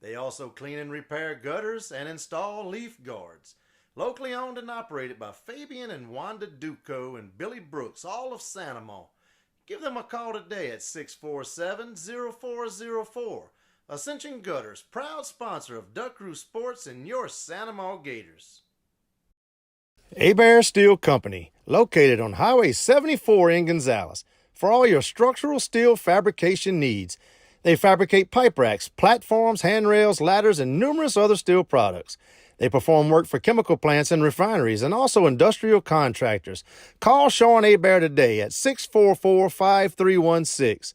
They also clean and repair gutters and install leaf guards. Locally owned and operated by Fabian and Wanda Duco and Billy Brooks, all of Sanamo. Give them a call today at 647-0404. Ascension Gutters, proud sponsor of Duck Crew Sports and your Sanamo Gators. Abear Steel Company, located on Highway 74 in Gonzales, for all your structural steel fabrication needs. They fabricate pipe racks, platforms, handrails, ladders, and numerous other steel products. They perform work for chemical plants and refineries and also industrial contractors. Call Sean Abear today at 644-5316.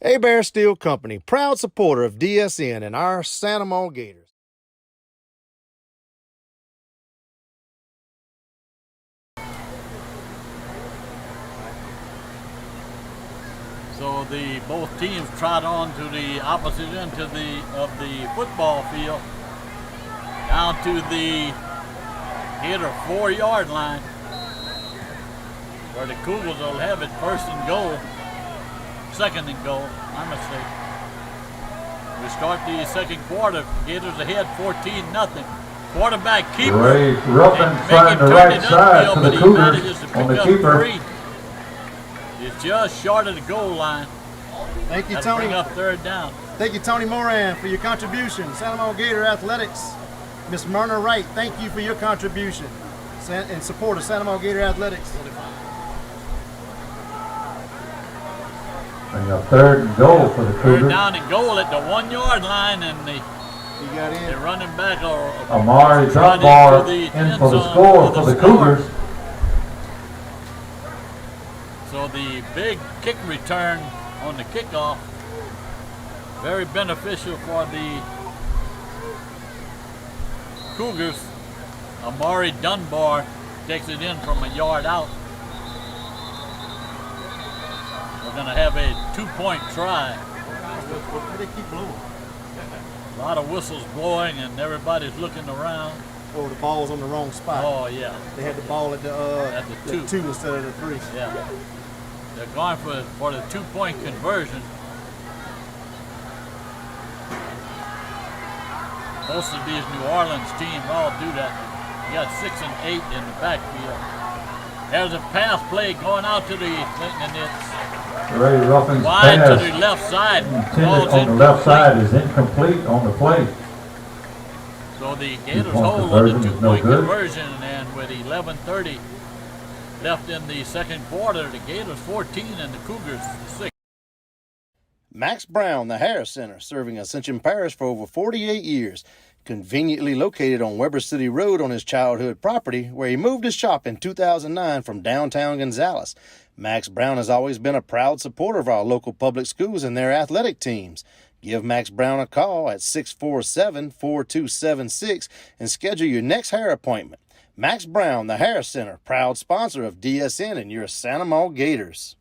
Abear Steel Company, proud supporter of DSN and our Sanamo Gators. So both teams trot on to the opposite end of the football field, down to the Gator 4-yard line, where the Cougars will have it first and goal, second and goal, my mistake. We start the second quarter, Gators ahead 14-0. Quarterback keeper. Ray Ruffin and trying make him the turn right it side upfield, for but the he Cougars manages to on pick the up keeper. 3. It's just short of the goal line. Thank you, That'll Tony. bring up third down. Thank you, Tony Moran, for your contribution. Sanamo Gator Athletics. Miss Myrna Wright, thank you for your contribution in support of Sanamo Gator Athletics. Bring up 3rd and goal for the Third Cougars. down and goal at the 1-yard line, and the got in. running back or Amari trot Dunbar into the in end for the zone score for the Cougars. So the big kick return on the kickoff. Very beneficial for the Cougars. Amari Dunbar takes it in from a yard out. We're going to have a 2-point try. What do they keep blowing? A lot of whistles blowing and everybody's looking around. Oh, the ball was on the wrong spot. Oh, yeah. They had the ball at the two instead of the 3. Yeah. They're going for the 2-point conversion. Most of these New Orleans teams all do that. You got 6 and 8 in the backfield. There's a pass play going out to the, and it's Ray Ruffin's wide pass to the left side. intended on the left side is incomplete on the play. So the Gators Two-point hold on the conversion is 2-point no good. conversion, and with 11:30 left in the second quarter, the Gators 14 and the Cougars 6. Max Brown, the Harris Center, serving Ascension Parish for over 48 years. Conveniently located on Weber City Road on his childhood property, where he moved his shop in 2009 from downtown Gonzales. Max Brown has always been a proud supporter of our local public schools and their athletic teams. Give Max Brown a call at 647-4276 and schedule your next hair appointment. Max Brown, the Harris Center, proud sponsor of DSN and your Santa Maria Gators.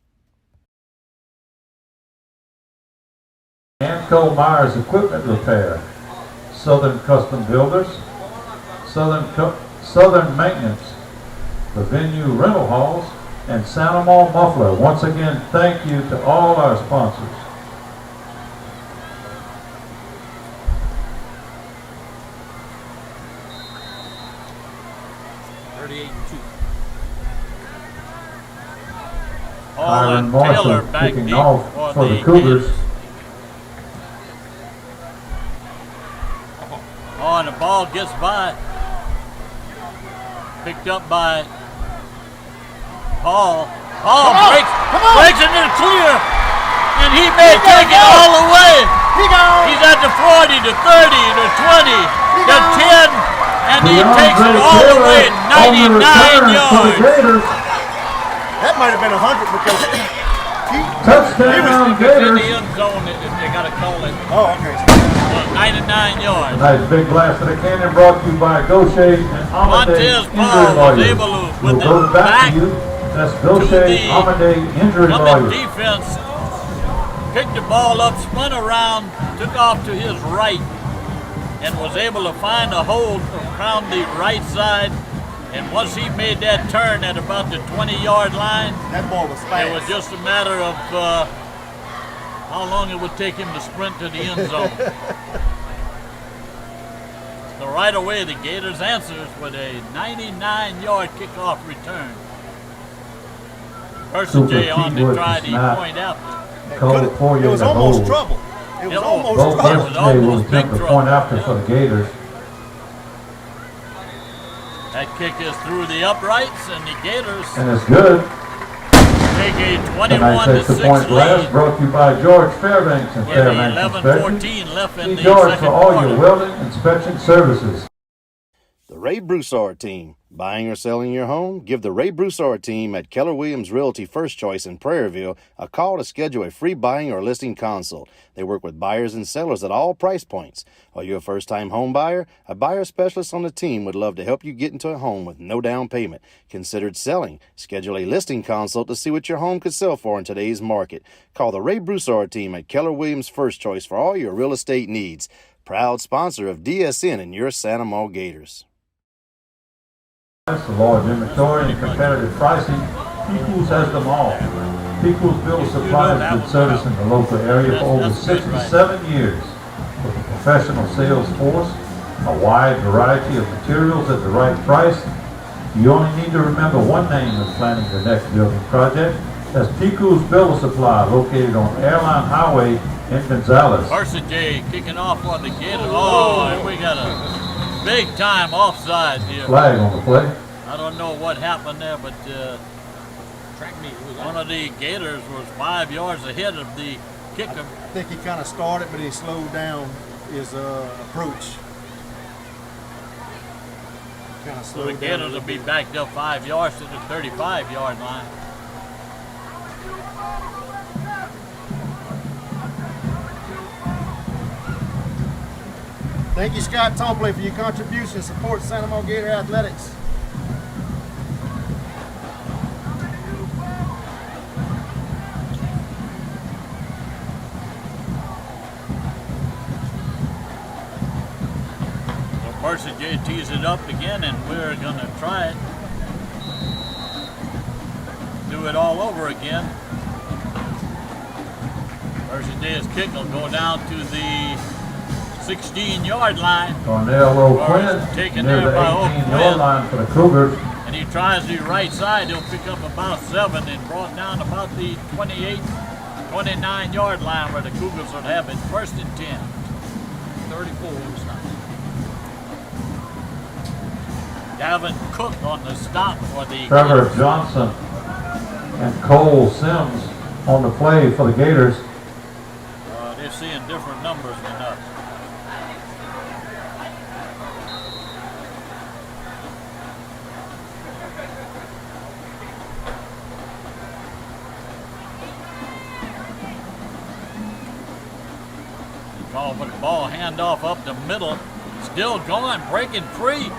Amco Myers Equipment Repair, Southern Custom Builders, Southern Maintenance, the Venue Rental Halls, and Santa Maria Muffler. Once again, thank you to all our sponsors. Byron Marshall kicking off for the Cougars. Oh, and the ball gets by. Picked up by Paul. Paul breaks into the clear. And he may take it all the way. He's at the 40, the 30, the 20, the 10, and he takes it all the way 99 yards. That might have been 100 because Touchdown In the Gators. end zone, if they got to call it. Oh, okay. 99 yards. Nice big blast of the cannon brought to you by Gaucher and Amade Montez Injury Paul was Lawyers. able to, We'll with go the back back to you. That's to Gaucher the Amade Injury Summit Lawyers. defense, picked the ball up, spun around, took off to his right, and was able to find a hold around the right side. And once he made that turn at about the 20-yard line, That ball was fast. it was just a matter of how long it would take him to sprint to the end zone. So right away, the Gators answers with a 99-yard kickoff return. Percy J on to try the point after. Called for you It was in the almost hold. trouble. It was Yeah, almost Both trouble. was Percy will almost attempt big the trouble. point after Yeah. for the Gators. That kick is through the uprights, and the Gators And it's good. take a Tonight takes the 21-6 point blast lead brought to you by George Fairbanks and with Fairbanks 11:14 Inspection. left in See the George second for all your quarter. welding inspection services. The Ray Broussard Team. Buying or selling your home? Give the Ray Broussard Team at Keller Williams Realty First Choice in Prairieville a call to schedule a free buying or listing consult. They work with buyers and sellers at all price points. Are you a first-time home buyer? A buyer specialist on the team would love to help you get into a home with no down payment. Considered selling? Schedule a listing consult to see what your home could sell for in today's market. Call the Ray Broussard Team at Keller Williams First Choice for all your real estate needs. Proud sponsor of DSN and your Santa Maria Gators. The large inventory and competitive pricing, Peoples has them all. Peoples builds supplies good service in the local area for over 67 years. With a professional sales force, a wide variety of materials at the right price, you only need to remember one name when planning your next building project. That's Peoples Builder Supply, located on Airline Highway in Gonzales. Percy J kicking off on the Gators. Oh, and we got a big time offside here. Flag on the play. I don't know what happened there, but Track meet. one of the Gators was 5 yards ahead of the kicker. I think he kind of started, but he slowed down his approach. Kind of So slowed the down. Gators will be backed up 5 yards to the 35-yard line. Thank you, Scott Tompley, for your contribution. Support Santa Monica Gator Athletics. Mercer J tees it up again, and we're going to try it. Do it all over again. Mercer J's kick will go down to the 16-yard line. Darnell O'Quinn Taken near there the by 18-yard O'Quinn. line for the Cougars. And he tries the right side. He'll pick up about 7 and brought down about the 28, 29-yard line where the Cougars will have it. 1st and 10. 34 stop. Gavin Cook on the stop for the Trevor Gators. Johnson and Cole Sims on the play for the Gators. They're seeing different numbers than us. Call for the ball handoff up the middle. Still going, breaking free.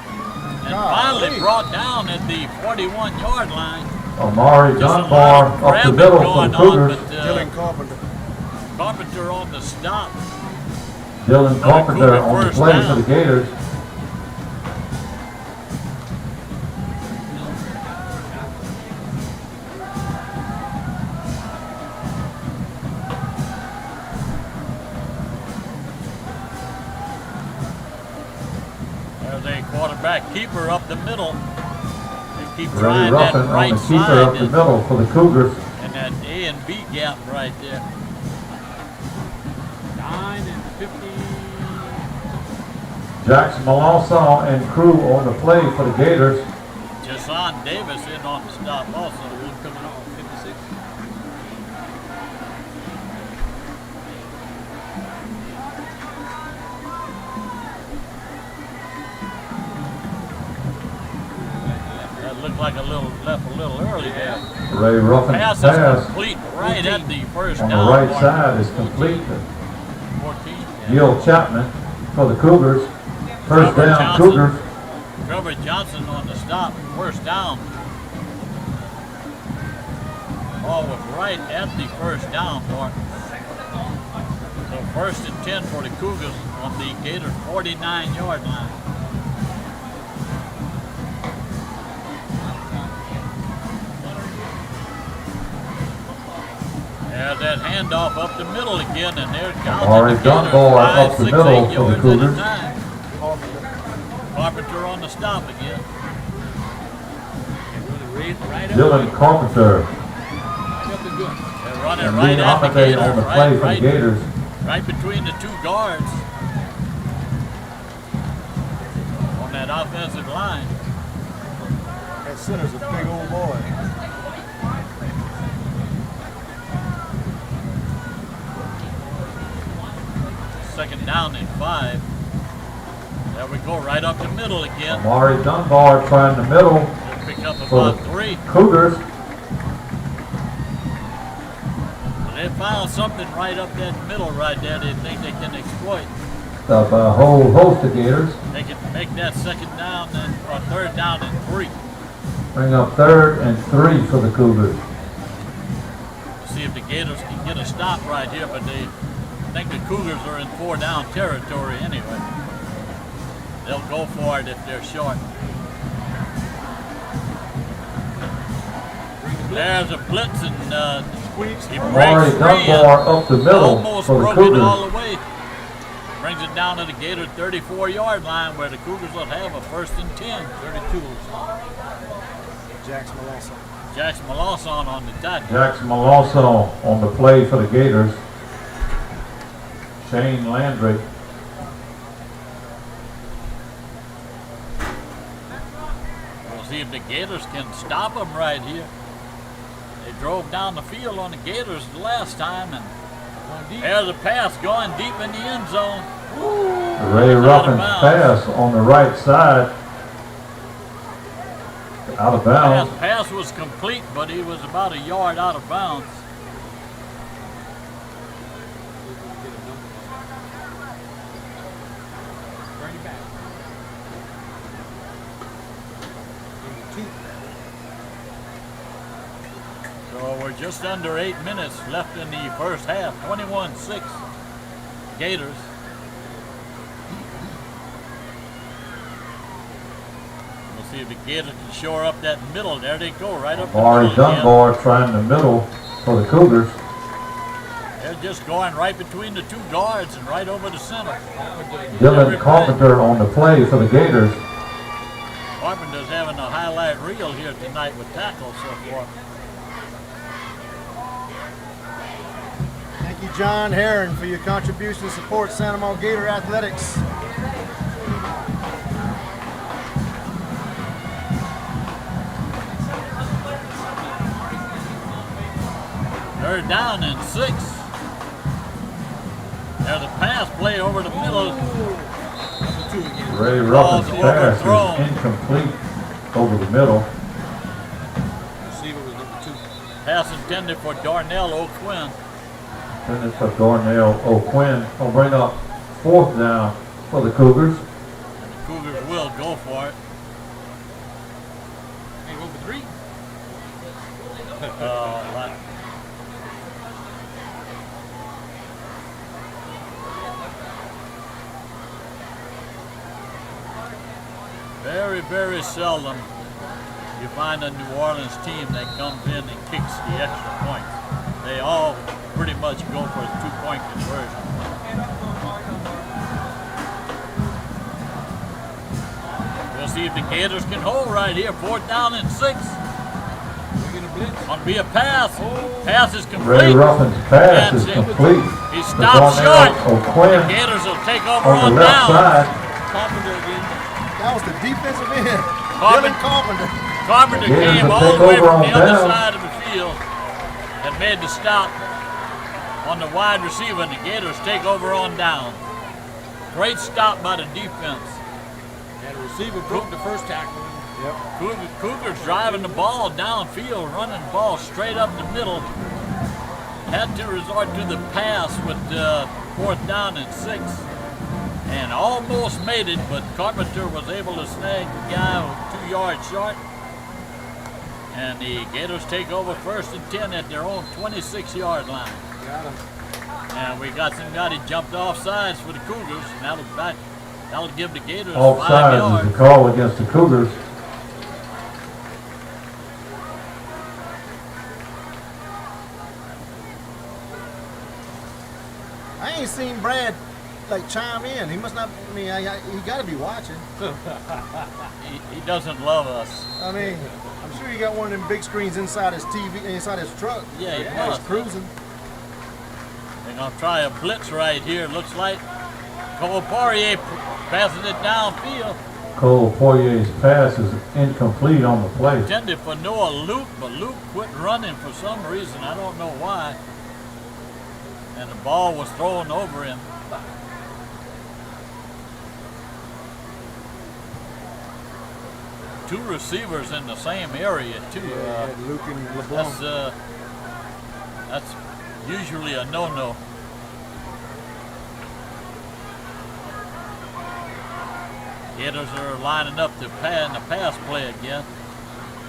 And finally brought down at the 41-yard line. Amari Just a Dunbar lot of up the grabbing middle for going the on, Cougars. but Dylan Carpenter. Carpenter on the stop. Dylan Carpenter Cougar on the first play down. for the Gators. There's a quarterback keeper up the middle. They keep Ray trying that Ruffin on right the keeper up side the middle for the Cougars. and that A and B gap right there. 9 and 50. Jackson Malonson and crew on the play for the Gators. Jason Davis in on the stop also. One coming off 56. That looked like left a little early there. Ray Ruffin's Pass is pass complete right at the first on the down right mark. side is complete. 14. Gil Chapman for the Cougars. First Trevor down, Johnson. Cougars. Trevor Johnson on the stop, first down. Ball was right at the first down mark. So 1st and 10 for the Cougars on the Gators 49-yard line. There's that handoff up the middle again, and there's Amari Johnson. The Gators Dunbar 5, up the 6, middle 8 for the yards at a Cougars. time. Carpenter on the stop again. Right up, Dylan Carpenter right up the good. They're running and right Lee at the Amate Gators, on the play for the Gators. right between the two guards on that offensive line. That center's a big old boy. Second down and 5. There we go, right up the middle again. Amari Dunbar trying the middle They'll pick up for about the 3. Cougars. They found something right up that middle right there they think they can exploit. Of a whole host of Gators. They can make that second down and or third down and 3. Bring up 3rd and 3 for the Cougars. See if the Gators can get a stop right here, but they think the Cougars are in 4-down territory anyway. They'll go for it if they're short. There's a blitz and he Amari breaks free Dunbar and up the middle almost for the broke Cougars. it all the way. Brings it down to the Gator 34-yard line where the Cougars will have a 1st and 10. 32. Jackson Malonson. Jackson Malonson on the tackle. Jackson Malonson on the play for the Gators. Shane Landry. We'll see if the Gators can stop them right here. They drove down the field on the Gators the last time, and there's a pass going deep in the end zone. Ray Out of Ruffin's bounds. pass on the right side. Out of bounds. Pass was complete, but he was about a yard out of bounds. 2. So we're just under 8 minutes left in the first half. 21-6 Gators. We'll see if the Gators can shore up that middle. There they go, right up the Mari middle again. Dunbar trying the middle for the Cougars. They're just going right between the 2 guards and right over the center. Dylan Carpenter on the play for the Gators. Carpenter's having a highlight reel here tonight with tackles so far. Thank you, John Herron, for your contribution to support Santa Monica Gator Athletics. They're down in 6. There's a pass play over the middle. Ray Ruffin's pass is incomplete over the middle. Receiver was number 2. Pass intended for Darnell O'Quinn. Then it's for Darnell O'Quinn. Will bring up 4th down for the Cougars. And the Cougars will go for it. Hey, go for 3. Very, very seldom you find a New Orleans team that comes in and kicks the extra points. They all pretty much go for a 2-point conversion. We'll see if the Gators can hold right here. 4th down and 6. Gonna be a pass. Pass is complete. Ray Ruffin's pass is complete. He stopped short. O'Quinn The Gators will take over on on the left down. side. Carpenter again. That was the defensive end. Dylan Carpenter. Carpenter Gators came will all take the way over from on the other down. side of the field and made the stop on the wide receiver, and the Gators take over on down. Great stop by the defense. And the receiver broke the first tackle. Cougars driving the ball downfield, running the ball straight up the middle. Had to resort to the pass with 4th down and 6. And almost made it, but Carpenter was able to snag the guy 2 yards short. And the Gators take over 1st and 10 at their own 26-yard line. Got him. And we got somebody jumped off sides for the Cougars. And that'll give the Gators 5 Offsides yards. is the call against the Cougars. I ain't seen Brad like chime in. He must not. I mean, he got to be watching. He doesn't love us. I mean, I'm sure he got one of them big screens inside his TV, inside his truck. Yeah, he He's must. cruising. They're going to try a blitz right here, it looks like. Cole Poirier passing it downfield. Cole Poirier's pass is incomplete on the play. Intended for Noah Luke, but Luke quit running for some reason. I don't know why. And the ball was thrown over him. Two receivers in the same area too. Luke and LeBlanc. That's usually a no-no. Gators are lining up to pass play again.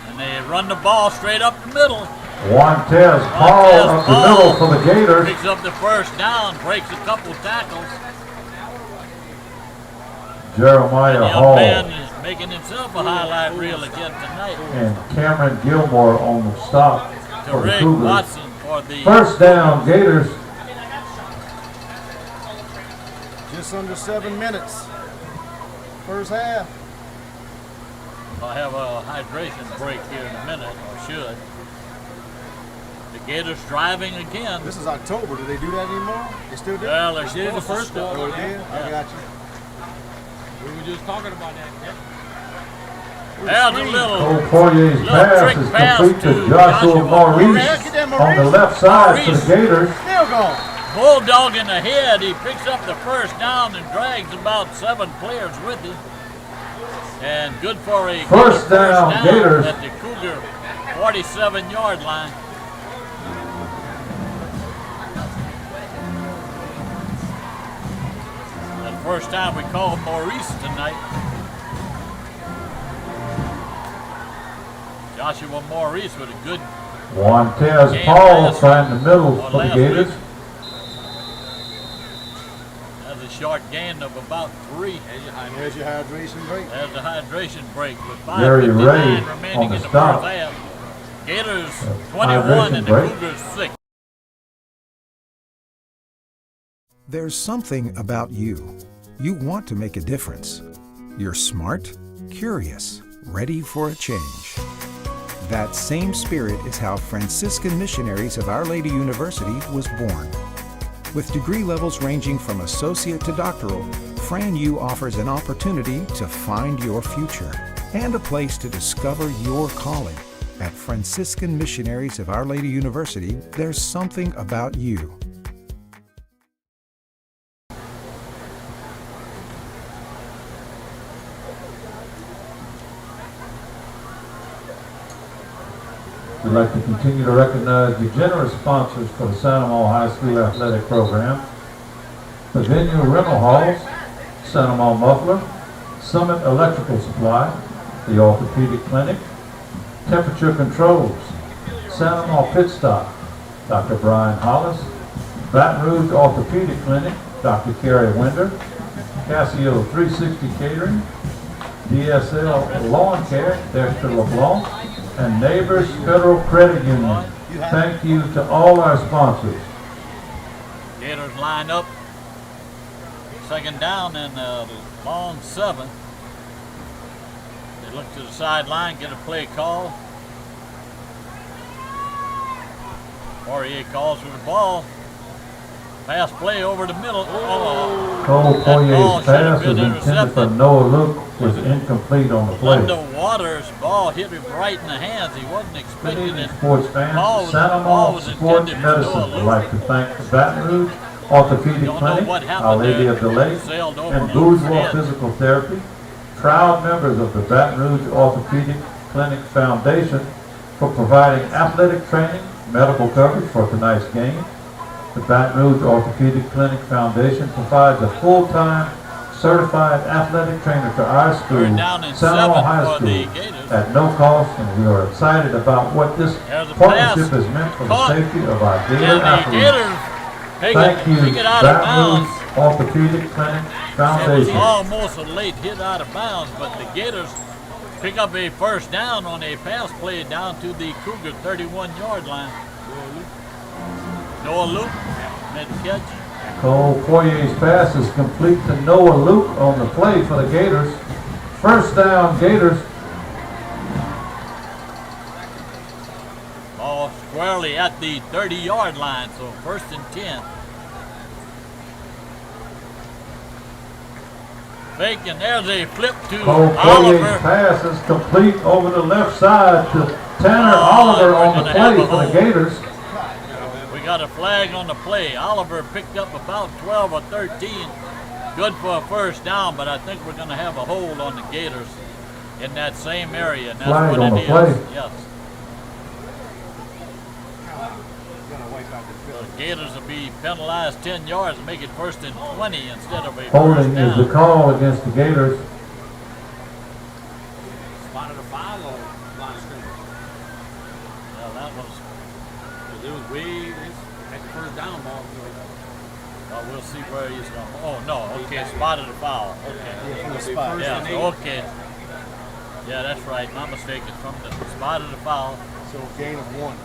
And they run the ball straight up the middle. Montez Paul up the middle for the Gators. Picks up the 1st down, breaks a couple tackles. Jeremiah The young Hall man is making himself a highlight reel again tonight. and Cameron Gilmore on the stop To for the Rick Cougars. Watson for the 1st down, Gators. Just under 7 minutes. First half. I'll have a hydration break here in a minute, or should. The Gators driving again. This is October. Do they do that anymore? They still do? Well, they're They did the supposed first to one. Oh, they did? I got you. We were just talking about that. There's a little Cole Poirier's Little pass trick is pass complete to to Joshua Joshua Maurice Maurice. Get that on the Maurice. left side for Maurice. the Gators. Still gone. bulldog in the head. He picks up the 1st down and drags about 7 players with him. And good for a First down, Gators. at the Cougar 47-yard line. The first time we called Maurice tonight. Joshua Maurice with a good Montez game Paul last- trying the middle or for the last Gators. week. That's a short gain of about 3. There's your hydration break. There's the hydration break with Gary 5:59 Ray remaining on the in the stop. first half. Gators Hydration 21 and the break. Cougars 6. There's something about you. You want to make a difference. You're smart, curious, ready for a change. That same spirit is how Franciscan Missionaries of Our Lady University was born. With degree levels ranging from associate to doctoral, Fran U offers an opportunity to find your future and a place to discover your calling. At Franciscan Missionaries of Our Lady University, there's something about you. We'd like to continue to recognize the generous sponsors for the Santa Monica High School athletic program. The venue rental halls, Santa Monica Muffler, Summit Electrical Supply, the Orthopedic Clinic, Temperature Controls, Santa Monica Pit Stop, Dr. Brian Hollis, Baton Rouge Orthopedic Clinic, Dr. Kerry Winder, Casio 360 Catering, DSL Lawn Care, Dexter LeBlanc, and Neighbors Federal Credit Union. Thank you to all our sponsors. Gators line up. Second down and long 7. They look to the sideline, get a play call. Poirier calls for the ball. Pass play over the middle. Cole That ball Poirier's should have pass been was intended for intercepted. Noah Luke, was incomplete on the play. Underwater's ball hit him right in the hands. He wasn't Good expecting evening, it. sports Ball fans. was- Santa ball Monica was Sports intended for Medicine Noah would Luke. like to thank the Baton Rouge Orthopedic Don't know Clinic, what happened Our Lady there. of the Lake, Sailed over and Luke's Bourgeois head. Physical Therapy, proud members of the Baton Rouge Orthopedic Clinic Foundation, for providing athletic training, medical coverage for tonight's game. The Baton Rouge Orthopedic Clinic Foundation provides a full-time certified athletic trainer to our school, Third down and Santa Monica 7 High for the School, Gators. at no cost, and we are excited about what this There's a partnership pass. has meant for the Caught. safety of our Gator And the athletes. Gators Thank you, take it out of Baton bounds. Rouge Orthopedic Clinic It was Foundation. almost a late hit out of bounds, but the Gators pick up a first down on a pass play down to the Cougar 31-yard line. Noah Luke made the catch. Cole Poirier's pass is complete to Noah Luke on the play for the Gators. First down, Gators. Ball squarely at the 30-yard line, so first and 10. Fake, and there's a flip to Cole Poirier's Oliver. pass is complete over the left side to Tanner Oliver on the we're gonna have play a for the hold. Gators. We got a flag on the play. Oliver picked up about 12 or 13. Good for a first down, but I think we're going to have a hold on the Gators in that same area. And that's Flag what on it the is. play. Yes. The Gators will be penalized 10 yards and make it first and 20 instead of a Holding first is the down. call against the Gators. Spotted a foul or line of scrimmage? Yeah, that was. Because it was way at the first down ball. We'll see where he's going. Oh no! Okay, spotted a foul. Okay. From the spot. Yeah. Okay. Yeah, that's right. My mistake. It's from the spotted a foul. So gain of 1.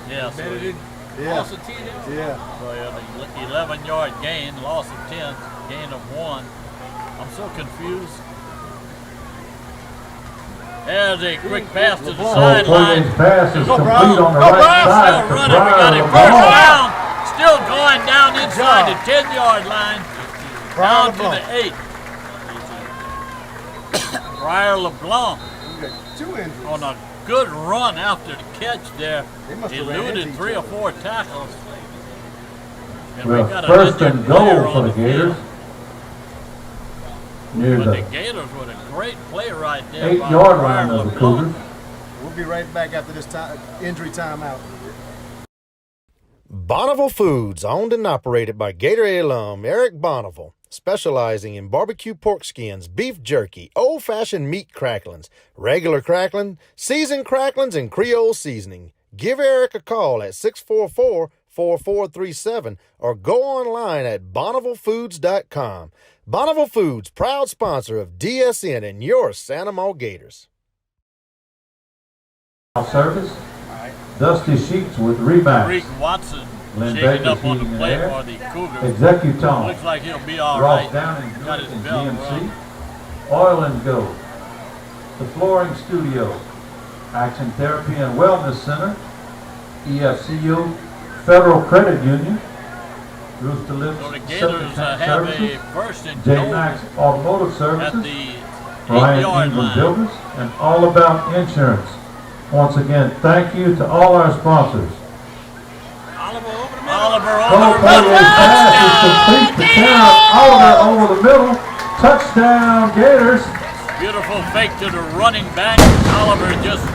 Yeah. So Better he- than Yeah. loss of 10 yards. Yeah. So the 11-yard gain, loss of 10, gain of 1. I'm so confused. There's a quick pass to the Cole sideline. Poirier's pass is Go complete Browns. on the Go right Browns. side Still to running. We got a Brian first LeBlanc. down. Still going down inside the 10-yard line. Down to the 8. Briar LeBlanc We got 2 injuries. on a good run after the catch there. They must have ran Eluded into 3 each or other. 4 tackles. And Well, we got an first injured and player goal for on the Gators. field. Near But the the Gators with a great play right there. 8-yard line of the Cougars. We'll be right back after this injury timeout. Bonneville Foods, owned and operated by Gatorade alum Eric Bonneville, specializing in barbecue pork skins, beef jerky, old-fashioned meat cracklings, regular crackling, seasoned cracklings, and Creole seasoning. Give Eric a call at 644-4437 or go online at BonnevilleFoods.com. Bonneville Foods, proud sponsor of DSN and your Santa Maria Gators. Service. Dusty Sheets with rebounds. Reek Watson Lynn shaking Baker's up on the heating and plate air. for the Cougars. Executone. Looks like he'll be all Ross right. Downing Got his and belt GMC. wrong. Oil and Go. The Flooring Studio. Action Therapy and Wellness Center. EFCU. Federal Credit Union. Rooster Lips So the Septic Gators Tank have a Services. first and J goal Max Automotive at Services. the Ryan 8-yard Ingram line. Builders, and All About Insurance. Once again, thank you to all our sponsors. Oliver over the middle. Oliver Cole over the Poirier's pass is touchdown! complete to Tanner Oliver over the middle. Touchdown, Gators. Beautiful fake to the running back. Oliver just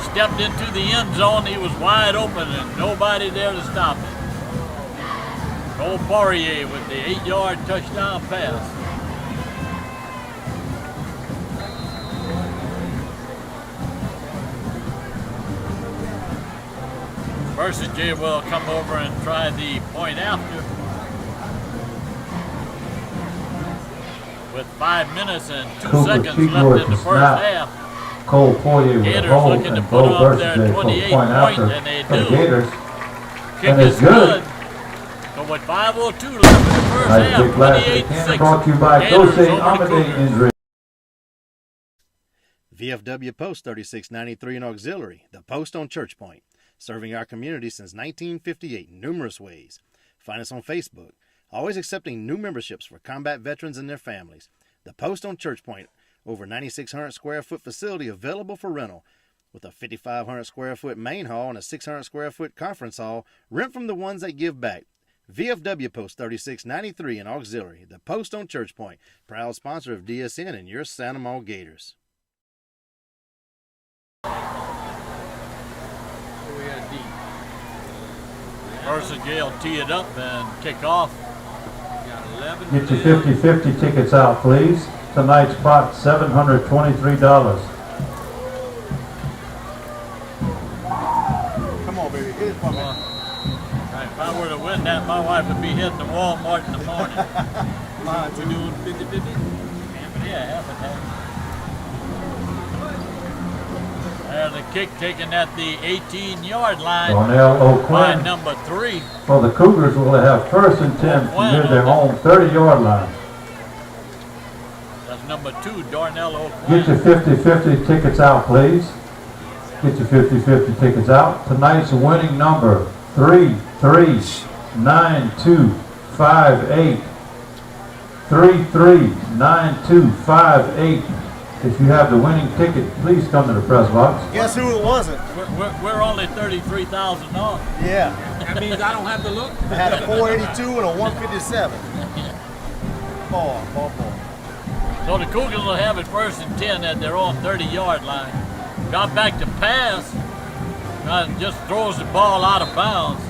stepped into the end zone. He was wide open and nobody there to stop it. Cole Poirier with the 8-yard touchdown pass. Versus Jay will come over and try the point after. With 5 minutes and 2 Cougar seconds keep left yours in the to first snap. half. Cole Poirier with a Gators hold looking to and put Bo up their Burstday for the 28 point point, after and they for the do. Gators. Kick And is it's good. good. So with 5:02 left in the first Nice half, big blast. 28-6. Brought to you by Gators Dose over the Amade Cougars. Injury. VFW Post 3693 and Auxiliary, the Post on Church Point, serving our community since 1958 in numerous ways. Find us on Facebook, always accepting new memberships for combat veterans and their families. The Post on Church Point, over 9,600 square foot facility available for rental, with a 5,500 square foot main hall and a 600 square foot conference hall. Rent from the ones that give back. VFW Post 3693 and Auxiliary, the Post on Church Point, proud sponsor of DSN and your Santa Maria Gators. We got D. Versus Jay will tee it up and kick off. We got 11. Get your 50-50 tickets out, please. Tonight's pot, $723. Come on, baby. Hit it for me. If I were to win that, my wife would be heading to Walmart in the morning. We doing 50-50? Yeah, half and half. There's a kick taken at the 18-yard line Darnell by O'Quinn number 3. for the Cougars will have first and 10 near their own 30-yard line. That's number 2, Darnell Get your O'Quinn. 50-50 tickets out, please. Get your 50-50 tickets out. Tonight's winning number, 339258. 339258. If you have the winning ticket, please come to the press box. Guess who it wasn't? We're only $33,000 off. Yeah. That means I don't have to look? I had a 482 and a 157. Ball. So the Cougars will have it first and 10 at their own 30-yard line. Got back to pass. Just throws the ball out of bounds.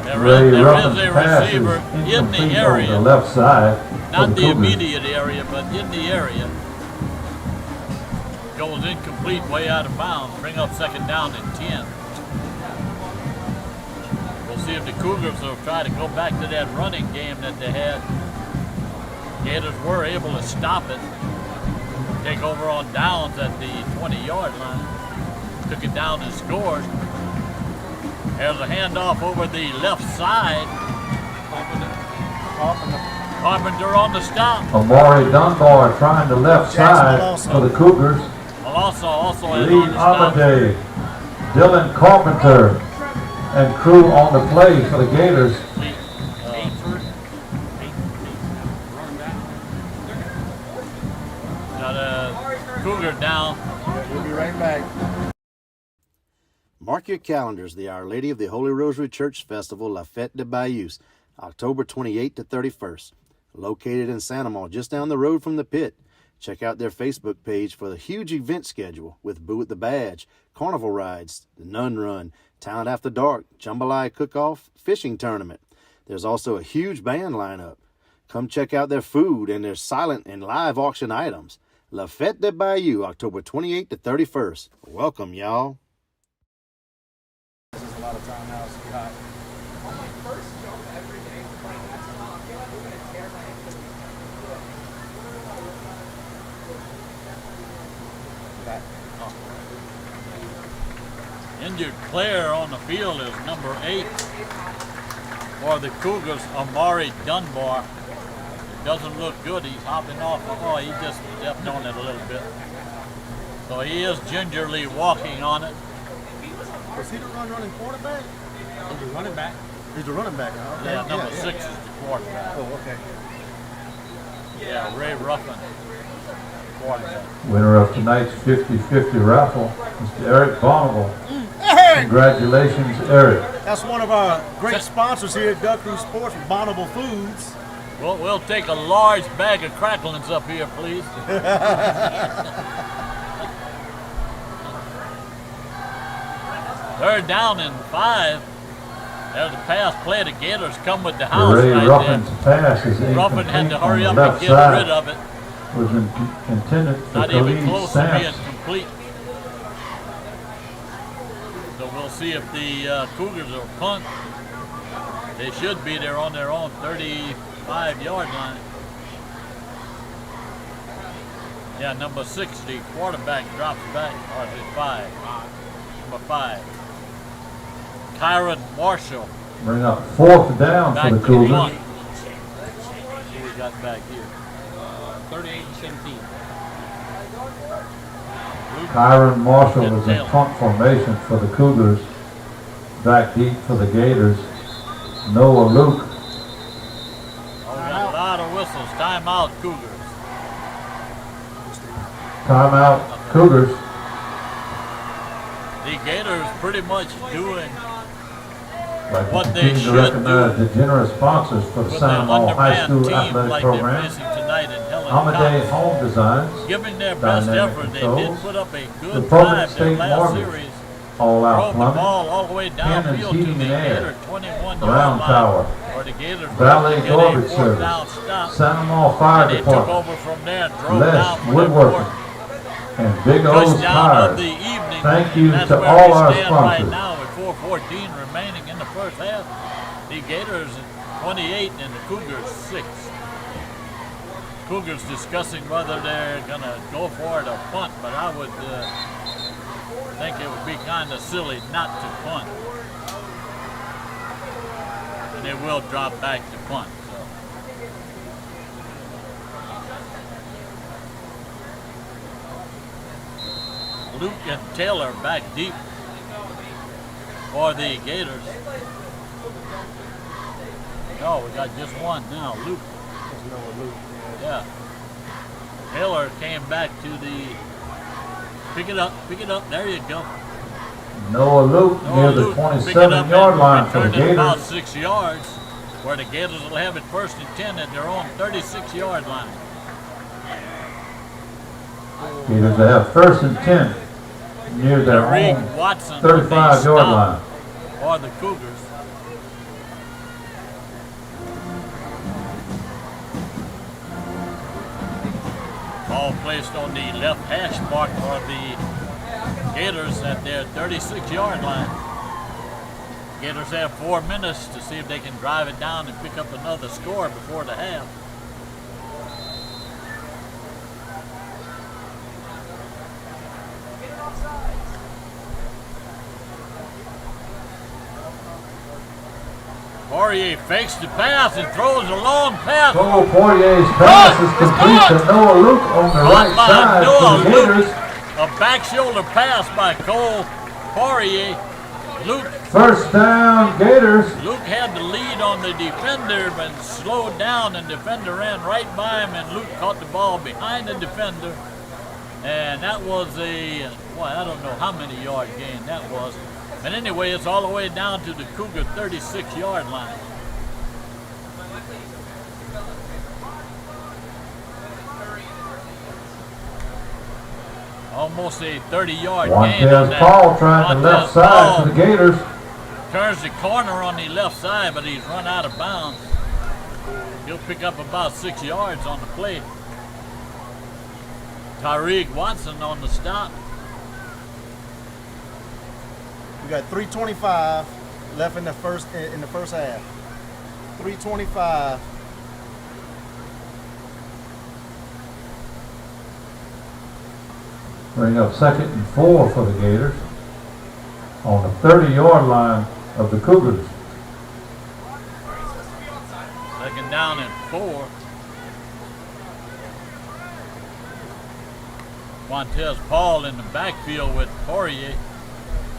There is a receiver in the area. On the left side. Not the Cougars. immediate area, but in the area. Goes incomplete, way out of bounds. Bring up second down and 10. We'll see if the Cougars will try to go back to that running game that they had. Gators were able to stop it. Take over on downs at the 20-yard line. Took it down and scored. There's a handoff over the left side. Carpenter on the stop. Amari Dunbar trying the left side for the Cougars. Also is Lee on the stop. Amade, Dylan Carpenter, and crew on the play for the Gators. Got a Cougar down. We'll be right back. Mark your calendars, the Our Lady of the Holy Rosary Church Festival, La Fête de Bayous, October 28th to 31st. Located in Santa Maria, just down the road from the pit. Check out their Facebook page for the huge event schedule with Boo at the Badge, carnival rides, the Nun Run, Talent After Dark, Jambalaya Cook-Off, fishing tournament. There's also a huge band lineup. Come check out their food and their silent and live auction items. La Fête de Bayou, October 28th to 31st. Welcome, y'all. This is a lot of time now. It's too hot. On my first jump every day, playing basketball, I feel like I'm gonna tear my Achilles. Back. Injured player on the field is number 8 for the Cougars, Amari Dunbar. It doesn't look good. He's hopping off. Oh, he just stepped on it a little bit. So he is gingerly walking on it. Was he the running quarterback? He's a running back. He's the running back. Huh? Okay. Yeah, number 6 is the quarterback. Oh, okay. Yeah, Ray Ruffin, quarterback. Winner of tonight's 50-50 raffle, Mr. Eric Bonneville. Congratulations, Eric. That's one of our great sponsors here at Duck Crew Sports, Bonneville Foods. Well, we'll take a large bag of cracklings up here, please. Third down and 5. There's a pass play. The Gators come with the house Ray right Ruffin's there. pass is Ruffin had incomplete to on hurry the up left and get side. rid of it. Was intended for Not even Khalid close to being Samps. complete. So we'll see if the Cougars will punt. They should be. They're on their own 35-yard line. Yeah, number 6, the quarterback drops back. Or is it 5? Number 5. Kyron Marshall. Bring up 4th down Back for the to Cougars. punt. Who we got back here? 38-17. Kyron Marshall And is in Taylor. punt formation for the Cougars. Back deep for the Gators. Noah Luke. Oh, we got a lot of whistles. Timeout, Cougars. Timeout, Cougars. The Gators pretty much doing Like to what they continue to should recognize do the generous sponsors for the with San their Amant High undermanned School team Athletic like they're Program. facing tonight in Helen Amadeus Cox. Home Designs. Giving their best Dynamic effort. They controls. did put up a The good Public drive State their last Mortgage. series. All out Drove the plumbing. ball all the way Cannons, downfield to heating, the and air. Gator 21-yard Ground line. tower. Where the Gators Valet were able to garbage get a 4th down service. stop. San Amant Fire And they took Department. over from there and drove Les down for their Woodworking. 4th And Big O's touchdown of Tires. the evening. Thank you That's to where all we our stand right sponsors. now with 4:14 remaining in the first half. The Gators at 28 and the Cougars 6. Cougars discussing whether they're going to go for it or punt, but I would think it would be kind of silly not to punt. And they will drop back to punt. So. Luke and Taylor back deep for the Gators. No, we got just one now, Luke. Yeah. Taylor came back to the, pick it up, there you go. Noah Luke near the Luke, pick it up 27-yard and line for the return it about Gators. 6 yards, where the Gators will have it 1st and 10 at their own 36-yard line. Gators have 1st and 10 near their Tariq own Watson 35-yard line. for the Cougars. Ball placed on the left hash mark for the Gators at their 36-yard line. Gators have 4 minutes to see if they can drive it down and pick up another score before the half. Poirier fakes the pass and throws a long pass. Cole Poirier's pass is complete to Noah Luke on the right by side Noah for the Luke. Gators. A back shoulder pass by Cole Poirier. Luke 1st down, Gators. Luke had the lead on the defender, but slowed down, and the defender ran right by him, and Luke caught the ball behind the defender. And that was a, well, I don't know how many yard gain that was. But anyway, it's all the way down to the Cougar 36-yard line. Almost a 30-yard gain on Montez that. Paul trying the left Montez side Paul for the Gators. Turns the corner on the left side, but he's run out of bounds. He'll pick up about 6 yards on the play. Tyreek Watson on the stop. We got 3:25 left in the first half. 3:25. Bring up 2nd and 4 for the Gators on the 30-yard line of the Cougars. 2nd down and 4. Montez Paul in the backfield with Poirier.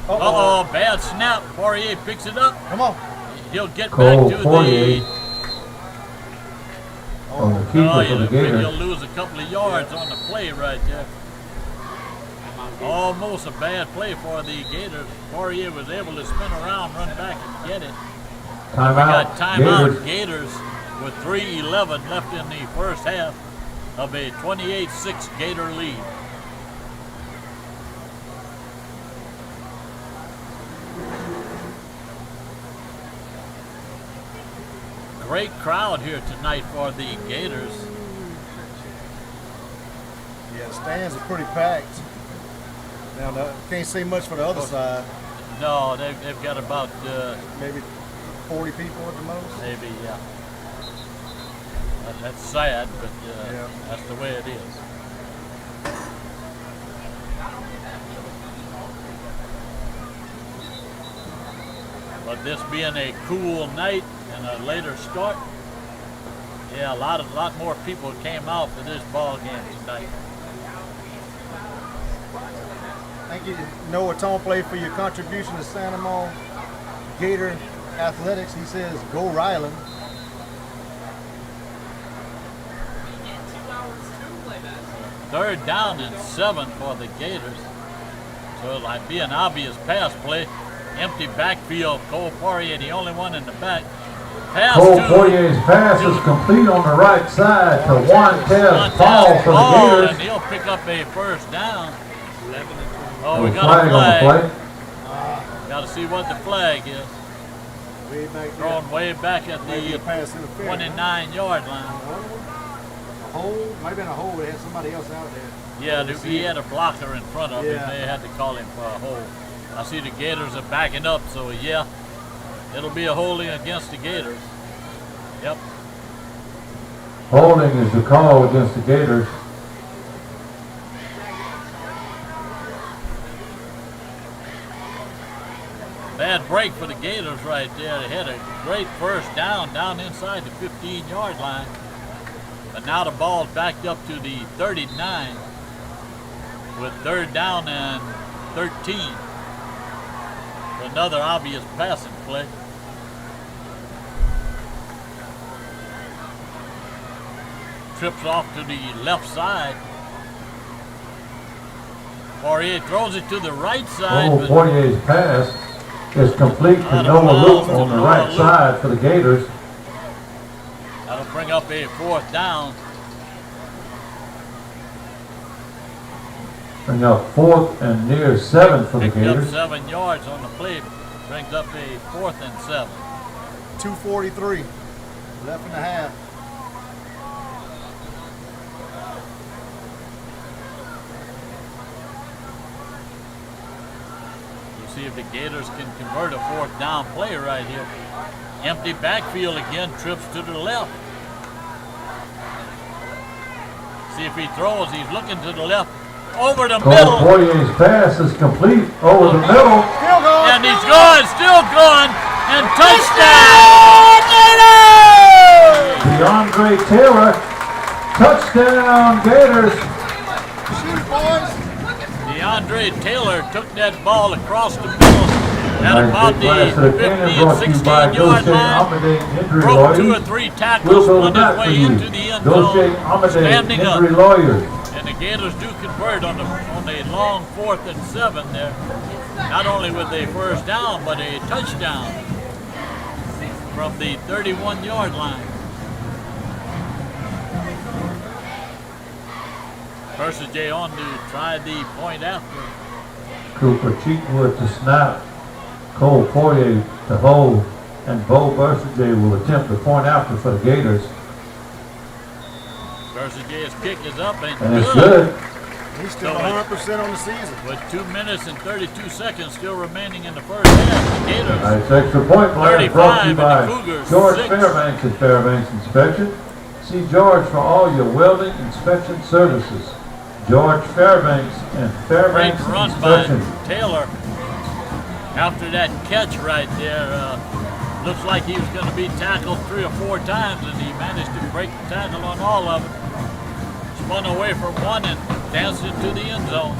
Uh-oh, bad snap. Poirier picks it up. Come on. He'll get Cole back to Poirier the... on the keeper for the Gators. He'll lose a couple of yards on the play right there. Almost a bad play for the Gators. Poirier was able to spin around, run back, and get it. Timeout. We got timeout Gators with 3:11 left in the first half of a 28-6 Gator lead. Great crowd here tonight for the Gators. Yeah, the stands are pretty packed. Now, can't say much for the other side. No, they've got about Maybe 40 people at the most. maybe, yeah. That's sad, but Yeah. that's the way it is. But this being a cool night and a later start, yeah, a lot more people came out for this ball game tonight. Thank you, Noah Toneplay, for your contribution to Santa Monica Gator Athletics. He says, go Ryland. Third down and 7 for the Gators. So it'll be an obvious pass play. Empty backfield. Cole Poirier, the only one in the back. Pass Cole to Poirier's pass is complete on the right side to Montez Paul for the Paul, Gators. and he'll pick up a first down. 11 and 20. Oh, we A got a flag on the flag. play. Got to see what the flag is. Way back there. Thrown way back at Maybe a the pass interference. 29-yard line. A hole? Might have been a hole. They had somebody else out there. Yeah, he had a blocker in front of him. Yeah. They had to call him for a hold. I see the Gators are backing up, so yeah, it'll be a holding against the Gators. Yep. Holding is the call against the Gators. Bad break for the Gators right there. They had a great first down inside the 15-yard line. But now the ball's backed up to the 39 with third down and 13. Another obvious passing play. Trips off to the left side. Poirier throws it to the right side. Cole Poirier's pass is complete to Out of Noah bounds Luke to on the Noah right Luke. side for the Gators. That'll bring up a fourth down. Bring up 4th and near 7 for the Picked up Gators. 7 yards on the play. Brings up a 4th and 7. 2:43 left in the half. We'll see if the Gators can convert a fourth down play right here. Empty backfield again, trips to the left. See if he throws. He's looking to the left. Over the Cole middle. Poirier's pass is complete over the middle. Still going. And he's going, still going. And touchdown! Gators! DeAndre Taylor, touchdown Gators. Shoot, boys. DeAndre Taylor took that ball across the middle at about the Nice big pass to the cannon, 15, brought to you by 16-yard Goshen line. Amade Injury Broke 2 or Lawyers. 3 tackles, We'll go won back his for way you. into the end Goshen zone, Amade standing up. Injury Lawyers. And the Gators do convert on a long 4th and 7 there. Not only with a first down, but a touchdown from the 31-yard line. Versus Jay on to try the point after. Cooper Cheatwood to snap. Cole Poirier to hold, and Bo Bersager will attempt the point after for the Gators. Bersager's kick is up and It's good. good. He's still 100% on the season. With 2 minutes and 32 seconds still remaining in the first half, the Gators Nice extra point play brought to you 35 by and the Cougars George 6. Fairbanks at Fairbanks Inspection. See George for all your welding inspection services. George Fairbanks and Great Fairbanks run by Inspection. Taylor. After that catch right there, looks like he was going to be tackled 3 or 4 times, and he managed to break the tackle on all of them. Spun away from one and danced into the end zone.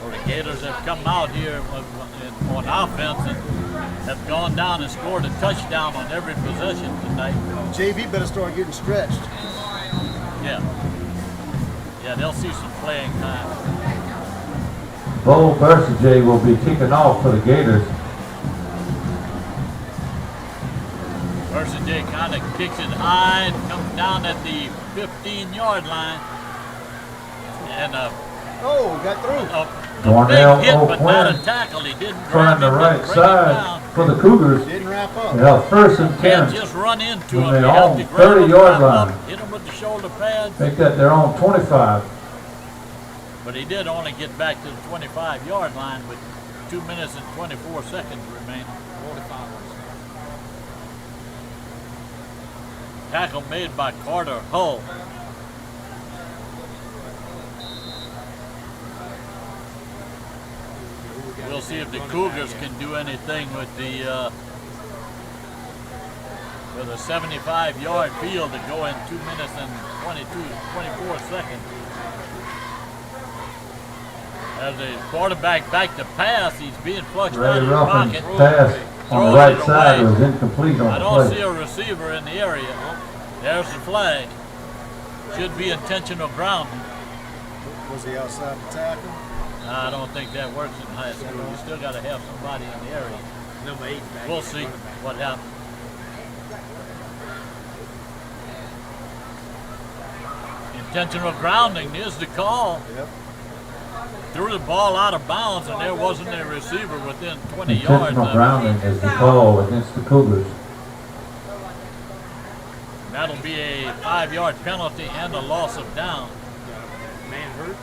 Well, the Gators have come out here on offense and have gone down and scored a touchdown on every possession tonight. JV better start getting stretched. Yeah. Yeah, they'll see some playing time. Bo Bersager will be kicking off for the Gators. Bersager kind of kicks it high and comes down at the 15-yard line. And Oh, got through. a Darnell big hit, but not a O'Quinn tackle. He didn't trying grab the him, right didn't bring him side down. for the Cougars. Didn't wrap up. Yeah, first and Can't 10. just run into When him. they're You have on to grab him, 30-yard wrap up, line. hit him with the shoulder pads. Make that their own 25. But he did only get back to the 25-yard line with 2 minutes and 24 seconds remaining. Tackle made by Carter Hull. We'll see if the Cougars can do anything with the with a 75-yard field to go in 2 minutes and 24 seconds. As the quarterback back to pass, he's being flushed out Ray of the Ruffin's pocket. pass on the Throws right it side away. was incomplete I on don't the see play. a receiver in the area. There's the flag. Should be intentional grounding. Was he outside the tackle? I don't think that works in high school. You still got to have somebody in the area. Number 8 back. We'll see what happens. Intentional grounding is the call. Yep. Threw the ball out of bounds, and there wasn't a receiver within 20 yards Intentional of it. grounding is the call against the Cougars. That'll be a 5-yard penalty and a loss of down. Man hurt.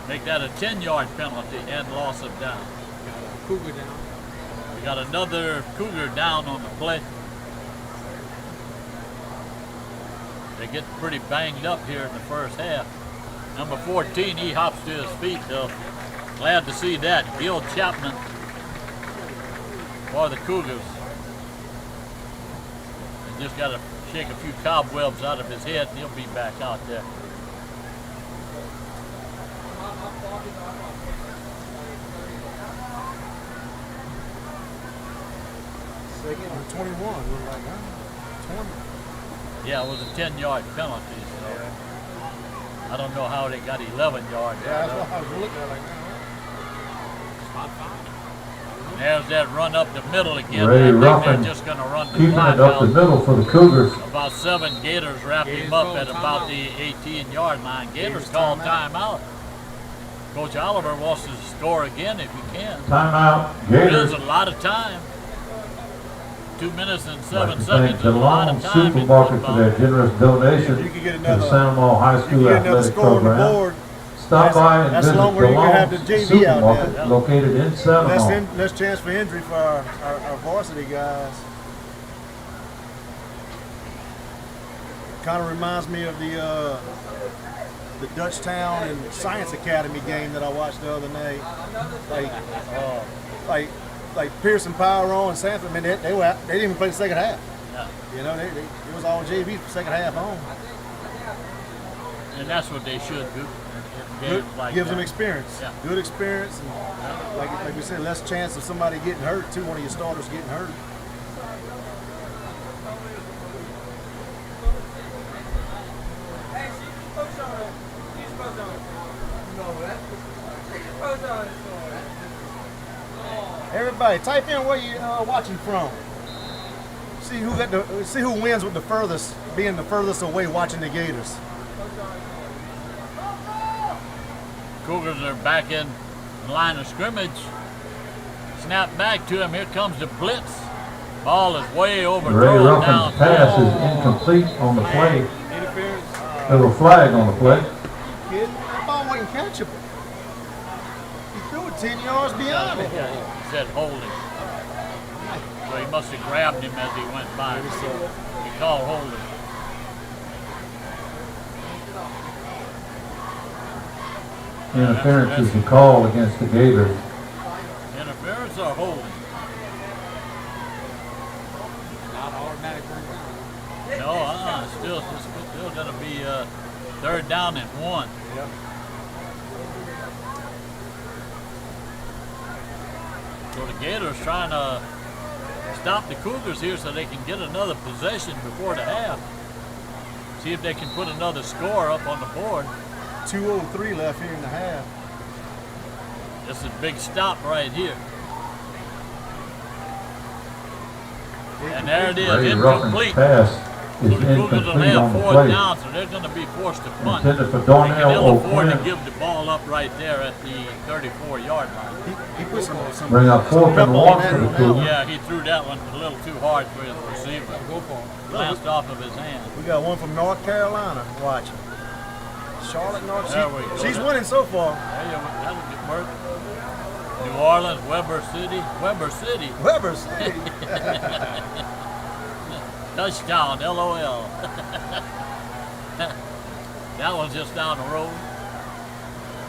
Make that a 10-yard penalty and loss of down. Cougar down. We got another Cougar down on the play. They get pretty banged up here in the first half. Number 14, he hops to his feet though. Glad to see that. Gil Chapman for the Cougars. He just got to shake a few cobwebs out of his head and he'll be back out there. Second and 21. We're like, 20. Yeah, it was a 10-yard penalty, so I don't know how they got 11 yards. Yeah, that's what I was looking at. Like, There's that run up the middle again. Ray I think Ruffin they're just going to run the keeping clock it up the out. middle for the Cougars. About 7 Gators wrapped him up at about the 18-yard line. Gators call timeout. Coach Oliver wants to score again if he can. Timeout, There's Gators. a lot of time. 2 minutes and I'd 7 like to seconds thank is the a lot Long of time in Supermarket for football. their generous donation If you could get to the another- San Mo High you School get another Athletic score on the Program. board. Stop by and That's visit longer the you can have Long the JV out Supermarket there. located in San Mo. Less chance for injury for our varsity guys. Kind of reminds me of the Dutchtown and Science Academy game that I watched the other night. Like Pearson Power and Sanford. I mean, they didn't even play the second half. Yeah. You know, it was all JV for second half on. And that's what they should do. in Good, games like gives them that. experience. Yeah. Good experience, and like we said, less chance of somebody getting hurt too. One of your starters getting hurt. Everybody, type in where you watching from. see who wins with the furthest, being the furthest away watching the Gators. Cougars are back in the line of scrimmage. Snap back to him. Here comes the blitz. Ball is way Ray overthrown Ruffin's down. pass is incomplete on the play. Interference. Little flag on the play. Kid, that ball wasn't catchable. He threw it 10 yards beyond it. He said holding. So he must have grabbed him as he went by. He called holding. Interference is the call against the Gators. Interference or holding? Not automatic first down. No, still going to be third down and 1. Yep. So the Gators trying to stop the Cougars here so they can get another possession before the half. See if they can put another score up on the board. 2:03 left here in the half. This is a big stop right here. And there it is, Ray Ruffin's incomplete. pass So is the Cougars will incomplete have on the fourth play. down, so they're going to be forced to punt. Intended for They can Darnell ill afford to O'Quinn. give the ball up right there at the 34-yard line. He put some Bring up 4th and 1 for the Cougars. Yeah, he threw that one a little too hard for his receiver. Go for it. Glanced off of his hand. We got one from North Carolina watching. Charlotte, North There we go. She's winning so far. There you go. That'll get work. New Orleans, Weber City. Weber City. Weber's. Touchdown, LOL. That one's just down the road.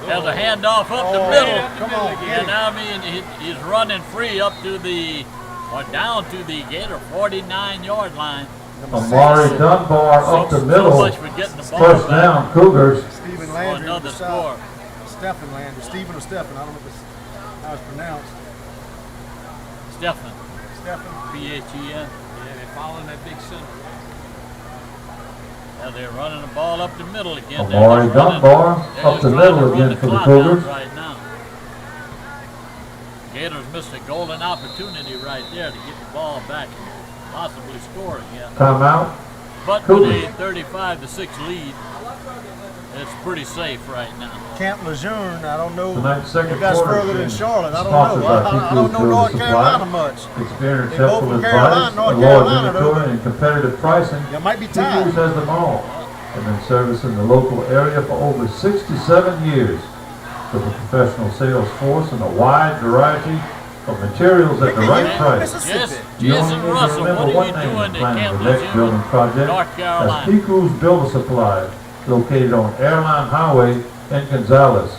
There's a handoff up the middle. Come on, get And it. I mean, he's running free up to the, or down to the Gator 49-yard line. Amari Dunbar up the middle. So much for getting the ball First back. down, Cougars. Stephen For Landry. another with the score. shot. Stephen Landry. Stephen or Stephen. I don't know if it's how it's pronounced. Stephen, Stephen. P-H-E-N. Yeah, they're following that big center. Now they're running the ball up the middle again. Amari Dunbar They're up just the trying to middle run again for the clock out Cougars. right now. Gators missed a golden opportunity right there to get the ball back and possibly score again. Timeout. But with Cougars. a 35-6 lead, it's pretty safe right now. Camp Lejeune. I don't know. Tonight's second If that's quarter further than is Charlotte. I don't sponsored know. by I don't know People's North Building Carolina Supply. much. Experience, They both helpful from advice, Carolina, North award Carolina, inventory, and competitive pricing. Y'all might be Peoples tied. has them all. Have been servicing the local area for over 67 years with a professional sales force and a wide variety of materials at the right price. Yes, You Jason only need to Russell, remember what are one you name doing when at planning Camp the next building Lejeune, project. North That's Carolina? Peoples Builder Supply, located on Airline Highway in Gonzales.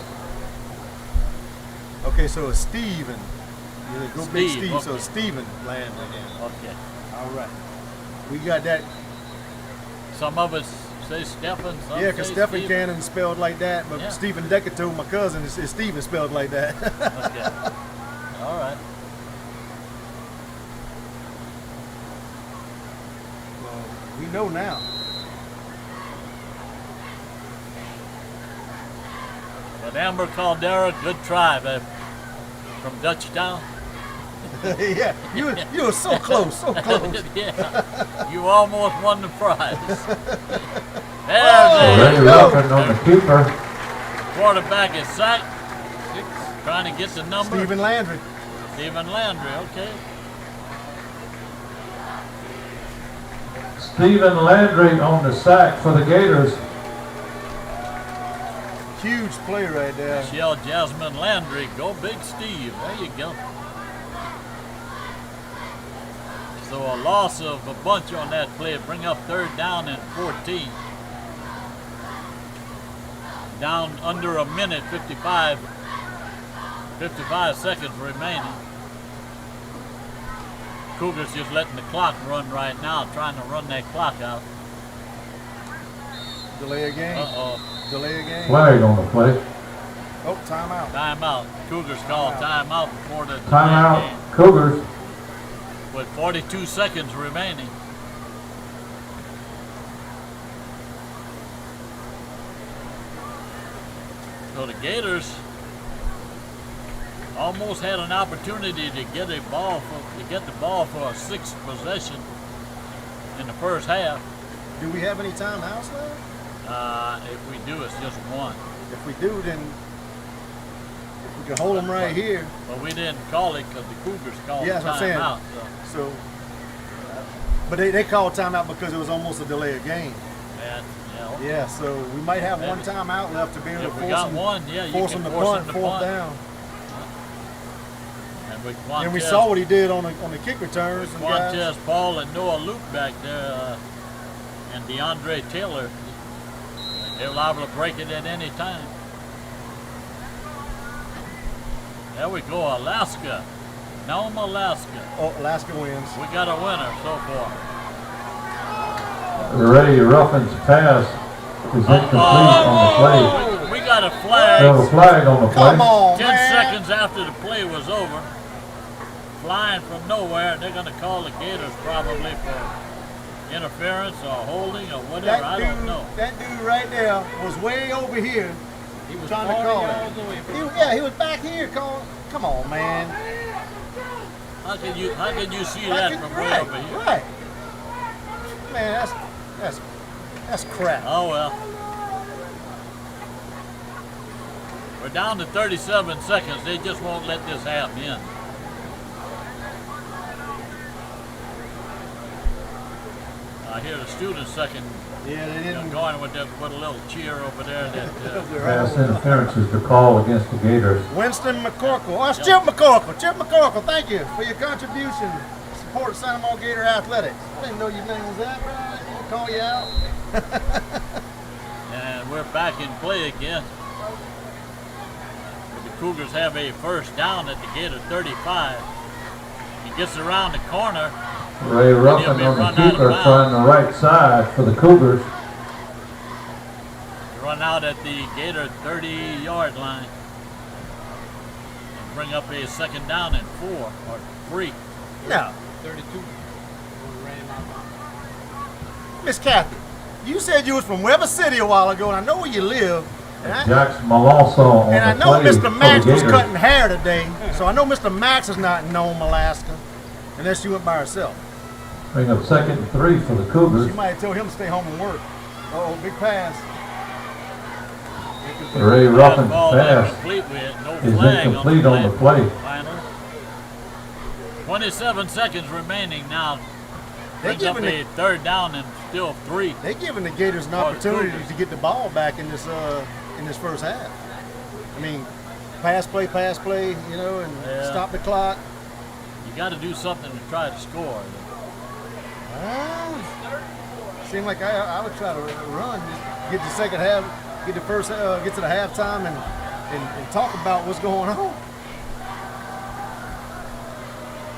Okay, so it's Steven. Yeah, go big Steve, Steve. So okay. it's Steven Landry. Okay. All right. We got that. Some of us say Stephen, some Yeah, because say Stephen Steve. Cannon is spelled like that, but Yeah. Stephen Decatur, my cousin, is Steven spelled like that. Okay. All right. Well, we know now. But Amber Caldera, good try, babe. From Dutchtown. Yeah, you were so close, so close. Yeah. You almost won the prize. There's Ray a Ruffin on the keeper. quarterback is sacked. Trying to get the number. Stephen Landry. Stephen Landry, okay. Stephen Landry on the sack for the Gators. Huge play right there. Michelle Jasmine Landry, go Big Steve. There you go. So a loss of a bunch on that play, bring up third down and 14. Down under a minute, 55 seconds remaining. Cougars just letting the clock run right now, trying to run that clock out. Delay a game. Uh-oh. Delay a game. Flag on the play. Oh, timeout. Timeout. Cougars call timeout before the Timeout, game Cougars. with 42 seconds remaining. So the Gators almost had an opportunity to get the ball for a sixth possession in the first half. Do we have any timeouts left? If we do, it's just one. If we do, then we can hold them right here. But we didn't call it because the Cougars called Yeah, that's what I'm saying. timeout. So, But they called timeout because it was almost a delay of game. yeah. So we might have one timeout left to be able to If we force got them, one, yeah, you force can them to force punt, them to fourth punt. down. And And we saw what he did on the kick returns. and guys. Quantez Paul and Noah Luke back there, and DeAndre Taylor. They're liable to break it at any time. There we go, Alaska. Nome, Alaska. Oh, Alaska wins. We got a winner so far. The Ray Ruffin's pass is incomplete on the play. We got a We flag. have a flag on the play. Come on, 10 man. seconds after the play was over. Flying from nowhere. They're going to call the Gators probably for interference or holding or whatever. I don't know. That dude right there was way over here. He was Trying to 40 call yards it. away from He was back here calling. Come on, man. How can you see that from way right, over here? right. Man, that's crap. Oh well. We're down to 37 seconds. They just won't let this half in. I hear the students second Yeah, they didn't. going with a little cheer over there. That Pass interference is the call against the Gators. Winston McCorkle. Oh, it's Chip McCorkle. Chip McCorkle, thank you for your contribution. Support Santa Monica Gator Athletics. I didn't know your name was that, bro. I didn't call you out. and we're back in play again. The Cougars have a first down at the Gator 35. He gets around the corner. Ray Ruffin on the keeper trying the right side for the Cougars. Run out at the Gator 30-yard line. And bring up a second down and 4 or 3. No. 32. Ran him out. Miss Kathy, you said you was from Weber City a while ago, and I know where you live. Jackson Malonzo on And I the know play Mr. for Max the was Gators. cutting hair today, so I know Mr. Max is not in Nome, Alaska, unless she went by herself. Bring up 2nd and 3 for the Cougars. She might have told him to stay home and work. Uh-oh, big pass. Ray Ruffin's Ball pass incomplete with no is flag incomplete on the play. Final. 27 seconds remaining now. They're Brings up giving, a third down and still 3. they giving the Gators an Oh, the opportunity Cougars. to get the ball back in this first half. I mean, pass play, you know, and Yeah. stop the clock. You got to do something to try to score. Seemed like I would try to run, get the second half, get the first, get to the halftime, and talk about what's going on.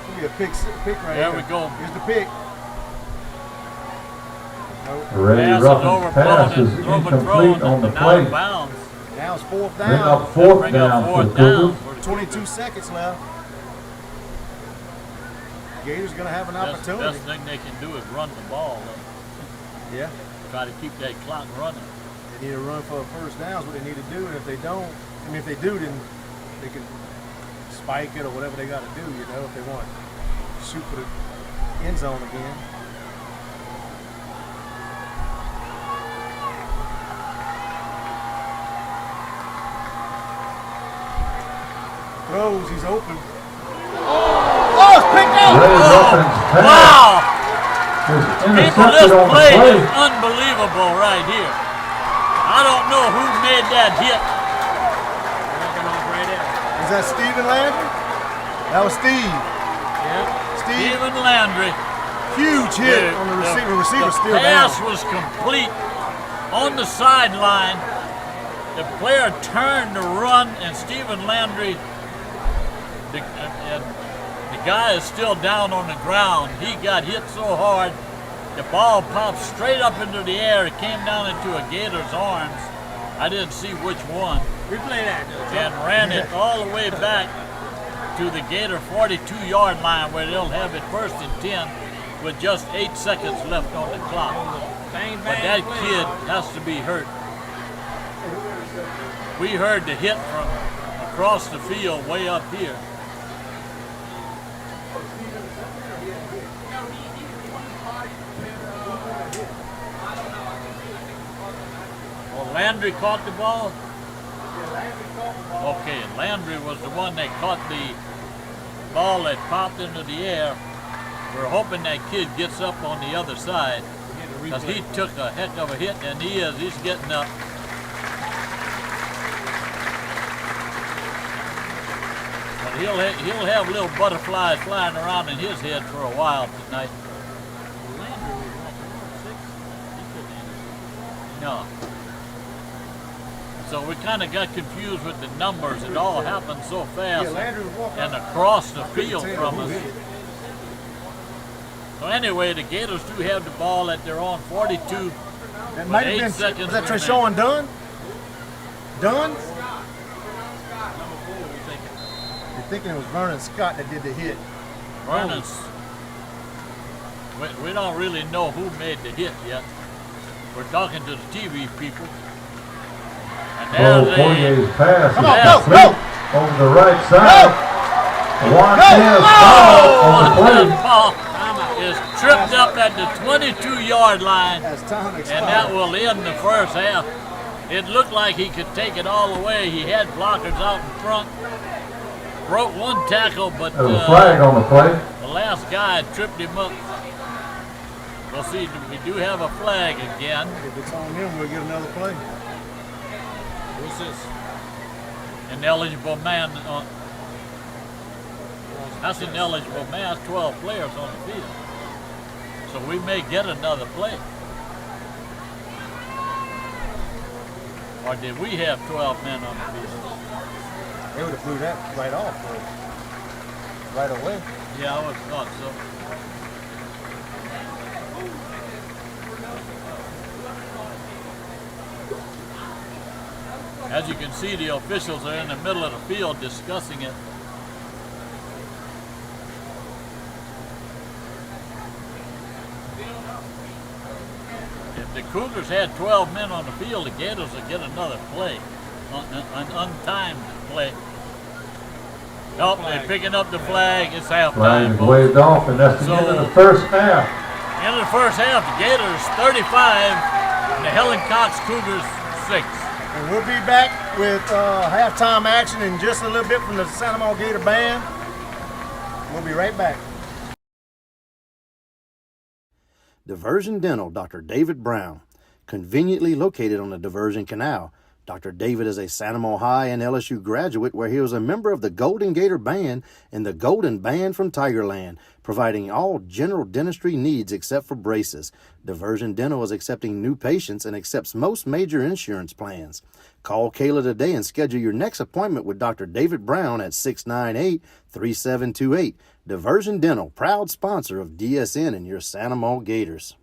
It'll be a pick right There here. we go. Here's the pick. Nope. Ray Pass is Ruffin's overblown pass and is overthrown incomplete on the and out play. of bounds. Now it's fourth Bring down. up 4th Bring down up for the fourth down Cougars. for the 22 seconds left. Gators gonna have an opportunity. Best thing they can do is run the ball. Yeah. Try to keep that clock running. They need to run for a first down is what they need to do, and if they don't, I mean, if they do, then they can spike it or whatever they got to do, you know, if they want to shoot for the end zone again. Throws, he's open. Oh, it's picked up! Ray Ruffin's pass Wow! was People, this intercepted on the play play. is unbelievable right here. I don't know who made that hit. Walking off right there. Is that Stephen Landry? That was Steve. Yeah. Steve, Stephen Landry. huge hit on the receiver. Receiver's still The down. pass was complete on the sideline. The player turned to run, and Stephen Landry, the guy is still down on the ground. He got hit so hard, the ball popped straight up into the air. It came down into a Gator's arms. I didn't see which one. Replay that. And ran it all the way back to the Gator 42-yard line where they'll have it 1st and 10 with just 8 seconds left on the clock. Bang, bang, But that play. kid has to be hurt. We heard the hit from across the field way up here. Well, Landry caught the ball? Okay, Landry was the one that caught the ball that popped into the air. We're hoping that kid gets up on the other side because he took a heck of a hit, and he's getting up. But he'll have little butterflies flying around in his head for a while tonight. No. So we kind of got confused with the numbers. It all happened so fast and across the field from us. So anyway, the Gators do have the ball at their own 42. That might have been, was that Treshawn Dunn? Dunn? You're thinking it was Vernon Scott that did the hit. Vernon's. We don't really know who made the hit yet. We're talking to the TV people. And there's Poirier's pass Come on, is go, complete go! over the right side. Juanez on the play. ball is tripped up at the 22-yard line, As time and expired. that will end the first half. It looked like he could take it all the way. He had blockers out in front. Broke one tackle, but There's a flag on the play. the last guy tripped him up. We'll see. We do have a flag again. If it's on him, we'll get another play. What's this? An eligible man. That's an eligible man. That's 12 players on the field. So we may get another play. Or did we have 12 men on the field? They would have blew that right off, right away. Yeah, I would have thought so. As you can see, the officials are in the middle of the field discussing it. If the Cougars had 12 men on the field, the Gators would get another play, an untimed play. Nope, they're picking up the flag. It's Flag halftime. is waved off, and that's the end of the first half. End of the first half, the Gators 35 and the Helen Cox Cougars 6. And we'll be back with halftime action in just a little bit from the Santa Monica Gator Band. We'll be right back. Diversion Dental, Dr. David Brown. Conveniently located on the Diversion Canal, Dr. David is a Santa Monica High and LSU graduate where he was a member of the Golden Gator Band and the Golden Band from Tigerland, providing all general dentistry needs except for braces. Diversion Dental is accepting new patients and accepts most major insurance plans. Call Kayla today and schedule your next appointment with Dr. David Brown at 698-3728. Diversion Dental, proud sponsor of DSN and your Santa Monica Gators.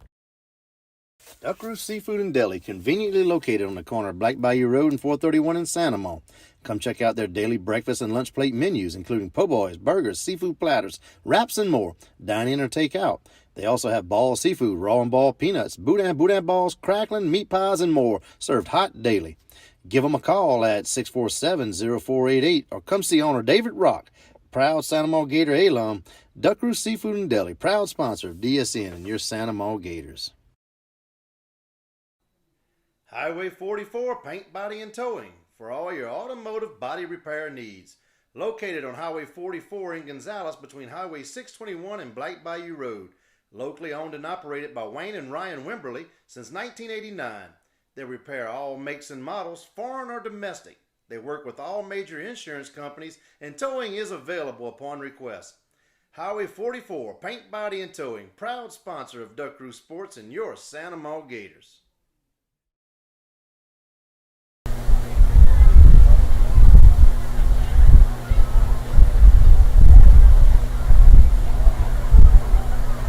Duck Roost Seafood and Deli, conveniently located on the corner of Black Bayou Road and 431 in Santa Monica. Come check out their daily breakfast and lunch plate menus, including po' boys, burgers, seafood platters, wraps, and more. Dine in or take out. They also have ball seafood, raw and ball peanuts, boudin balls, crackling, meat pies, and more, served hot daily. Give them a call at 647-0488 or come see owner David Rock, proud Santa Monica Gator alum. Duck Roost Seafood and Deli, proud sponsor of DSN and your Santa Monica Gators. Highway 44 Paint, Body, and Towing for all your automotive body repair needs. Located on Highway 44 in Gonzales between Highway 621 and Black Bayou Road. Locally owned and operated by Wayne and Ryan Wimberly since 1989. They repair all makes and models, foreign or domestic. They work with all major insurance companies, and towing is available upon request. Highway 44 Paint, Body, and Towing, proud sponsor of Duck Roost Sports and your Santa Monica Gators.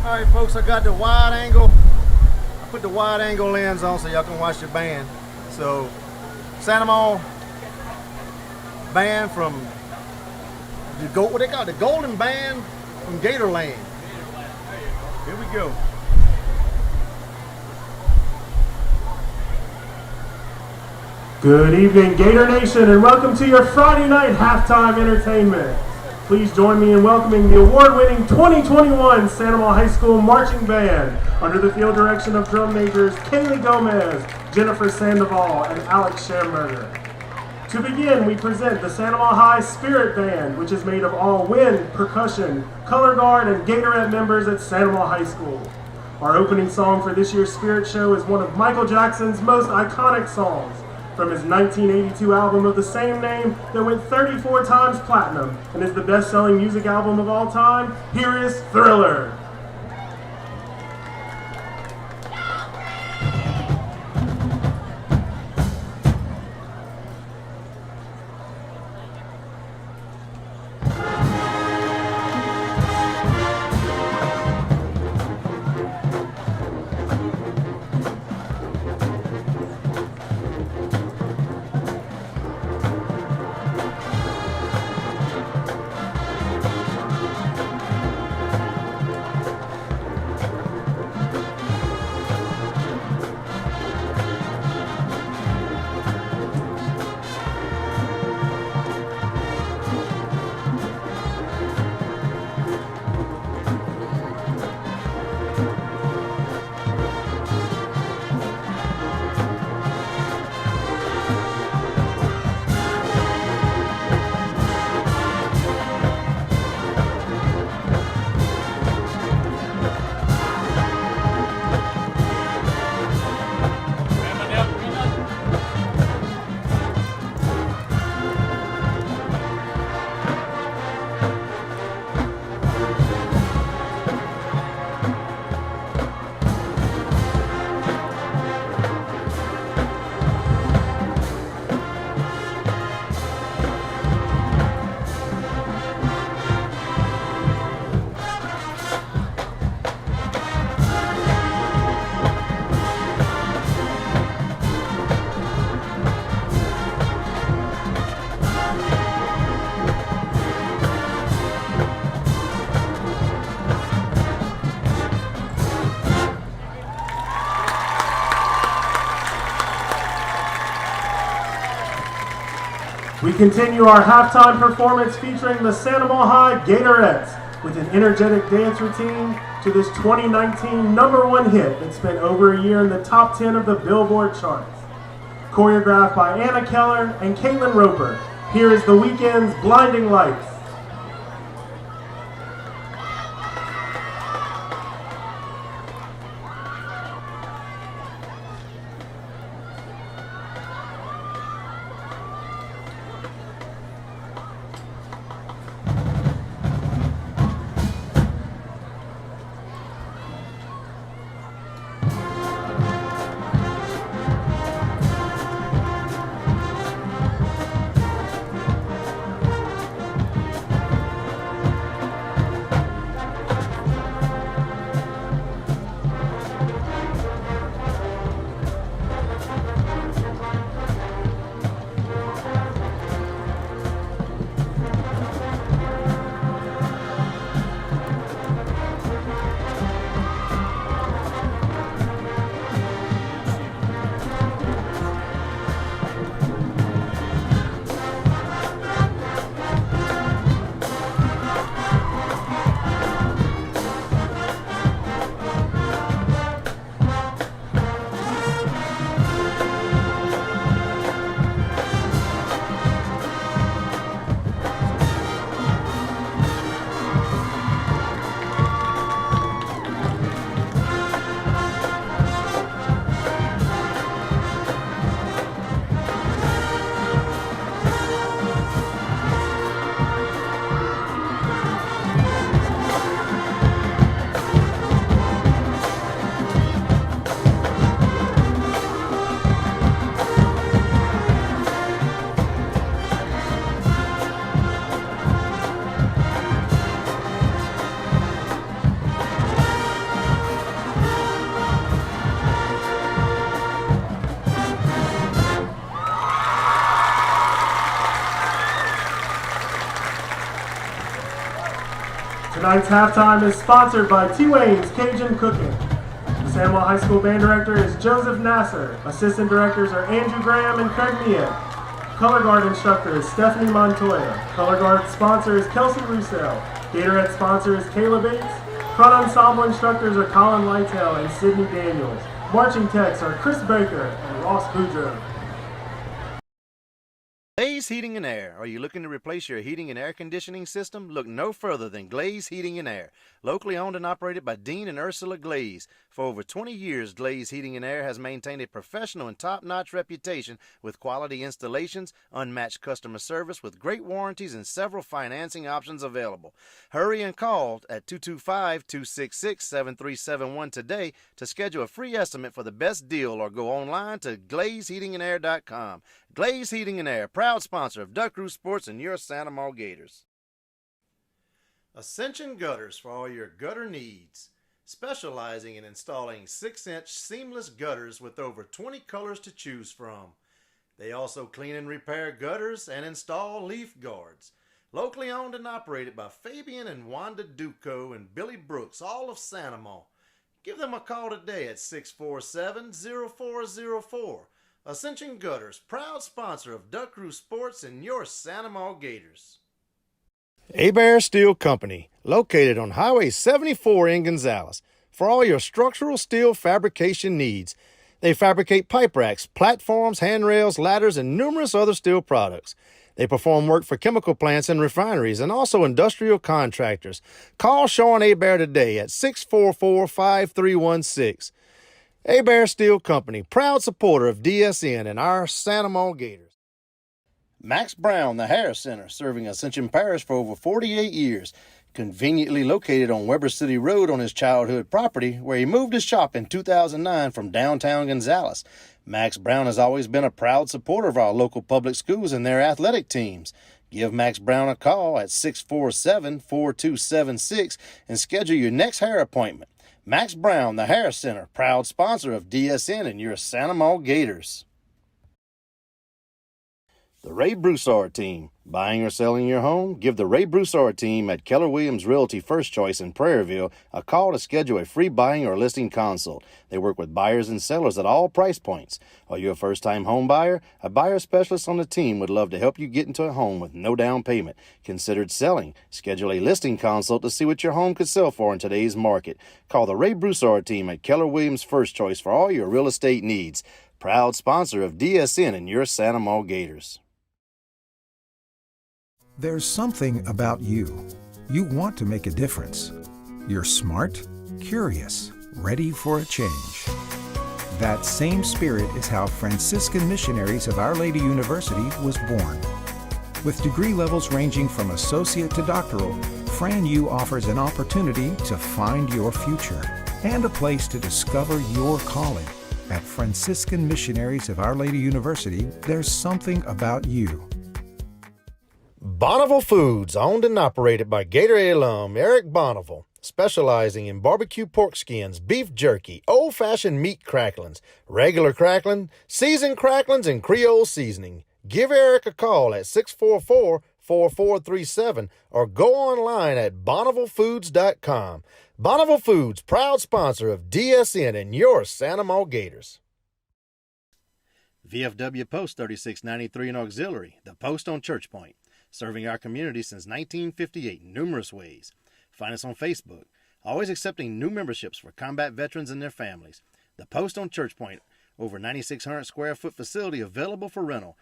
All right, folks, I got the wide angle. I put the wide angle lens on so y'all can watch the band. So, Santa Monica Band from what they call it, the Golden Band from Gatorland. Here we go. Good evening, Gator Nation, and welcome to your Friday night halftime entertainment. Please join me in welcoming the award-winning 2021 Santa Monica High School Marching Band under the field direction of drum majors Kaylee Gomez, Jennifer Sandoval, and Alex Schamberger. To begin, we present the Santa Monica High Spirit Band, which is made of all wind, percussion, color guard, and Gatorette members at Santa Monica High School. Our opening song for this year's Spirit Show is one of Michael Jackson's most iconic songs from his 1982 album of the same name that went 34 times platinum and is the best-selling music album of all time. Here is Thriller. We continue our halftime performance featuring the Santa Monica High Gatorettes with an energetic dance routine to this 2019 #1 hit that spent over a year in the top 10 of the Billboard charts. Choreographed by Anna Keller and Caitlin Roper, here is The Weeknd's Blinding Lights. Tonight's halftime is sponsored by T-Wayne's Cajun Cooking. The Santa Monica High School Band Director is Joseph Nasser. Assistant Directors are Andrew Graham and Craig Mia. Color Guard instructors Stephanie Montoya. Color Guard sponsors Kelsey Russo. Gatorette sponsors Kayla Bates. Front Ensemble instructors are Colin Lytell and Sydney Daniels. Marching techs are Chris Baker and Ross Boudreaux. Glaze Heating and Air. Are you looking to replace your heating and air conditioning system? Look no further than Glaze Heating and Air. Locally owned and operated by Dean and Ursula Glaze. For over 20 years, Glaze Heating and Air has maintained a professional and top-notch reputation with quality installations, unmatched customer service with great warranties, and several financing options available. Hurry and call at 225-266-7371 today to schedule a free estimate for the best deal, or go online to glazeheatingandair.com. Glaze Heating and Air, proud sponsor of Duck Roost Sports and your Santa Maria Gators. Ascension Gutters for all your gutter needs. Specializing in installing 6-inch seamless gutters with over 20 colors to choose from. They also clean and repair gutters and install leaf guards. Locally owned and operated by Fabian and Wanda Duco and Billy Brooks, all of Santa Maria. Give them a call today at 647-0404. Ascension Gutters, proud sponsor of Duck Roost Sports and your Santa Maria Gators. Abear Steel Company, located on Highway 74 in Gonzales. For all your structural steel fabrication needs, they fabricate pipe racks, platforms, handrails, ladders, and numerous other steel products. They perform work for chemical plants and refineries and also industrial contractors. Call Sean Abear today at 644-5316. Abear Steel Company, proud supporter of DSN and our Santa Maria Gators. Max Brown, the Hair Center, serving Ascension Parish for over 48 years. Conveniently located on Weber City Road on his childhood property, where he moved his shop in 2009 from downtown Gonzales. Max Brown has always been a proud supporter of our local public schools and their athletic teams. Give Max Brown a call at 647-4276 and schedule your next hair appointment. Max Brown, the Hair Center, proud sponsor of DSN and your Santa Maria Gators. The Ray Broussard Team. Buying or selling your home? Give the Ray Broussard Team at Keller Williams Realty First Choice in Prairieville a call to schedule a free buying or listing consult. They work with buyers and sellers at all price points. Are you a first-time home buyer? A buyer specialist on the team would love to help you get into a home with no down payment. Considered selling? Schedule a listing consult to see what your home could sell for in today's market. Call the Ray Broussard Team at Keller Williams First Choice for all your real estate needs. Proud sponsor of DSN and your Santa Maria Gators. There's something about you. You want to make a difference. You're smart, curious, ready for a change. That same spirit is how Franciscan Missionaries of Our Lady University was born. With degree levels ranging from associate to doctoral, Fran U offers an opportunity to find your future and a place to discover your calling. At Franciscan Missionaries of Our Lady University, there's something about you. Bonneville Foods, owned and operated by Gatorade alum Eric Bonneville, specializing in barbecue pork skins, beef jerky, old-fashioned meat cracklings, regular crackling, seasoned cracklings, and Creole seasoning. Give Eric a call at 644-4437 or go online at BonnevilleFoods.com. Bonneville Foods, proud sponsor of DSN and your Santa Maria Gators. VFW Post 3693 in Auxiliary, the Post on Church Point. Serving our community since 1958 in numerous ways. Find us on Facebook. Always accepting new memberships for combat veterans and their families. The Post on Church Point, over 9,600 square foot facility available for rental.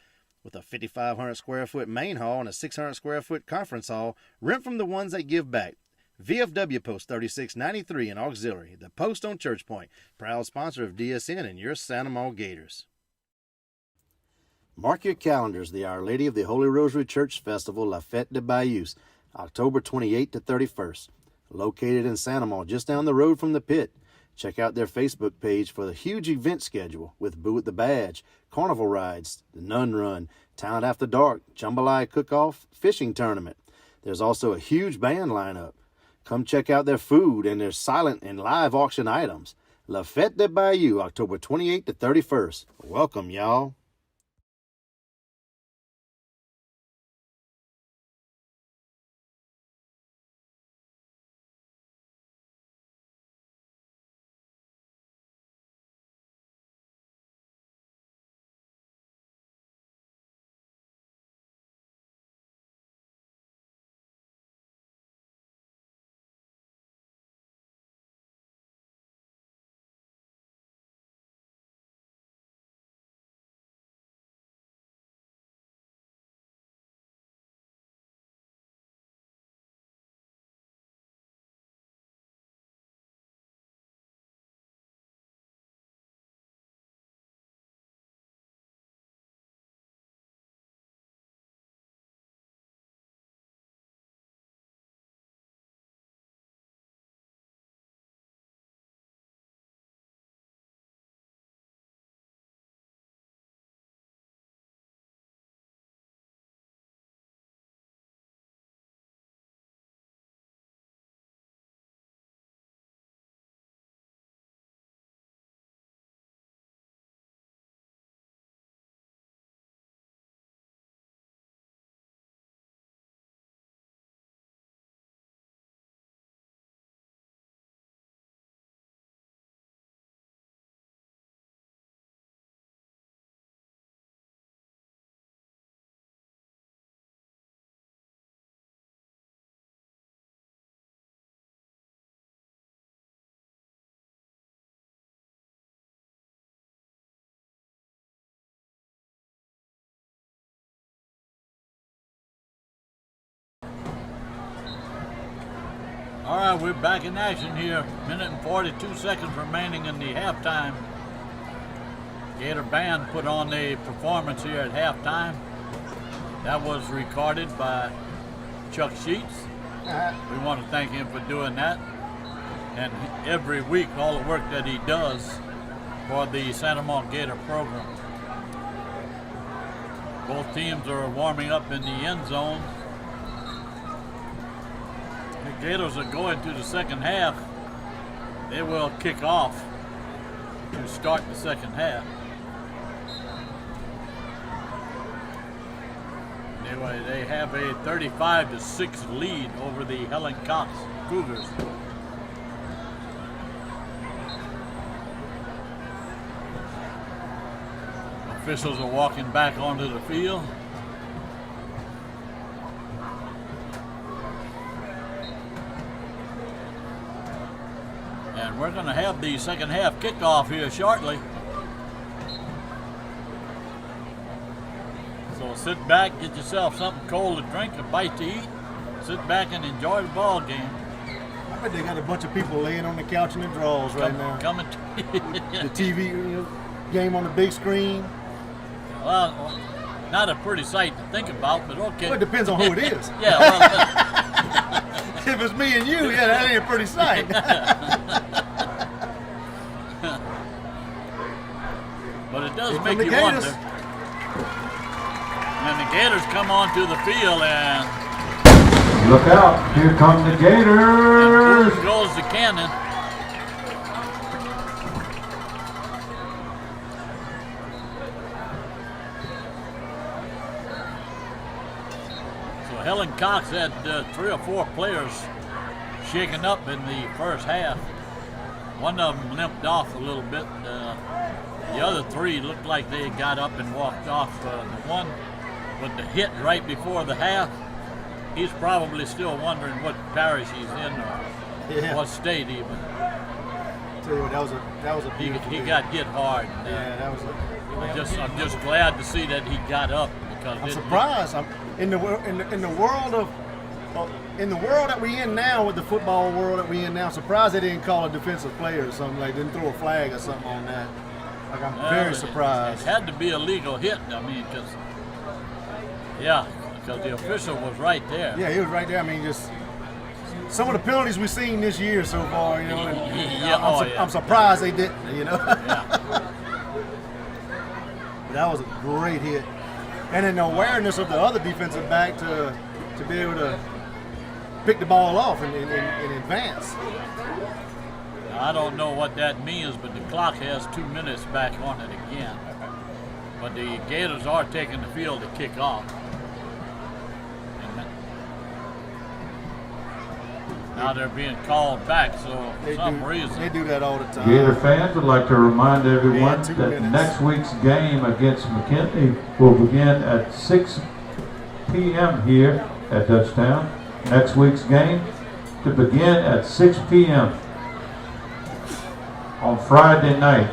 With a 5,500 square foot main hall and a 600 square foot conference hall, rent from the ones that give back. VFW Post 3693 in Auxiliary. The Post on Church Point, proud sponsor of DSN and your Santa Maria Gators. Mark your calendars, the Our Lady of the Holy Rosary Church Festival, La Fête de Bayous, October 28 to 31st. Located in Santa Maria, just down the road from the pit. Check out their Facebook page for the huge event schedule with Boo at the Badge, carnival rides, the Nun Run, Town After Dark, Jambalaya Cook-Off, fishing tournament. There's also a huge band lineup. Come check out their food and their silent and live auction items. La Fête de Bayou, October 28 to 31st. Welcome, y'all. All right, we're back in action here. Minute and 42 seconds remaining in the halftime. Gator Band put on a performance here at halftime. That was recorded by Chuck Sheets. We want to thank him for doing that. And every week, all the work that he does for the Santa Monica Gator program. Both teams are warming up in the end zone. The Gators are going to the second half. They will kick off to start the second half. Anyway, they have a 35-6 lead over the Helen Cox Cougars. Officials are walking back onto the field. And we're going to have the second half kickoff here shortly. So sit back, get yourself something cold to drink, a bite to eat. Sit back and enjoy the ball game. I bet they got a bunch of people laying on the couch in the drawers right now. Coming. The TV game on the big screen. Well, not a pretty sight to think about, but okay. Well, it depends on who it is. Yeah, well, if it's me and you, yeah, that ain't a pretty sight. but it does make you wonder. And the Gators come onto the field and Look out, here come the Gators. and goes the cannon. So Helen Cox had 3 or 4 players shaken up in the first half. One of them limped off a little bit. The other 3 looked like they got up and walked off. The one with the hit right before the half, he's probably still wondering what parish he's in or what state even. Tell you what, that was a beautiful He game. got hit hard. Yeah, that was. I'm just glad to see that he got up because I'm surprised. I'm in the world that we in now, with the football world that we in now. Surprised they didn't call a defensive player or something, like didn't throw a flag or something on that. Like I'm very surprised. It had to be a legal hit. I mean, because the official was right there. Yeah, he was right there. I mean, just some of the penalties we've seen this year so far, you know. And I'm surprised they didn't, you know. Yeah. That was a great hit, and then the awareness of the other defensive back to be able to pick the ball off in advance. I don't know what that means, but the clock has 2 minutes back on it again. But the Gators are taking the field to kick off. Now they're being called back, so for some reason. They do that all the time. Gator fans would like to remind everyone Man, 2 that minutes. next week's game against McKinley will begin at 6 p.m. here at Dutchtown. Next week's game to begin at 6 p.m. on Friday night.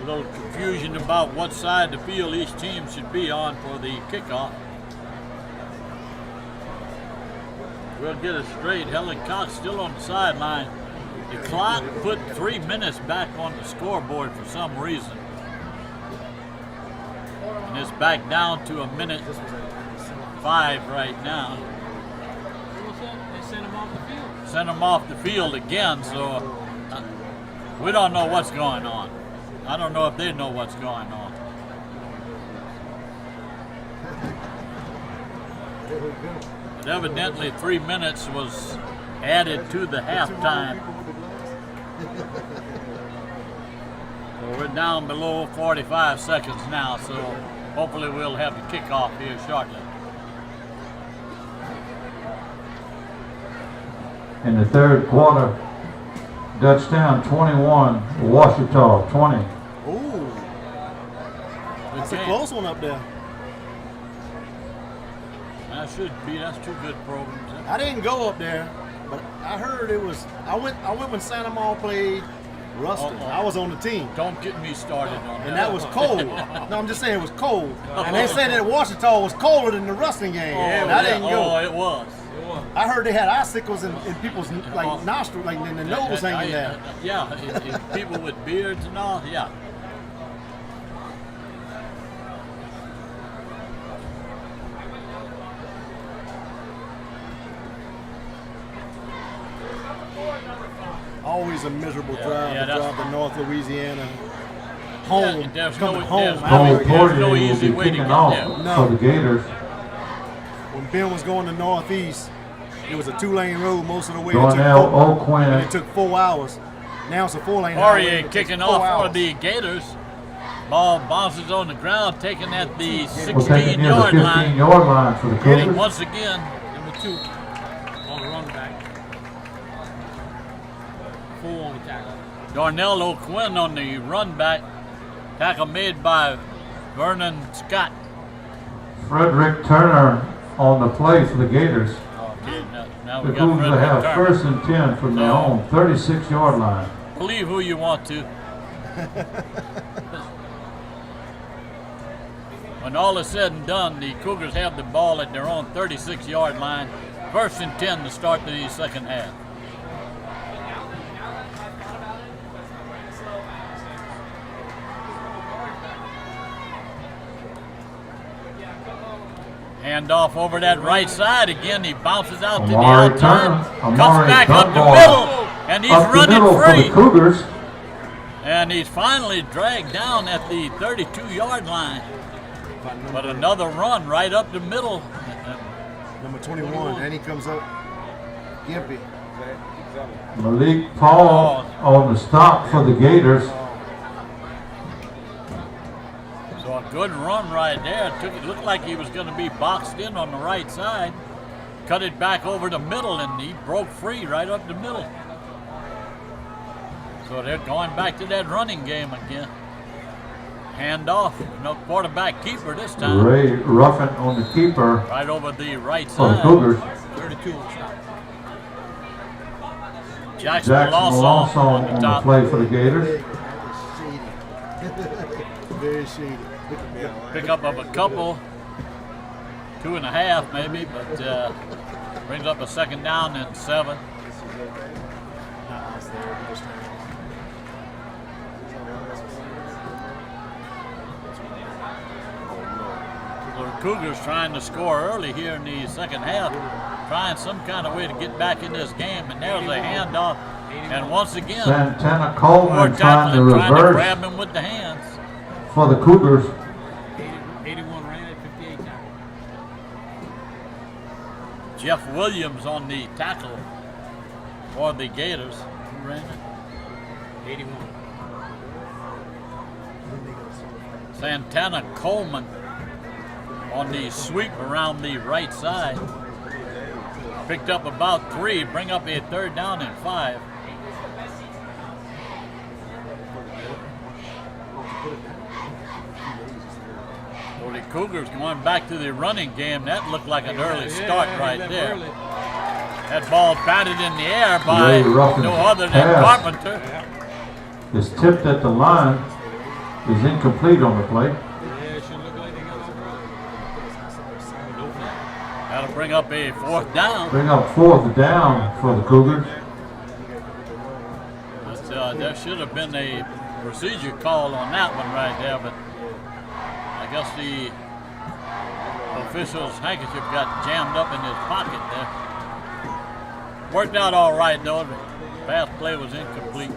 A little confusion about what side of the field each team should be on for the kickoff. We'll get it straight. Helen Cox still on the sideline. The clock put 3 minutes back on the scoreboard for some reason. And it's back down to 1:05 right now. They sent him off the field. Sent them off the field again, so we don't know what's going on. I don't know if they know what's going on. But evidently 3 minutes was added to the halftime. So we're down below 45 seconds now, so hopefully we'll have the kickoff here shortly. In the third quarter, Dutchtown 21, Washita 20. Ooh, that's a close one up there. That should be. That's 2 good programs. I didn't go up there, but I heard it was. I went when Santa Monica played Ruston. I was on the team. Don't get me started on that. And that was cold. No, I'm just saying it was cold. And they said that Washington was colder than the Ruston game. And I didn't go. Oh, it was. I heard they had icicles in people's like nostrils, like in the nose hanging down. Yeah, and people with beards and all. Yeah. Always a miserable drive Yeah, to drive to North Louisiana. Home, there's coming no- home. there's Cole There's Portier no will easy be way to kicking get off there. for the Gators. When Ben was going to Northeast, it was a 2-lane road most of the way. It took Darnell 4 and O'Quinn. it took 4 hours. Now it's a 4-lane Poirier highway. It takes kicking 4 off for hours. the Gators. Ball bounces on the ground, taken at the We're taking near the 16-yard line. 15-yard line for the And Cougars. once again, Number 2 on the run back. 4 on the tackle. Darnell O'Quinn on the run back. Tackle made by Vernon Scott. Frederick Turner on the play for the Gators. Okay, now The we got Cougars will Frederick have Turner. 1st and 10 from their own 36-yard line. Believe who you want to. When all is said and done, the Cougars have the ball at their own 36-yard line. 1st and 10 to start the second half. Hand off over that right side again. He bounces out to the Amari outside. Turner. Comes Amari back up the Dunbar. middle. And he's Up the middle running for the free. Cougars. And he's finally dragged down at the 32-yard line. But another run right up the middle. Number 21, and he comes up. Gimpy. Malik Paul on the stop for the Gators. So a good run right there. It looked like he was going to be boxed in on the right side. Cut it back over the middle, and he broke free right up the middle. So they're going back to that running game again. Hand off. No quarterback keeper this time. Ray Ruffin on the keeper Right over the right for the side. Cougars. 32 on stop. Jackson Jackson Lawson Lawson on the on the top. play for the Gators. Very shady. Pickup of a couple. 2.5 maybe, but brings up a 2nd down and 7. The Cougars trying to score early here in the second half, trying some kind of way to get back in this game, and there's a handoff, and once again, Santana more Coleman trying to tackling, trying to grab reverse him with the hands. for the Cougars. 81 ran it, 58 tackle. Jeff Williams on the tackle for the Gators. Who ran it? 81. Santana Coleman on the sweep around the right side. Picked up about 3, bring up a 3rd down and 5. So the Cougars going back to the running game. That looked like an early start right there. That ball batted in the air by Ray Ruffin's no other than pass Carpenter. is tipped at the line, is incomplete on the play. Yeah, it should look like they got some early. That'll bring up a 4th down. Bring up 4th down for the Cougars. But, there should have been a procedure call on that one right there, but I guess the official's handkerchief got jammed up in his pocket there. Worked out all right though. The pass play was incomplete.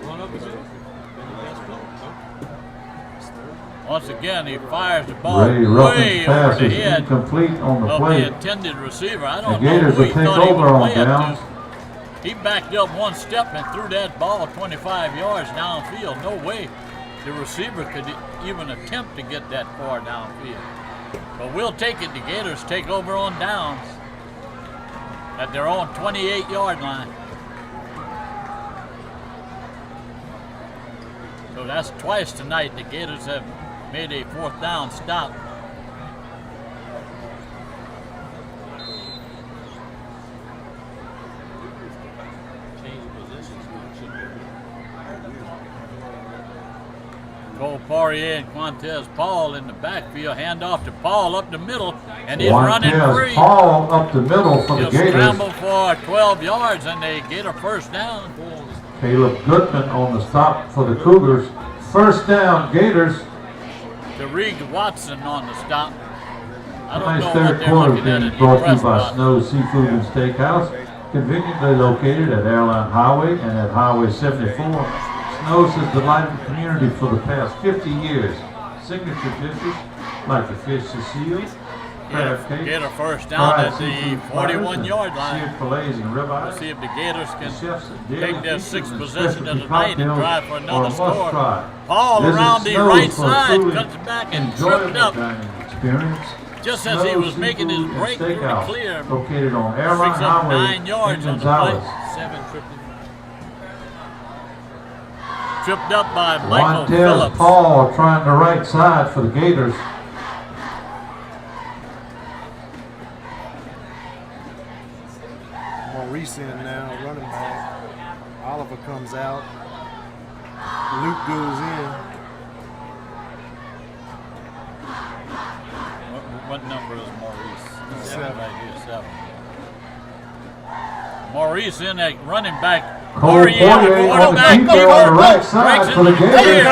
Run up the middle. Once again, he fires the ball Ray way Ruffin's over pass the is head incomplete on the of the play. intended receiver. I The don't know Gators who will he take thought he over would on play it downs. to. He backed up 1 step and threw that ball 25 yards downfield. No way the receiver could even attempt to get that far downfield. But we'll take it. The Gators take over on downs at their own 28-yard line. So that's twice tonight the Gators have made a 4th down stop. Change positions. Poirier and Quantez Paul in the backfield. Hand off to Paul up the middle, and he's running free. Paul up the middle for the He'll Gators. scramble for 12 yards, and they get a first down. Caleb Goodman on the stop for the Cougars. First down, Gators. Tariq Watson on the stop. I don't Tonight's know what third they're quarter looking at being in brought the to you press by box. Snow Seafood and Steakhouse, conveniently located at Airline Highway and at Highway 74. Snow's has delighted the community for the past 50 years. Signature dishes like the fish Cecile, crab cake, Get a first down fried at the seafood platters, 41-yard and line. seared fillets and We'll ribeyes. see if the Gators The can chef's daily take their features sixth and possession of specialty the night and cocktails drive for are another a score. must-try. Paul Visit around the Snow's right for a side, truly cuts it back and enjoyable tripped up. dining experience. Just as he Snow's was making his Seafood and break through the Steakhouse, clear, located on Airline picks up Highway 9 yards in on the play. Gonzales. 7 tripped him. Tripped up by Michael Montez Phillips. Paul trying the right side for the Gators. Maurice in now, running back. Oliver comes out. Luke goes in. What number is Maurice? 7. Right here, 7. Maurice in at running back. Cole Poirier, Poirier on the quarterback, deep there on the right side breaks for the into the Gators. clear.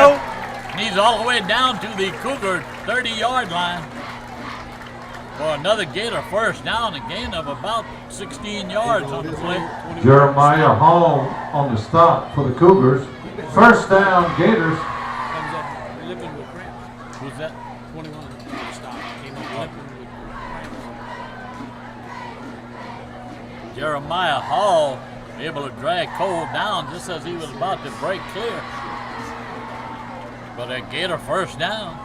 And he's all the way down to the Cougar 30-yard line for another Gator first down, a gain of about 16 yards on the play. Jeremiah Hall on the stop for the Cougars. First down, Gators. Comes up limping with cramps. Who's that? 21. Stop. Came up limping with cramps. Jeremiah Hall able to drag Cole down just as he was about to break clear. But a Gator first down.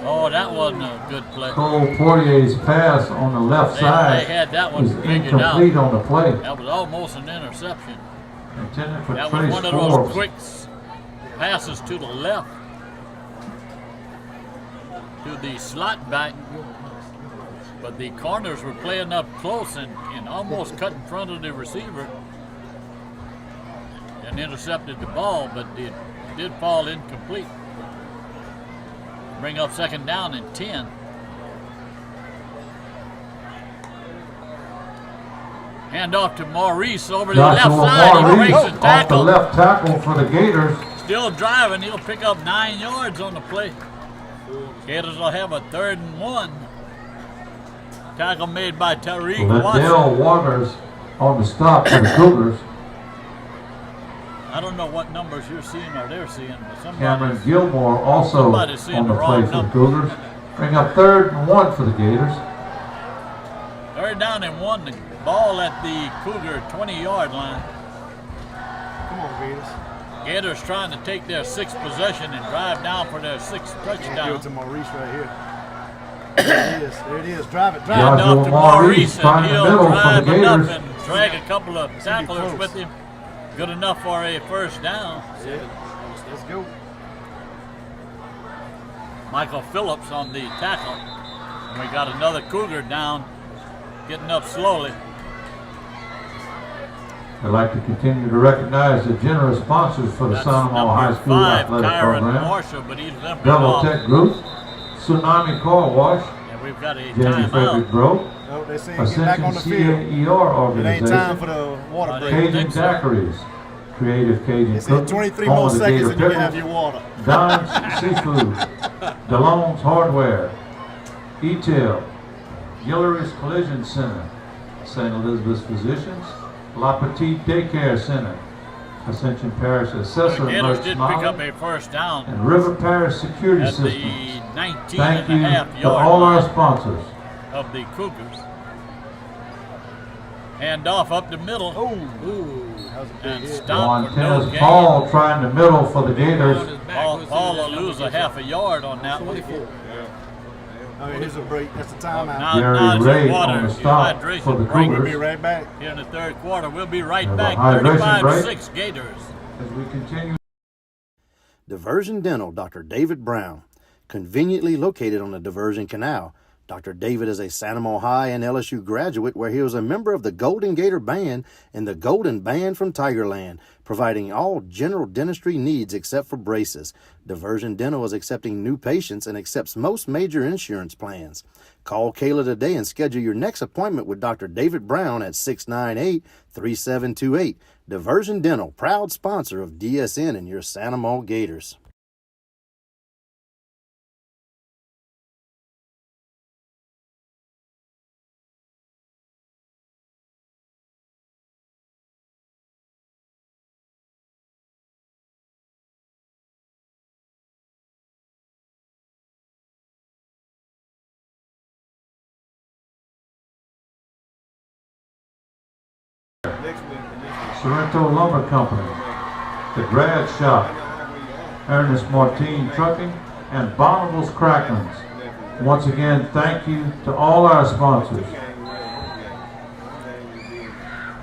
Oh, that wasn't a good play. Cole Poirier's pass on the left They side had that one was figured out. incomplete on the play. That was almost an interception. Intended for That was Trace one of those Forbes. quick passes to the left, to the slot back. But the corners were playing up close and almost cut in front of the receiver and intercepted the ball, but it did fall incomplete. Bring up second down and 10. Hand off to Maurice over the left Joshua side. He Maurice breaks the off the tackle. left tackle for the Gators. Still driving. He'll pick up 9 yards on the play. Gators will have a 3rd and 1. Tackle made by Tariq Watson. Liddell Waters on the stop for the Cougars. I don't know what numbers you're seeing or they're seeing, but Cameron somebody's Gilmore also somebody's seeing on the the play wrong for the number. Cougars. Bring up 3rd and 1 for the Gators. 3rd down and 1. The ball at the Cougar 20-yard line. Come on, Gators. Gators trying to take their 6th possession and drive down for their 6th Give touchdown. it to Maurice right here. There it is. There it is. Drive it. Drive Hand it. off to Joshua Maurice, Maurice trying and the he'll middle for the drive enough Gators. and drag a couple of tacklers close. with him. Good enough for a first down. Let's go. Michael Phillips on the tackle. And we got another Cougar down, getting up slowly. I'd like to continue to recognize the generous sponsors for the That's Sonoma High number School 5, Athletic Kyron Program. Marshall, but he's limping Double off. Tech Group, Tsunami Car Wash, And we've got a Jamie Frederick timeout. Broke, No, they say get back Ascension on the field. CAER It ain't time for Organization, the water break. Cajun think so. Daiquiris, Creative Cajun They said Cooking, 23 home more of the seconds Gator and you can have Pickles, your water. Don's Seafood, DeLone's Hardware, E-Tail, Guillory's Collision Center, St. Elizabeth's Physicians, La Petite Daycare Center, Ascension Parish Assessor The Gators Merch did pick up Molly, a first down and River Parish Security at the Systems. 19 Thank and a you half to yard all our line sponsors. of the Cougars. Hand off up the middle. Oh, that was a big And hit. stop for no Montez gain. Paul trying the middle for the Gators. Paul will lose a half a yard on that one. 24. Okay, here's a break. That's the Now, timeout. now Gary it's Ray a water on the stop hydration for the break We'll Cougars. be right back. here in the 3rd quarter. We'll be right Have a back. hydration break. 35-6 Gators. As we continue. Diversion Dental, Dr. David Brown. Conveniently located on the Diversion Canal. Dr. David is a Santa Monica High and LSU graduate where he was a member of the Golden Gator Band and the Golden Band from Tigerland, providing all general dentistry needs except for braces. Diversion Dental is accepting new patients and accepts most major insurance plans. Call Kayla today and schedule your next appointment with Dr. David Brown at 698-3728. Diversion Dental, proud sponsor of DSN and your Santa Monica Gators. Sorrento Lumber Company, The Grad Shop, Ernest Martin Trucking, and Bonneville's Cracklins. Once again, thank you to all our sponsors.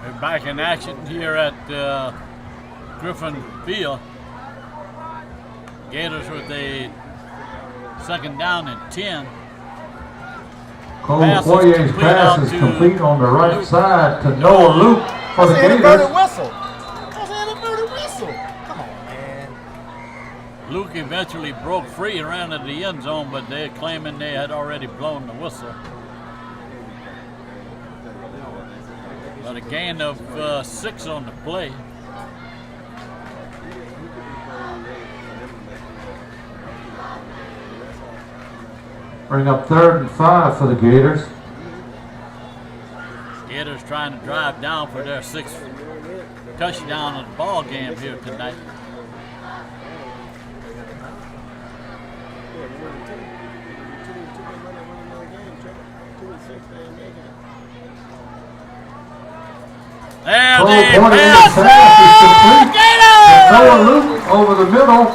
We're back in action here at Griffin Field. Gators with a second down and 10. Cole Poirier's pass is complete on the right side to Noah Luke for the Gators. Whistle. That's an inverted whistle. Come on, man. Luke eventually broke free and ran into the end zone, but they're claiming they had already blown the whistle. But a gain of 6 on the play. Bring up 3rd and 5 for the Gators. Gators trying to drive down for their 6th touchdown of the ball game here tonight. There they pass! Noah Luke over the middle.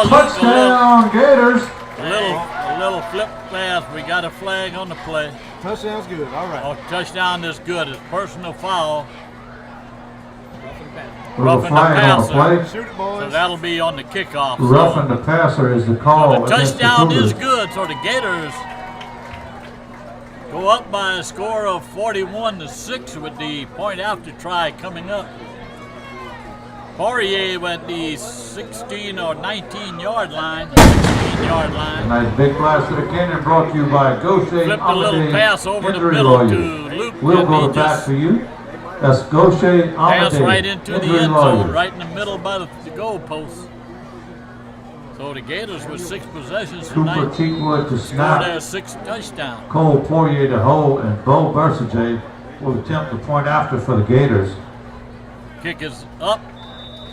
Touchdown Gators. A little flip pass. We got a flag on the play. Touchdown's good. All right. Oh, touchdown is good. It's personal foul. Roughing the passer. Shoot it, boys. So that'll be on the kickoff. Roughing the passer is the call. The touchdown is good. So the Gators go up by a score of 41-6 with the point after try coming up. Poirier at the 16 or 19-yard line, 16-yard line. Nice big blast to the cannon brought to you by Gaucher. Flipped a little pass over the middle lawyer. to Luke. We'll go to bat for you. That's Gaucher. Pass right into the end zone, right in the middle by the goal post. So the Gators with 6 possessions tonight. Cooper Cheatwood to snap. Their 6th touchdown. Cole Poirier to hold, and Bo Versajay will attempt the point after for the Gators. Kick is up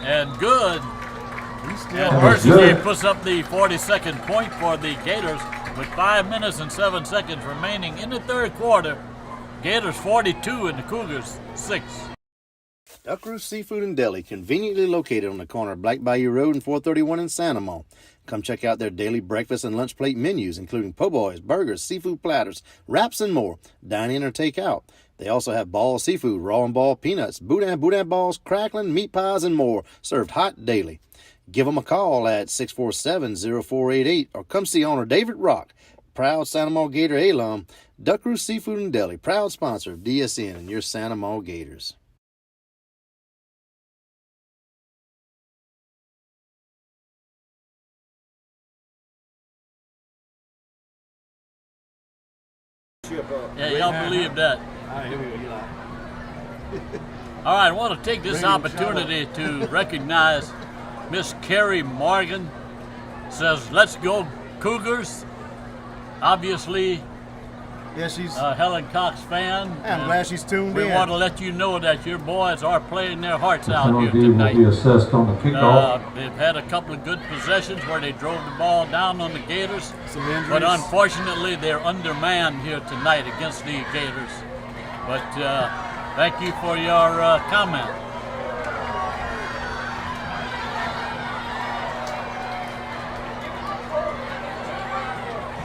and good. And That's Versajay good. puts up the 42nd point for the Gators with 5 minutes and 7 seconds remaining in the 3rd quarter. Gators 42 and the Cougars 6. Duck Roost Seafood and Deli, conveniently located on the corner of Black Bayou Road and 431 in Santa Monica. Come check out their daily breakfast and lunch plate menus, including po' boys, burgers, seafood platters, wraps, and more. Dine in or take out. They also have ball seafood, raw and ball peanuts, boudin balls, crackling, meat pies, and more, served hot daily. Give them a call at 647-0488 or come see owner David Rock, proud Santa Monica Gator alum. Duck Roost Seafood and Deli, proud sponsor of DSN and your Santa Monica Gators. Yeah, y'all believe that. All right, here we go. Eli. All right, I want to take this opportunity to recognize Miss Carrie Morgan. Says, let's go Cougars. Obviously, Yeah, she's. a Helen Cox fan. I'm glad she's tuned We in. want to let you know that your boys are playing their hearts The out here penalty will tonight. be assessed on the kickoff. They've had a couple of good possessions where they drove the ball down on the Gators, Some injuries. but unfortunately they're undermanned here tonight against the Gators. But thank you for your comment.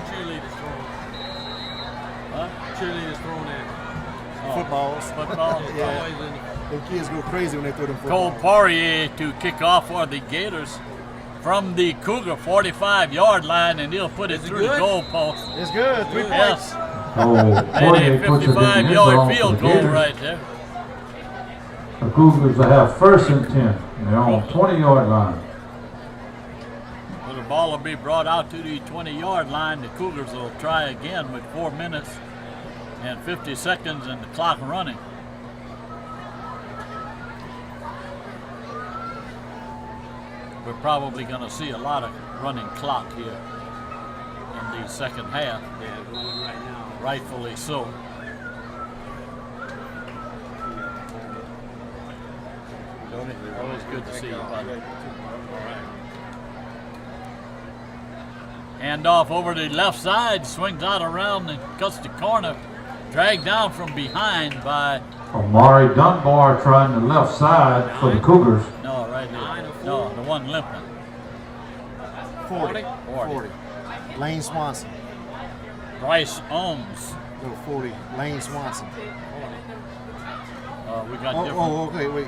Cheerleaders throwing. Huh? Cheerleaders throwing at. Footballs. Football. Yeah. Always in the Them kids go crazy when they throw them Cole footballs. Poirier to kick off for the Gators from the Cougar 45-yard line, and he'll put it Is it through the good? goal post. It's good. 3 points. Yes. Poirier puts it in the end zone 55-yard for field the goal Gators. right there. The Cougars will have 1st and 10. And they're on the 20-yard line. Well, the ball will be brought out to the 20-yard line. The Cougars will try again with 4 minutes and 50 seconds and the clock running. We're probably going to see a lot of running clock here in the second half. Yeah, it's rolling right now. Rightfully so. Always good to see you, buddy. Hand off over the left side, swings out around and cuts the corner. Dragged down from behind by... Amari Dunbar trying the left side for the Cougars. No, right there. No, the one limping. 40. 40. Lane Swanson. Bryce Ohms. No, 40. Lane Swanson. We got different. Oh, okay, wait.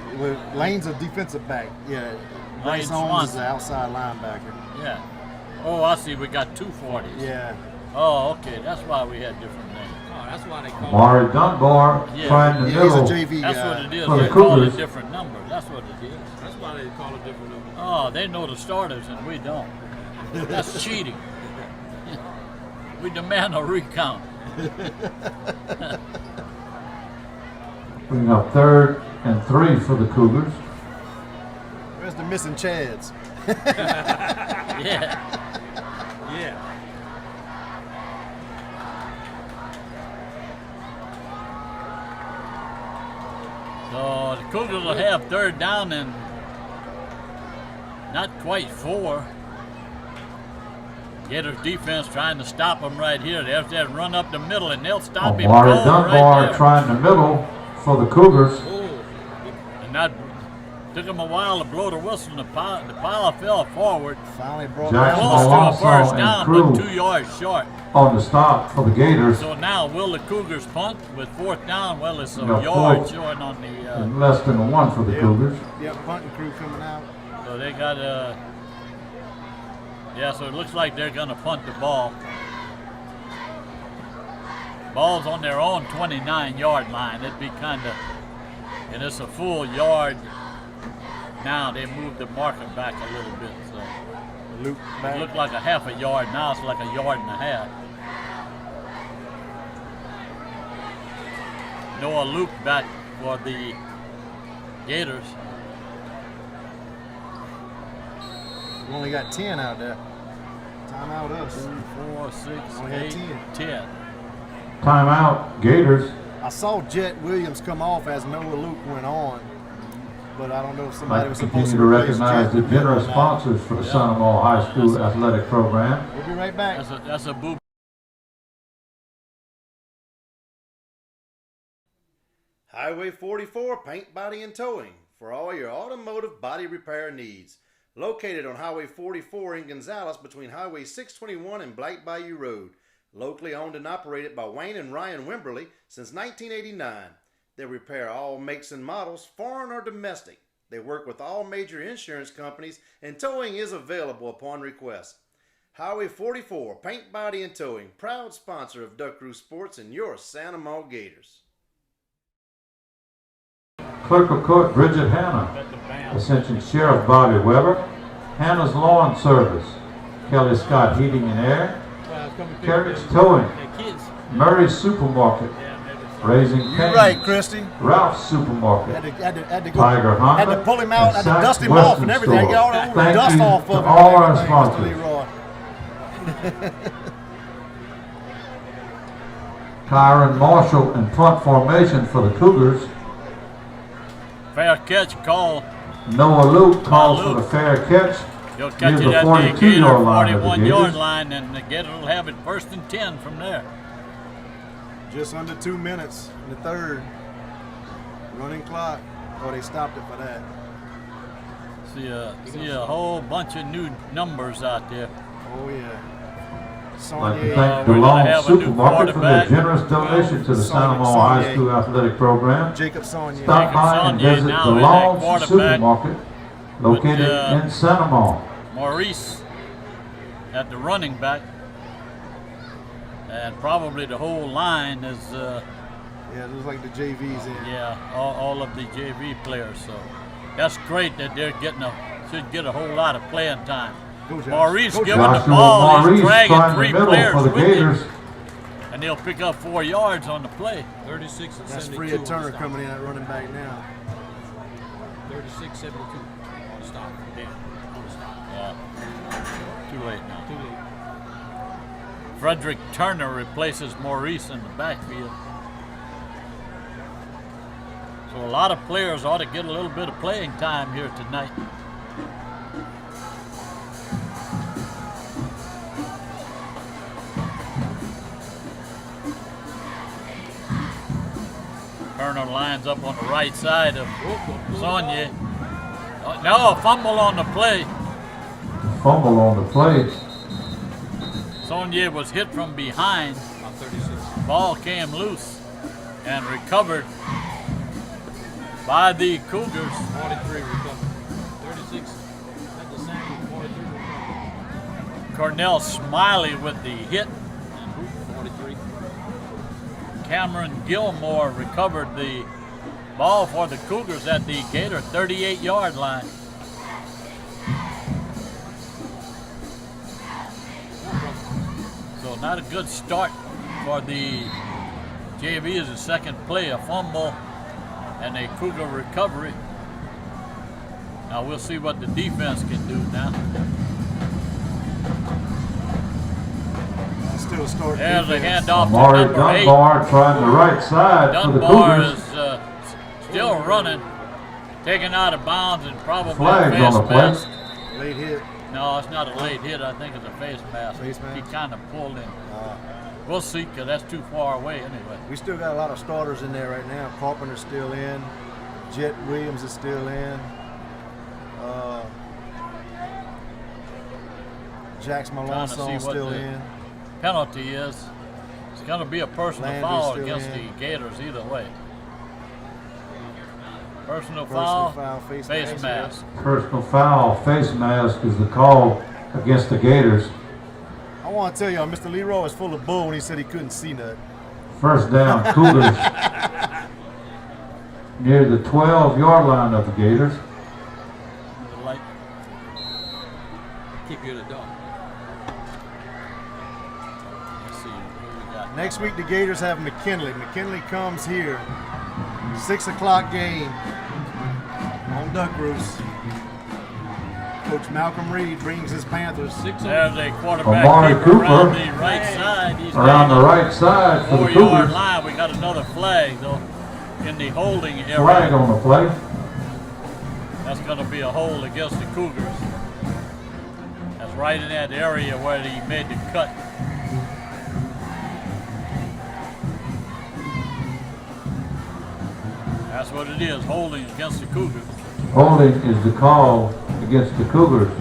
Lane's a defensive back. Yeah. Bryce Holmes is the outside linebacker. Yeah. Oh, I see. We got 2 40s. Yeah. Oh, okay. That's why we had different names. Oh, that's why they call Amari Dunbar trying the Yeah, he's a middle. JV That's guy. what it is. For the They call it Cougars. different numbers. That's what it is. That's why they call it different numbers. Oh, they know the starters and we don't. That's cheating. We demand a recount. Bring up 3rd and 3 for the Cougars. Where's the missing Chads? Yeah. Yeah. So the Cougars will have 3rd down and not quite 4. Gators defense trying to stop them right here. They have to run up the middle and they'll stop him. Amari cold Dunbar right there. trying the middle for the Cougars. And that took him a while to blow the whistle and the pile fell forward. Finally broke Jackson Close to a Alonso first and down, Crew but 2 yards short. on the stop for the Gators. So now will the Cougars punt with 4th down? Well, it's a No, yard 4th. short on the. And less than a 1 for the Cougars. Yep, punting crew coming out. So they got yeah, so it looks like they're going to punt the ball. Ball's on their own 29-yard line. It'd be kind of, and it's a full yard. Now they moved the marker back a little bit. So Luke it back. looked like a half a yard. Now it's like a yard and a half. Noah Luke back for the Gators. We only got 10 out there. Timeout us. 2, 4, 6, Only had 8, 10. 10. Timeout, Gators. I saw Jet Williams come off as Noah Luke went on, but I don't know if I'd somebody like was to supposed continue to to replace recognize Jet the Williams generous or not. sponsors for the Son of All High School athletic program. We'll be right back. That's a boo. Highway 44 Paint, Body, and Towing for all your automotive body repair needs. Located on Highway 44 in Gonzales between Highway 621 and Black Bayou Road. Locally owned and operated by Wayne and Ryan Wimberly since 1989. They repair all makes and models, foreign or domestic. They work with all major insurance companies, and towing is available upon request. Highway 44 Paint, Body, and Towing, proud sponsor of Duck Crew Sports and your Santa Maria Gators. Clerk of Court Bridget Hanna. Ascension Sheriff Bobby Weber. Hannah's Lawn Service. Kelly Scott Heating and Air. Carriage Towing. Murray's Supermarket. Raising You're Cane's. right, Christy. Ralph's Supermarket. Had to go. Tiger Honda. Had to pull him out. and Had to dust Saks him off and Western everything. Store. Get all the old Thank dust you off to of him. all our and everything, sponsors. Mr. Leroy. Kyron Marshall in punt formation for the Cougars. Fair catch call. Noah Luke calls for Luke. the fair catch. He'll catch Near it the at the 42 Gator yard line of the 41-yard Gators. line, and the Gator will have it 1st and 10 from there. Just under 2 minutes in the third. Running clock. Oh, they stopped it for that. See a whole bunch of new numbers out there. Oh, yeah. I'd like to Sonye. thank we're gonna DeLong have a new Supermarket for their quarterback. generous donation to the Santa Maria High Sonye. School athletic program. Jacob Sonye. Stop by and Sonye visit now in at DeLong's quarterback Supermarket located with, in Santa Maria. Maurice at the running back. and probably the whole line is Yeah, it looks like the JV's in. yeah, all of the JV players. So that's great that they're should get a whole lot of playing time. Go, Josh. Maurice Go, giving Josh. the ball, Maurice he's dragging trying the 3 middle players for the with Gators. him, and they'll pick up 4 yards on the play. 36 and That's 72. Freya on Turner the stop. coming in at running back now. 36, 72 on the stop. Yeah, on the stop. Too late now. Too late. Frederick Turner replaces Maurice in the backfield. So a lot of players ought to get a little bit of playing time here tonight. Turner lines up on the right side of Sonia. No, fumble on the play. Fumble on the play. Sonia was hit from behind. About 36. Ball came loose and recovered by the Cougars. 43 recovered. 36 at the sack. 43 recovered. Cornell Smiley with the hit. 43. Cameron Gilmore recovered the ball for the Cougars at the Gator 38-yard line. So not a good start for the JV as a second play, a fumble and a Cougar recovery. Now we'll see what the defense can do now. Still start. There's a handoff to Amari number 8. Dunbar trying the right side for the Dunbar Cougars. is still running, taken out of bounds and probably Flag face on the play. mask. Late hit. No, it's not a late hit. I think it's a face mask. Face mask? He kind of pulled in. We'll see, because that's too far away anyway. We still got a lot of starters in there right now. Carpenter's still in. Jet Williams is still in. Jax Trying to Malonson see what still the in. penalty is. It's going to be a personal Landry's foul still against in. the Gators either way. Personal Personal foul, foul, face face mask. mask. Personal foul, face mask is the call against the Gators. I want to tell y'all, Mr. Leroy is full of bull when he said he couldn't see nothing. First down, Cougars. Near the 12-yard line of the Gators. The light. Keep you in the dark. Let's see who we got. Next week, the Gators have McKinley. McKinley comes here. 6 o'clock game on Duck Roost. Coach Malcolm Reed brings his Panthers. There's a quarterback Amari keeper Cooper. around the right side. He's Around the down right side for the 4-yard Cougars. line. We got another flag though in the holding area. Flag on the play. That's going to be a hold against the Cougars. That's right in that area where he made the cut. That's what it is, holding against the Cougars. Holding is the call against the Cougars.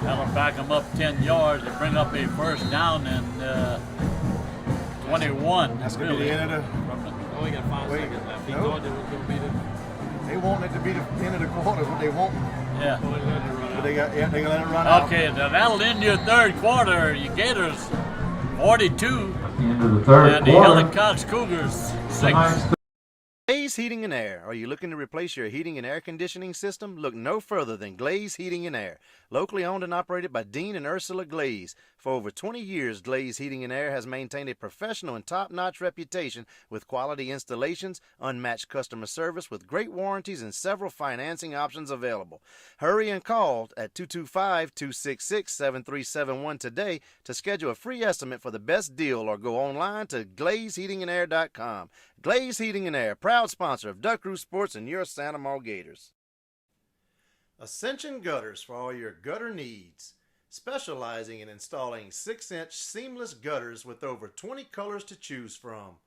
That'll back them up 10 yards to bring up a first down and 21. That's going to be the end of the. Oh, we got 5 Wait, seconds left. He no. thought it was going to be the. They want it to be the end of the quarter. What they want, Yeah. Oh, he let it run but out. they got. Yeah, they gonna let it run out. Okay, now that'll end your third quarter. You Gators 42 At the end of the third and the Helen quarter. Cox Cougars 6. Tonight's Glaze Heating and Air. Are you looking to replace your heating and air conditioning system? Look no further than Glaze Heating and Air. Locally owned and operated by Dean and Ursula Glaze. For over 20 years, Glaze Heating and Air has maintained a professional and top-notch reputation with quality installations, unmatched customer service with great warranties and several financing options available. Hurry and call at 225-266-7371 today to schedule a free estimate for the best deal or go online to glazeheatingandair.com. Glaze Heating and Air, proud sponsor of Duck Roost Sports and your Santa Maria Gators. Ascension Gutters for all your gutter needs. Specializing in installing 6-inch seamless gutters with over 20 colors to choose from.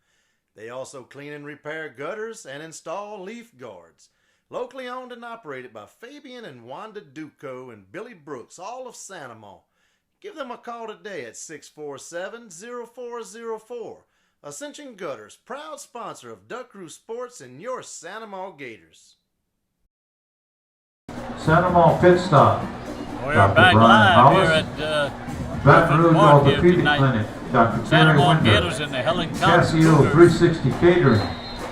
They also clean and repair gutters and install leaf guards. Locally owned and operated by Fabian and Wanda Duco and Billy Brooks, all of Santa Maria. Give them a call today at 647-0404. Ascension Gutters, proud sponsor of Duck Crew Sports and your Santa Maria Gators. Santa Maria Pit Stop. We're Dr. back Brian live Hollis. here at Baton Rouge Park here Orthopedic tonight. Clinic. Dr. Santa Terry Maria Winder. Gators and the Helen Cox Casio Cougars. 360 Catering.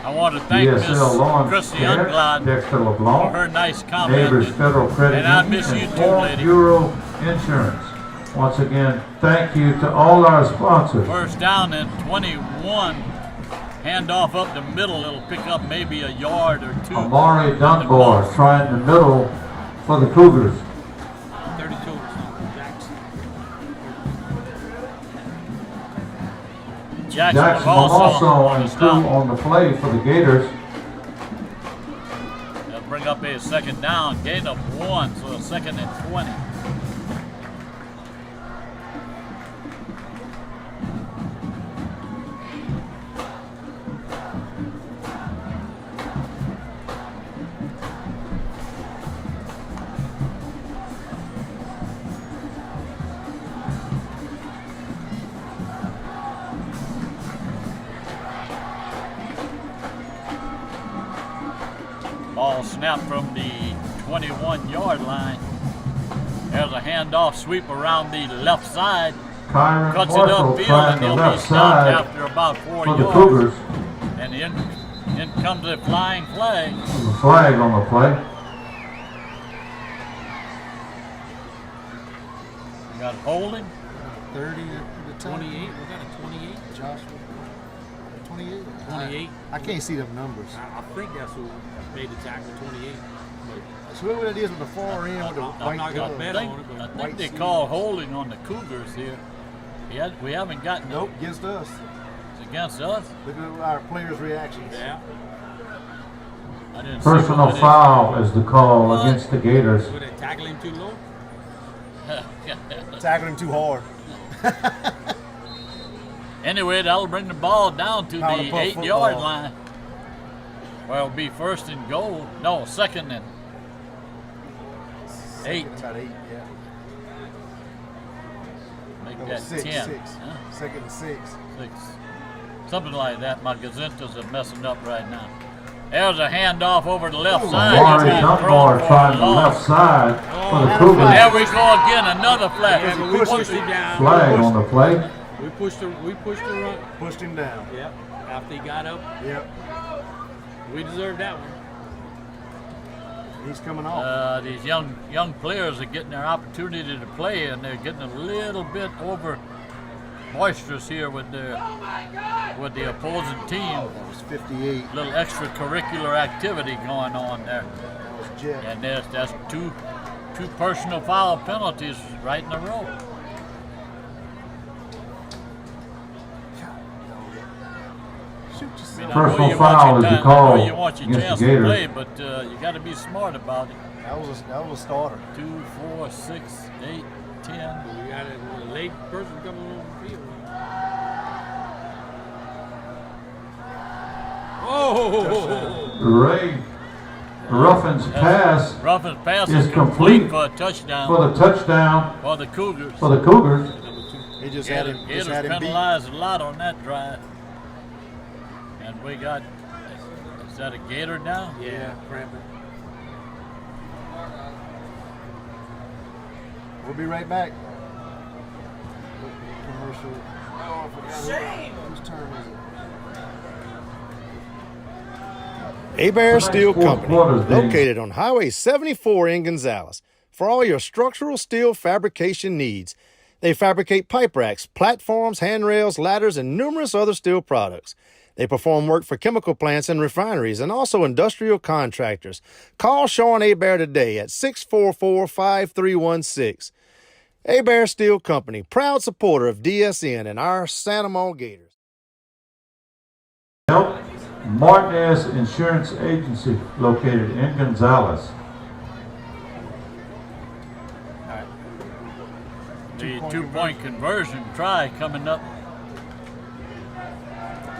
I want to thank Miss DSL Lawn Chrissy Care. Unglad Dexter for LeBlanc. her nice comment. Neighbors Federal Credit And I Union, miss you and too, Farm lady. Bureau Insurance. Once again, thank you to all our sponsors. First down and 21. Handoff up the middle. It'll pick up maybe a yard or two. Amari Dunbar trying the middle for the Cougars. 32. Jackson. Jackson Also on the and crew stop. on the play for the Gators. They'll bring up a second down. Gain of 1, so a second and 20. Ball snapped from the 21-yard line. There's a handoff sweep around the left side. Kyron Cuts it Marshall upfield trying and the he'll be left stopped side after about 4 for the yards. Cougars. And in comes a flying flag. The flag on the play. We got holding. 30 to 28. Was that a 28? Joshua. 28? 28. I can't see them numbers. I think that's who made the tackle, 28. But So whoever that is with the far end with the I'm white not gonna glove. bet I on it, think, but I white think they suit. call holding on the Cougars here. We haven't gotten Nope, against us. It's against us. Look at our players' reactions. yeah. I didn't see Personal what that foul is the call What? against the Gators. Were they tackling too low? is. Tackling him too hard. Anyway, that'll bring the ball down to Powder the puff 8-yard football. line. Where it'll be first and goal. No, second and 8. About 8, yeah. Make No, that 6, 10. 6. Huh? Second and 6. 6. Something like that. My gazintas are messing up right now. There's a handoff over the left side. Amari It's being thrown Dunbar for a trying the loss. left side for the There Cougars. we go again. Another flag. Yeah, but we pushed him down. Flag on the play. We pushed the run. Pushed him down. Yep. After he got up, Yep. we deserved that one. He's coming off. These young players are getting their opportunity to play, and they're getting a little bit over boisterous here with the opposing team. That was 58. A little extracurricular activity going on there, That was Jet. and that's two personal foul penalties right in a row. Shoot I yourself. mean, Personal you foul want your is the time- I call know you want your against chance the to Gators. play, but you got to be smart about it. That was a starter. 2, 4, 6, 8, 10. We got a late person coming on the field. Oh! Ray Ruffin's pass Ruffin's pass is is complete complete for a touchdown for the touchdown for the Cougars. for the Cougars. He just had him. Gators Just had him beat. penalized a lot on that drive. And we got, is that a Gator down? Yeah, cramping. We'll be right back. Commercial. Oh, I forgot. Whose turn is it? Abear Steel Fourth Company, quarter's being- located on Highway 74 in Gonzales. For all your structural steel fabrication needs, they fabricate pipe racks, platforms, handrails, ladders, and numerous other steel products. They perform work for chemical plants and refineries and also industrial contractors. Call Sean Abear today at 644-5316. Abear Steel Company, proud supporter of DSN and our Santa Maria Gators. Help Martinez Insurance Agency located in Gonzales. The two-point conversion try coming up.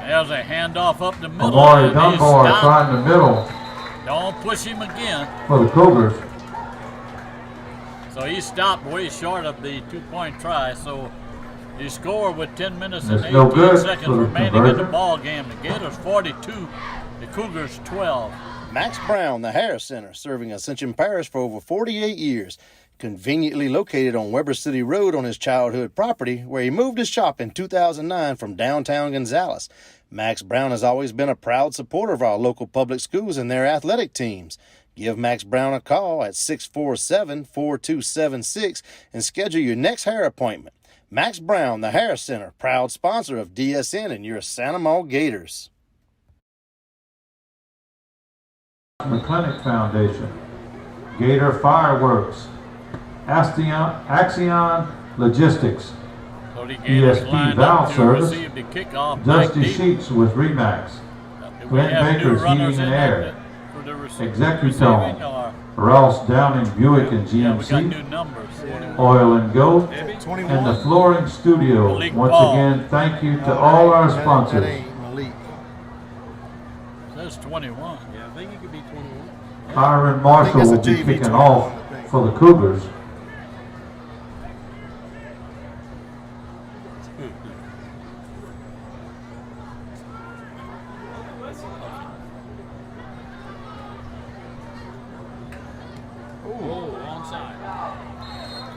There's a handoff up the middle. Amari and he Dunbar stopped. trying the middle Don't push him again. for the Cougars. So he stopped way short of the two-point try. So The score with 10 minutes It's and no 18 good seconds for the remaining in the conversion. ball game. The Gators 42, the Cougars 12. Max Brown, the Harris Center, serving Ascension Parish for over 48 years. Conveniently located on Weber City Road on his childhood property, where he moved his shop in 2009 from downtown Gonzales. Max Brown has always been a proud supporter of our local public schools and their athletic teams. Give Max Brown a call at 647-4276 and schedule your next hair appointment. Max Brown, the Harris Center, proud sponsor of DSN and your Santa Maria Gators. McClinic Foundation, Gator Fireworks, Axion Logistics, So the Gators ESP lined Valve up to Service, receive the kickoff back Dusty deep. Sheets with Remax, We Glenn have new Baker's runners Heating and in Air, for the Executone, receiving, or- Ross Downing Buick and Yeah, we got GMC, new numbers. Oil and Gold, 21. and the Flooring Studio. Malik Once Paul. again, thank you to No, all our that sponsors. ain't Malik. Says 21. Yeah, I think it could be 21. Hiram I Marshall think will that's a be JV kicking 21, off I think. for the Cougars. Oh, onside.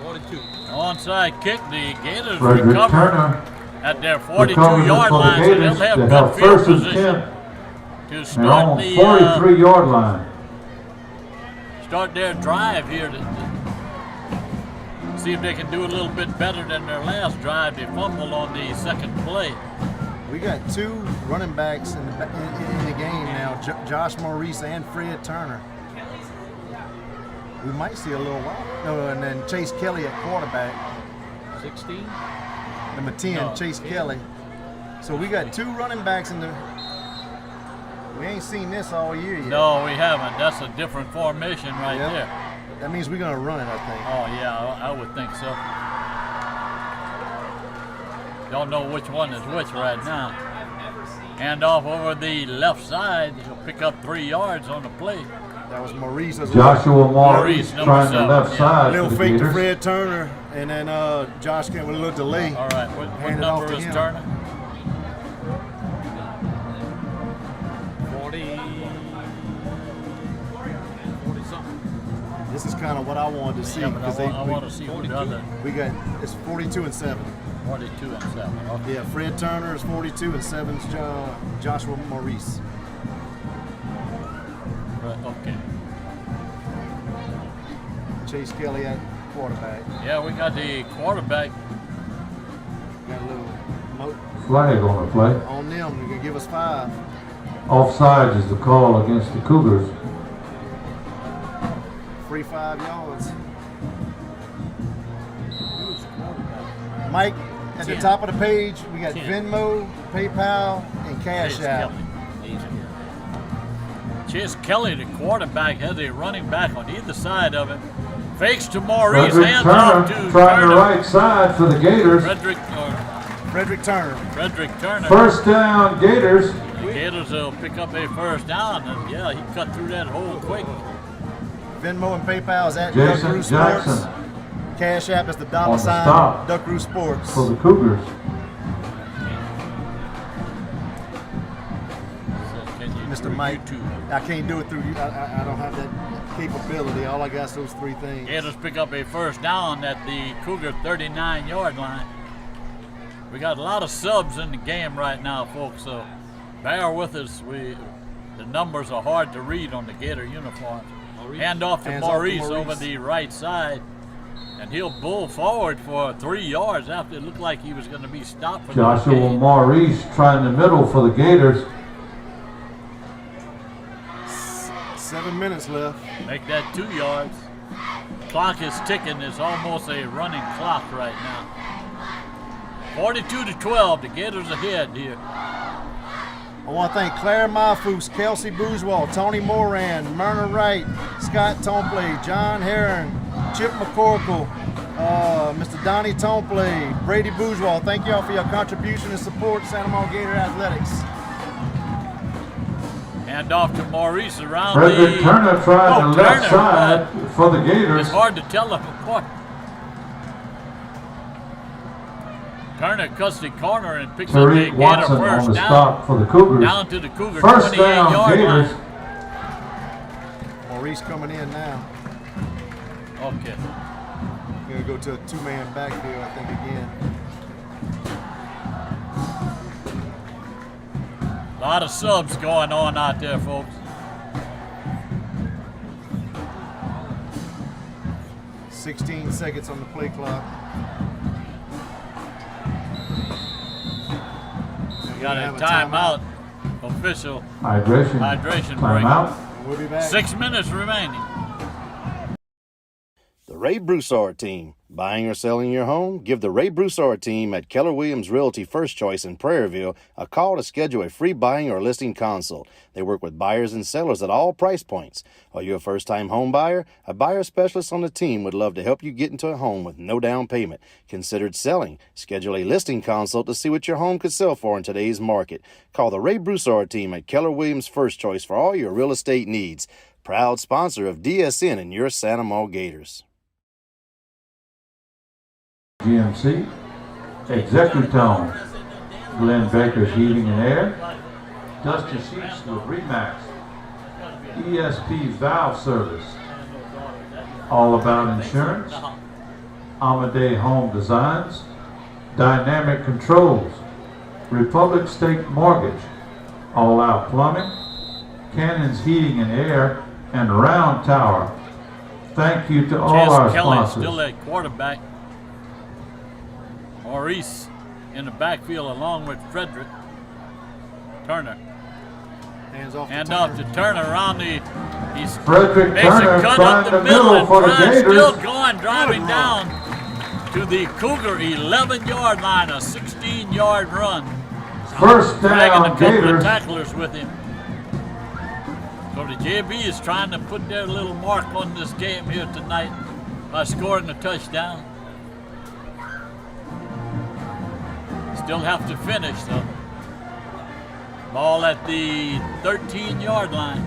42. Onside kick. The Gators Frederick recover Turner at their recovers 42-yard for the line, so they'll Gators have to good have field first and position 10 to and start on the 43-yard line. start their drive here to see if they can do a little bit better than their last drive. They fumbled on the second play. We got two running backs in the game now, Josh Maurice and Fred Turner. We might see a little while. No, and then Chase Kelly at quarterback, 16. number 10, No. Chase Kelly. So we got two running backs in the. We ain't seen this all year yet. No, we haven't. That's a different formation right Yep. there. That means we're gonna run it, I think. Oh, yeah, I would think so. Don't know which one is which right now. Hand off over the left side. He'll pick up 3 yards on the play. That was Maurice. As Joshua Maurice Maurice, number trying the 7, left yeah. side little for the fake to Gators. Fred Turner, and then Josh came with a little delay. All right, what Hand it off number to is him. Turner? 40 something. This is kind of what I wanted to see Yeah, but because I want to see what the other we got it's 42 and 7. 42 and 7. Okay. Yeah, Fred Turner is 42 and 7's Joshua Maurice. Right, okay. Chase Kelly at quarterback. Yeah, we got the quarterback. Got a little Flag on the play. on them. They're gonna give us 5. Offsides is the call against the Cougars. Free 5 yards. Mike, at the 10. top of the page, we got 10. Venmo, PayPal, and Cash Chase App. Kelly. Chase Kelly, the quarterback, has a running back on either side of him. Fakes to Maurice, Frederick hands off Turner to trying Turner. the right side for the Gators. Frederick Turner. First down, Gators. The Gators will pick up a first down, and yeah, he cut through that hole quick. Venmo and PayPal is at Jason Duck Roost Sports. Jackson Cash App is the on dollar the sign stop Duck Roost Sports. for the Cougars. So can you Mr. through Mike. YouTube? I can't do it through you. I don't have that capability. All I got is those 3 things. Gators pick up a first down at the Cougar 39-yard line. We got a lot of subs in the game right now, folks, so bear with us. The numbers are hard to read on the Gator uniforms. Hand off to Hands off to Maurice over Maurice. the right side, and he'll bull forward for 3 yards after it looked like he was going to be stopped for the Joshua gain. Maurice trying the middle for the Gators. 7 minutes left. Make that 2 yards. Clock is ticking. It's almost a running clock right now. 42-12. The Gators ahead here. I want to thank Claire Mafus, Kelsey Bourgeois, Tony Moran, Myrna Wright, Scott Tompley, John Heron, Chip McCorkle, Mr. Donnie Tompley, Brady Bourgeois. Thank y'all for your contribution and support to Santa Maria Gator Athletics. Hand off to Maurice around Frederick the... Turner trying the left Turner, side for the Gators. It's hard to tell them apart. Turner cuts the corner and picks up the Tariq Gator Watson on first the down. stop for the Cougars. Down to the Cougar First down, 28-yard Gators. line. Maurice coming in now. Okay. Gonna go to a two-man backfield, I think, again. A lot of subs going on out there, folks. $16 seconds on the play clock. We got a have a timeout. Official Hydration hydration break. timeout. We'll be back. 6 minutes remaining. The Ray Broussard Team. Buying or selling your home? Give the Ray Broussard Team at Keller Williams Realty First Choice in Prairieville a call to schedule a free buying or listing consult. They work with buyers and sellers at all price points. Are you a first-time home buyer? A buyer specialist on the team would love to help you get into a home with no down payment. Considered selling? Schedule a listing consult to see what your home could sell for in today's market. Call the Ray Broussard Team at Keller Williams First Choice for all your real estate needs. Proud sponsor of DSN and your Santa Maria Gators. GMC, Executive Tones, Glenn Baker's Heating and Air, Dusty Sheets with Remax, ESP Valve Service, All About Insurance, Amaday Home Designs, Dynamic Controls, Republic State Mortgage, All Out Plumbing, Cannon's Heating and Air, and Round Tower. Thank you to all our Chase Kelly sponsors. still at quarterback. Maurice in the backfield along with Frederick. Turner. Hands off. Hand off to Turner around the. He's Frederick makes a Turner cut find up the the middle middle and for the Brian Gators. still going, driving down to the Cougar 11-yard line, a 16-yard run. First Dragging a down, couple of Gators. tacklers with him. So the JB is trying to put their little mark on this game here tonight by scoring a touchdown. Still have to finish though. Ball at the 13-yard line.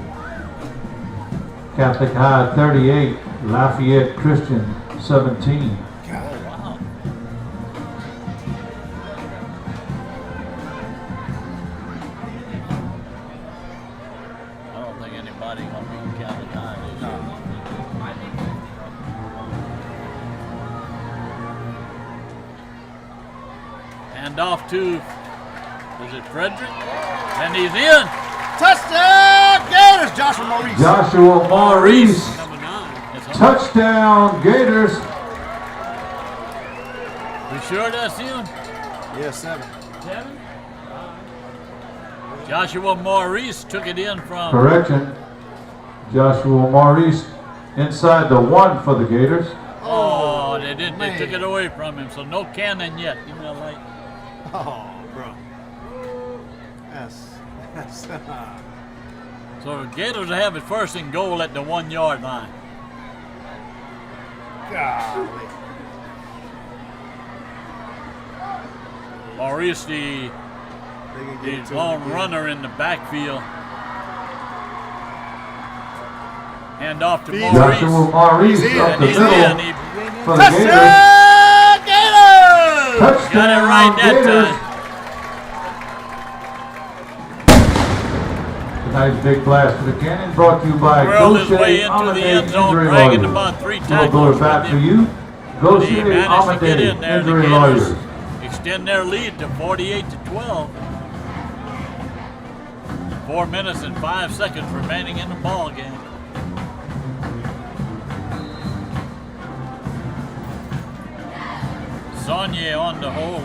Catholic High 38, Lafayette Christian 17. Oh, wow. I don't think anybody gonna beat Catholic High this year. Hand off to, is it Frederick? And he's in. Touchdown, Gators! Joshua Maurice. Joshua Maurice. Number 9. It's on. Touchdown, Gators. We sure that's him? Yeah, 7. 7? Joshua Maurice took it in from. Correction. Joshua Maurice inside the 1 for the Gators. Oh, they didn't. They Man. took it away from him. So no cannon yet. Give me a light. Oh, bro. That's So the Gators will have it first and goal at the 1-yard line. golly. Maurice, They can get the it to him lone again. runner in the backfield. Hand off to Joshua Maurice. Maurice He's in, up the He's middle in. He for the Gators. Touchdown, Gators! Touchdown, got it right that Gators. time. Tonight's big blast to the cannon brought to you by Twirled his way Gaucher into the Amaday end zone, Injury dragging Lawyers. about 3 We'll tackles go with back him. for you. He Gaucher managed to get in Amaday there. The Injury Gators Lawyers. extend their lead to 48-12. 4 minutes and 5 seconds remaining in the ball game. Saunier on the hold.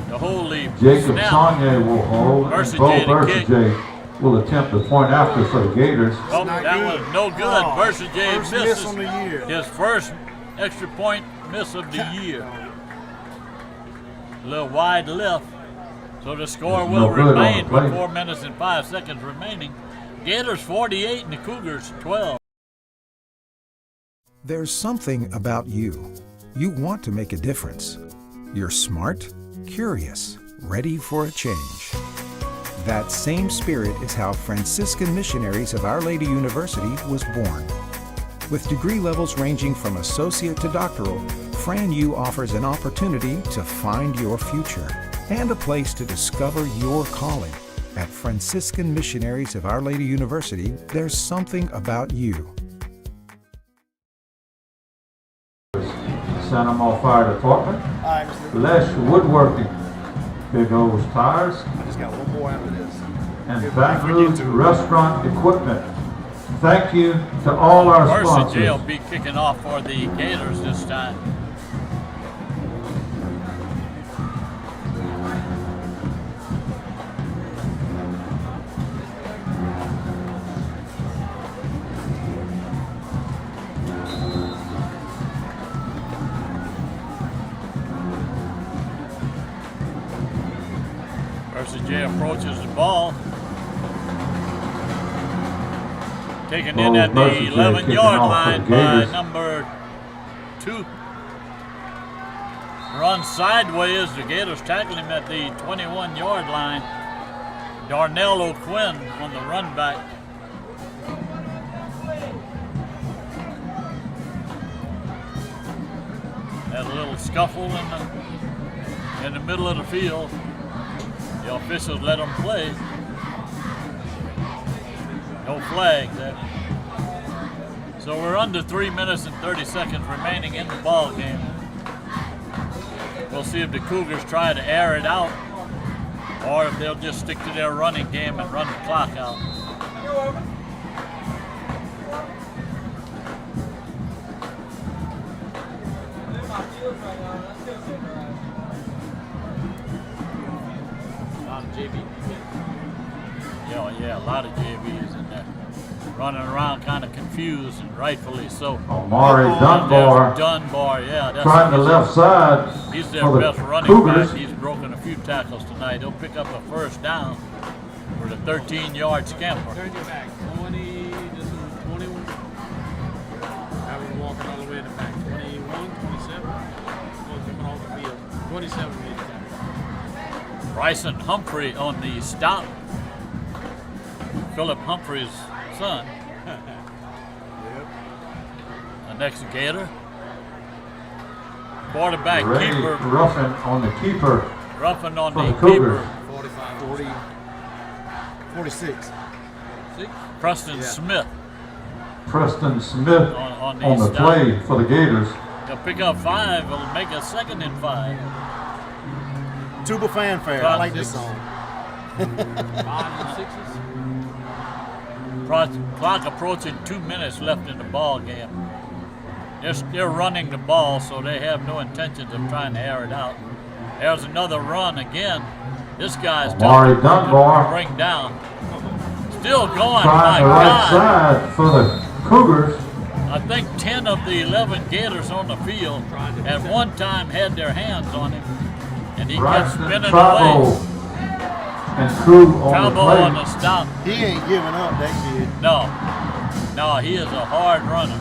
The holding Jacob snap. Saunier will hold. And Versus Bo Jay to kick. Versace will attempt the point after for the Gators. Oh, Not that good. was no good. Oh, Versus Jay first miss misses on the year. his first extra point miss of the year. A little wide left. So the score There's will no good on remain the play. with 4 minutes and 5 seconds remaining. Gators 48 and the Cougars 12. There's something about you. You want to make a difference. You're smart, curious, ready for a change. That same spirit is how Franciscan Missionaries of Our Lady University was born. With degree levels ranging from associate to doctoral, Fran U offers an opportunity to find your future and a place to discover your calling. At Franciscan Missionaries of Our Lady University, there's something about you. San Amant Fire Department, All right, Mr. Lesh Woodworking, Big O's Tires, I just got one more after this. and Baton Rouge Restaurant Equipment. Thank you to all our Mercy sponsors. J will be kicking off for the Gators this time. Mercy J approaches the ball. Taken in at the Mercy J kicking 11-yard off for line the by Gators. number 2. Run sideways. The Gators tackle him at the 21-yard line. Darnell O'Quinn on the run back. Had a little scuffle in the middle of the field. The officials let them play. No flag there. So we're under 3 minutes and 30 seconds remaining in the ball game. We'll see if the Cougars try to air it out or if they'll just stick to their running game and run the clock out. A lot of JV. Yeah, a lot of JVs in there. Running around kind of confused, and rightfully so. Omari Dunbar There's Dunbar, yeah. That's trying the left side He's their for the best running Cougars. back. He's broken a few tackles tonight. He'll pick up a first down for the 13-yard scamper. Turn your back. 20, this is 21. Have him walking all the way in the back. 21, 27. Coming off the field. 27 made the tackle. Bryson Humphrey on the stop. Philip Humphrey's son. The next Gator. Quarterback Ray keeper. Ruffin on the keeper. Ruffin on for the the Cougars. keeper. 45, 40, 46. 6. Preston Yeah. Smith. Preston Smith On on the stop. play for the Gators. They'll pick up 5. It'll make a 2nd and 5. Tuba fanfare. I like this song. 5 and 6s. Clock approaching 2 minutes left in the ball game. They're running the ball, so they have no intentions of trying to air it out. There's another run again. This guy's Omari tough Dunbar to bring down. Still going, my trying the right God. side for the Cougars. I think 10 of the 11 Gators on the field at one time had their hands on him, and he kept Braxton spinning Trabo away. and crew on Trabo the on play. the stop. He ain't giving up, that kid. No, he is a hard runner.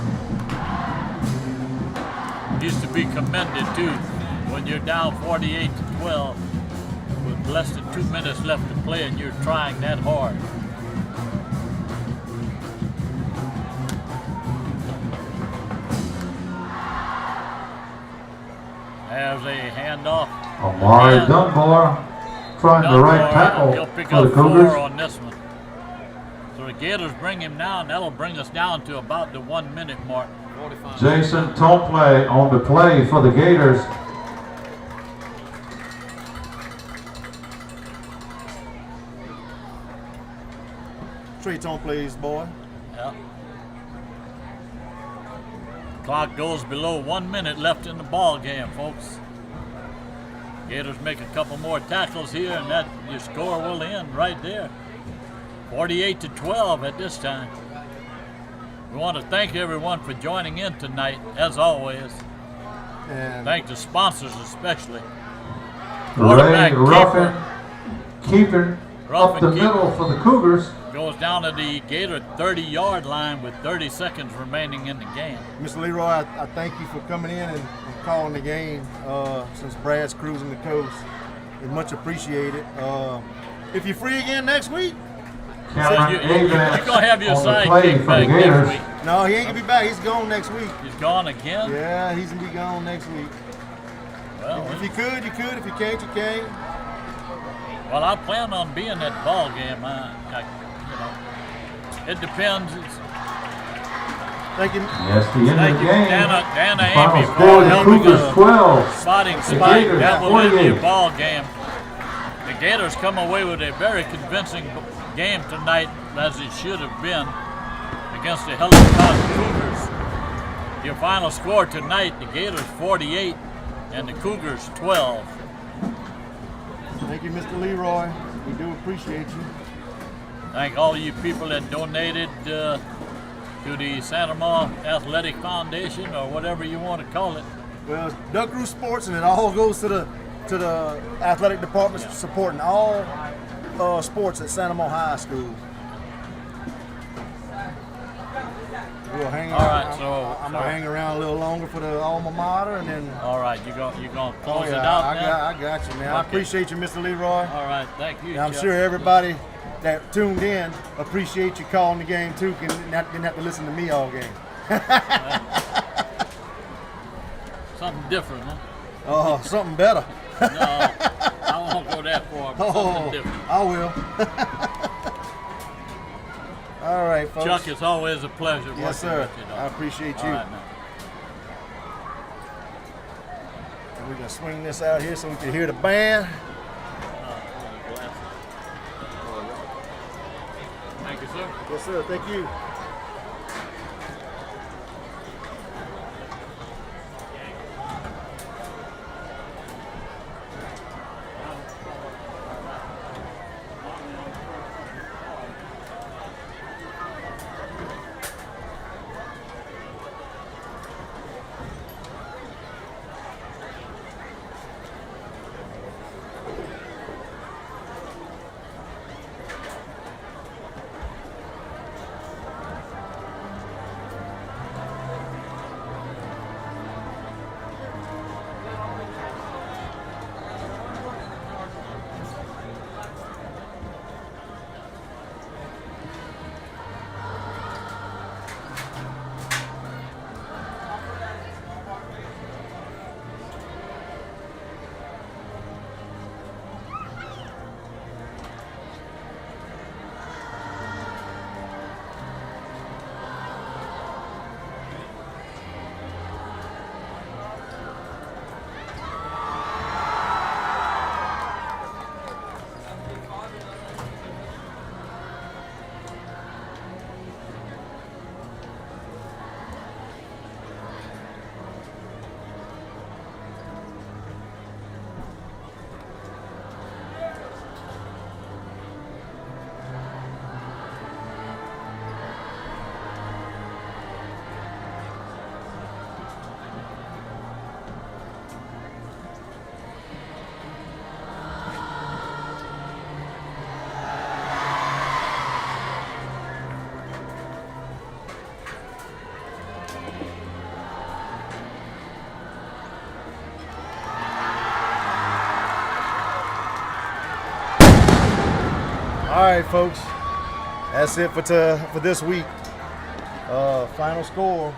He's to be commended too. When you're down 48-12 with less than 2 minutes left to play and you're trying that hard. There's a handoff. Omari And Dunbar trying the right Dunbar, tackle he'll pick for the up 4 Cougars. on this one. So the Gators bring him down. That'll bring us down to about the 1 minute mark. 45. Jason Tomplay on the play for the Gators. Straight on plays, boy. Yeah. Clock goes below 1 minute left in the ball game, folks. Gators make a couple more tackles here, and that your score will end right there. 48-12 at this time. We want to thank everyone for joining in tonight, as always. And Thank the sponsors especially. Ray Quarterback Ruffin keeping Ruffin up the keeper. middle for the Cougars. Goes down to the Gator 30-yard line with 30 seconds remaining in the game. Mr. Leroy, I thank you for coming in and calling the game since Brad's cruising the coast. It's much appreciated. If you're free again next week, Cameron You're Avance going to have your on the sidekick play for the back next Gators. week. No, he ain't gonna be back. He's gone next week. He's gone again? Yeah, he's gonna be gone next week. Well, If you could, you could. If you can't, you can't. well, I plan on being at the ball game. It depends. Thank you. Yes, the end of Thank the you, game. Dana Final Amy, score, for the helping Cougars us 12. spotting The Spike. Gators That will end 48. the ball game. The Gators come away with a very convincing game tonight, as it should have been, against the Helen Cox Cougars. Your final score tonight, the Gators 48 and the Cougars 12. Thank you, Mr. Leroy. We do appreciate you. Thank all you people that donated to the Santa Maria Athletic Foundation, or whatever you want to call it. Well, it's Duck Roost Sports, and it all goes to the athletic department supporting all sports at Santa Maria High School. We'll hang All around. right, so I'm gonna hang around a little longer for the alma mater, and then. all right, you gonna close it yeah, out now? I got you, man. I Okay. appreciate you, Mr. Leroy. All right, thank you. And I'm Chuck. sure everybody that tuned in appreciate you calling the game too. Didn't have to listen to me all game. Something different, huh? Oh, something better. No, I won't go that far, but something different. I will. All right, folks. Chuck, it's always a pleasure working Yes, sir. with you, dog. I appreciate All you. right, man. And we're gonna swing this out here so we can hear the band. Thank you, sir. Yes, sir. Thank you. All right, folks. That's it for this week. Final score: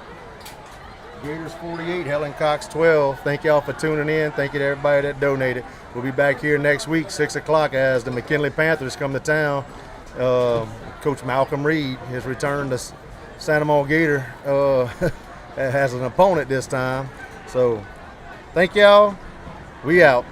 Gators 48, Helen Cox 12. Thank y'all for tuning in. Thank you to everybody that donated. We'll be back here next week, 6 o'clock, as the McKinley Panthers come to town. Coach Malcolm Reed has returned to Santa Maria Gator as an opponent this time. So, thank y'all. We out.